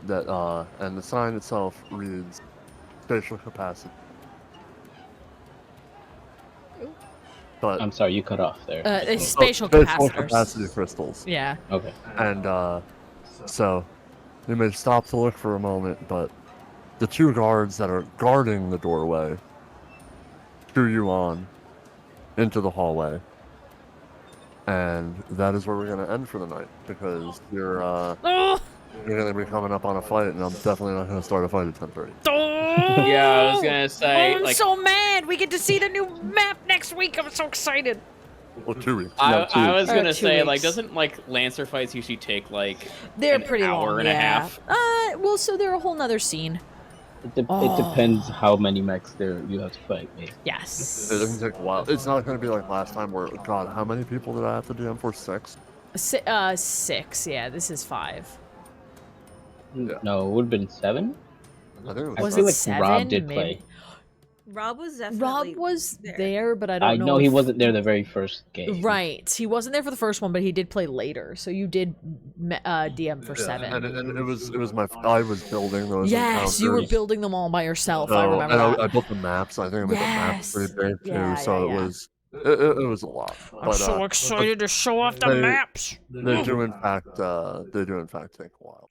And the sign itself reads "Spatial Capacity." But Um, I'm sorry, you cut off there. It's So- spatial spatial capacitors. capacity crystals. Yeah. Okay. And so you may stop to look for a moment, but the two guards that are guarding the doorway cheer you on into the hallway. And that is where we're going to end for the night, because you're Oh, going to be coming up on a fight, and I'm definitely not going to start a fight at 10:30. Yeah, I was gonna say, I'm like, so mad. We get to see the new map next week. I'm so excited. Or 2 weeks. I, No, 2 I weeks. was Or gonna 2 say, like, weeks. doesn't like Lancer fights usually take like They're an pretty hour long, and a half? Well, so they're a whole nother scene. It depends how many mechs there you have to fight. Basically. Yes. It doesn't take a while. It's not going to be like last time where, God, how many people did I have to DM for? 6? 6. Yeah, this is 5. Yeah. No, it would have been 7. I think it was, Was I feel it like 7? Rob did Maybe. play. Rob was Rob definitely was there, but I don't I know. know he if- wasn't there the very first game. Right, he wasn't there for the first one, but he did play later. So you did DM for 7. And it was my. I was building those. Yes, you were encounters. building them all by yourself. I remember and that. I built the maps. I think I made the maps pretty Yes. big too. Yeah, so yeah, it yeah. was. It was a lot. But, excited to show off the they- maps. They do in fact take a while.